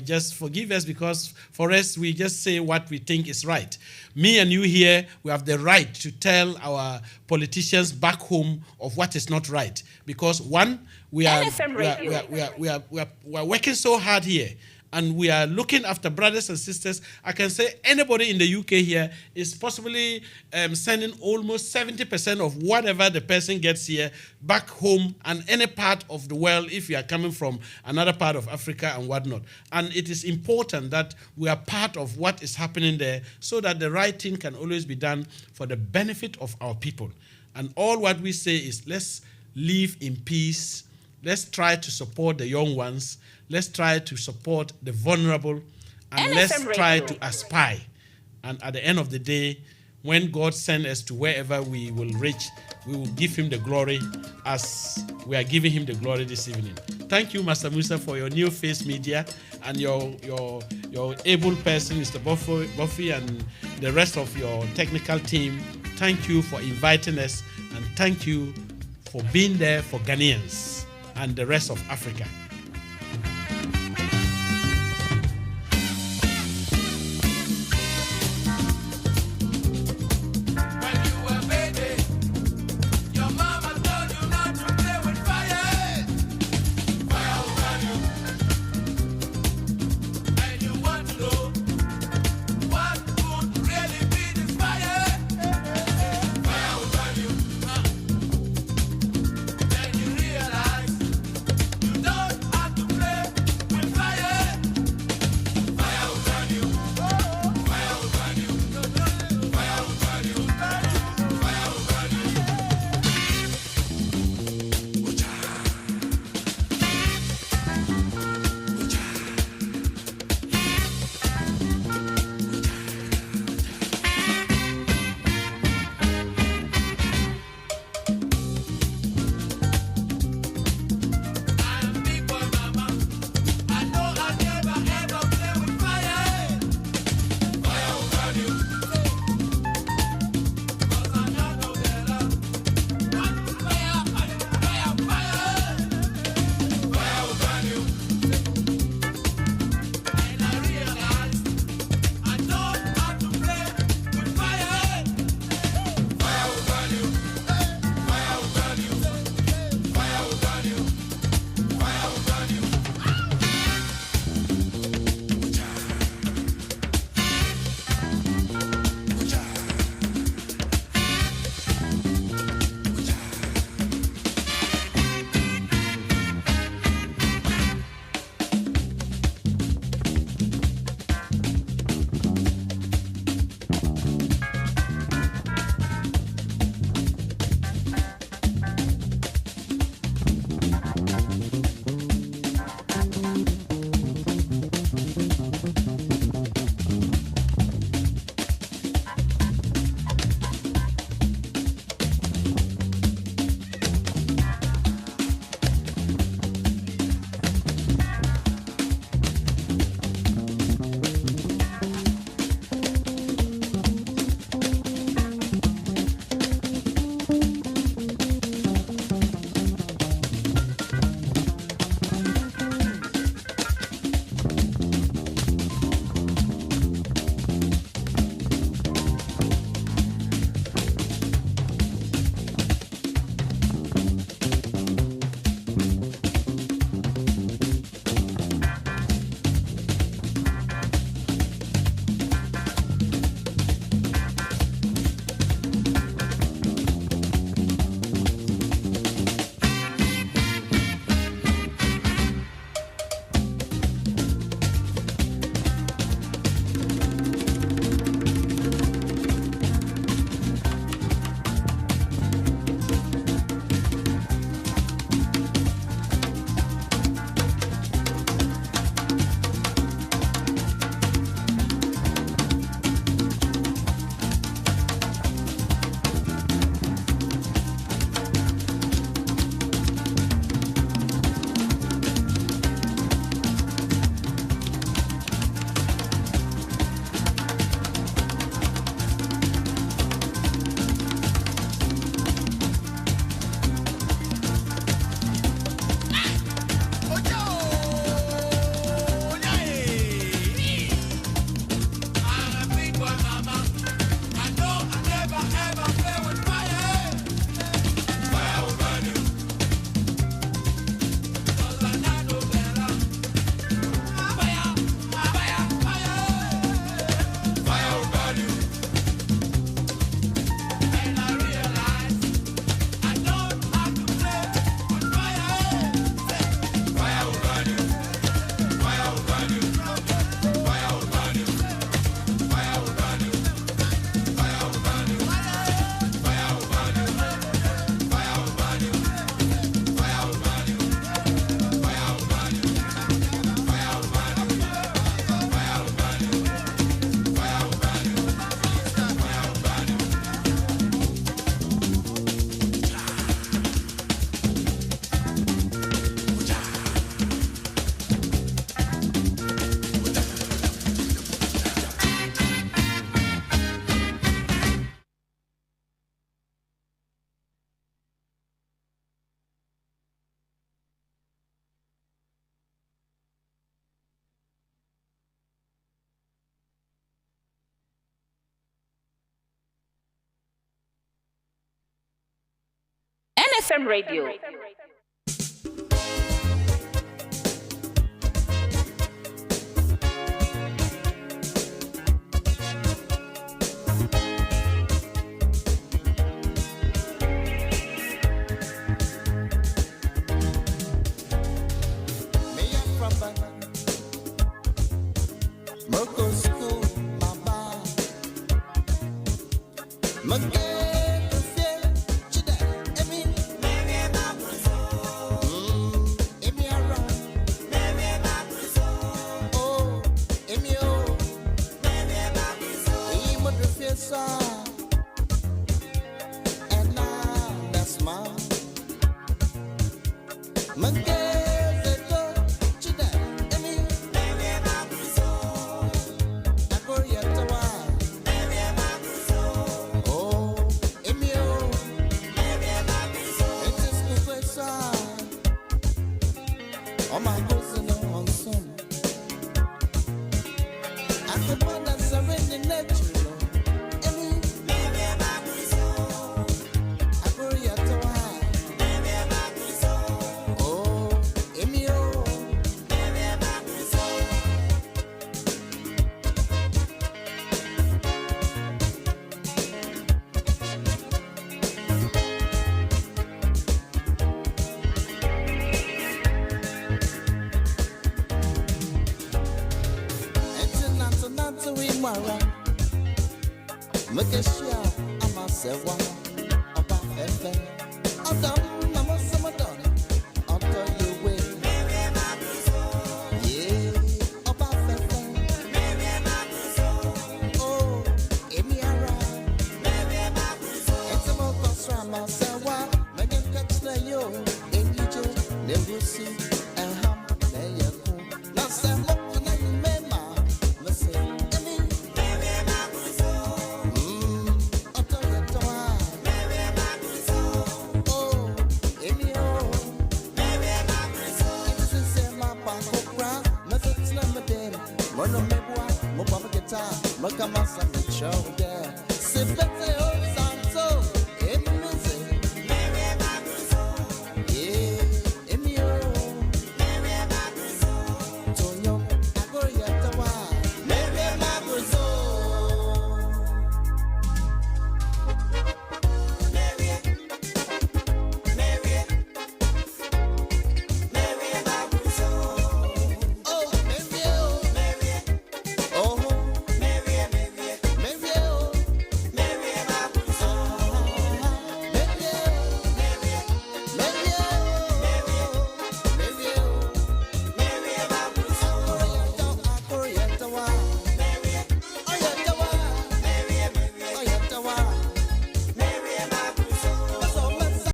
just forgive us, because for us, we just say what we think is right. Me and you here, we have the right to tell our politicians back home of what is not right. Because one, we are working so hard here, and we are looking after brothers and sisters. I can say anybody in the UK here is possibly sending almost 70% of whatever the person gets here back home and any part of the world if you are coming from another part of Africa and whatnot. And it is important that we are part of what is happening there so that the right thing can always be done for the benefit of our people. And all what we say is, let's live in peace. Let's try to support the young ones. Let's try to support the vulnerable, and
NFM
let's try
Radio.
to aspire. And at the end of the day, when God sends us to wherever we will reach, we will give him the glory as we are giving him the glory this evening. Thank you, Mansa Musa, for your new face media, and your able person, Mr. Buffy, and the rest of your technical team. Thank you for inviting us, and thank you for being there for Ghanaians and the rest of Africa.
Don't
NFM Radio.
Mano mebwa, mo papa guitar, mo kama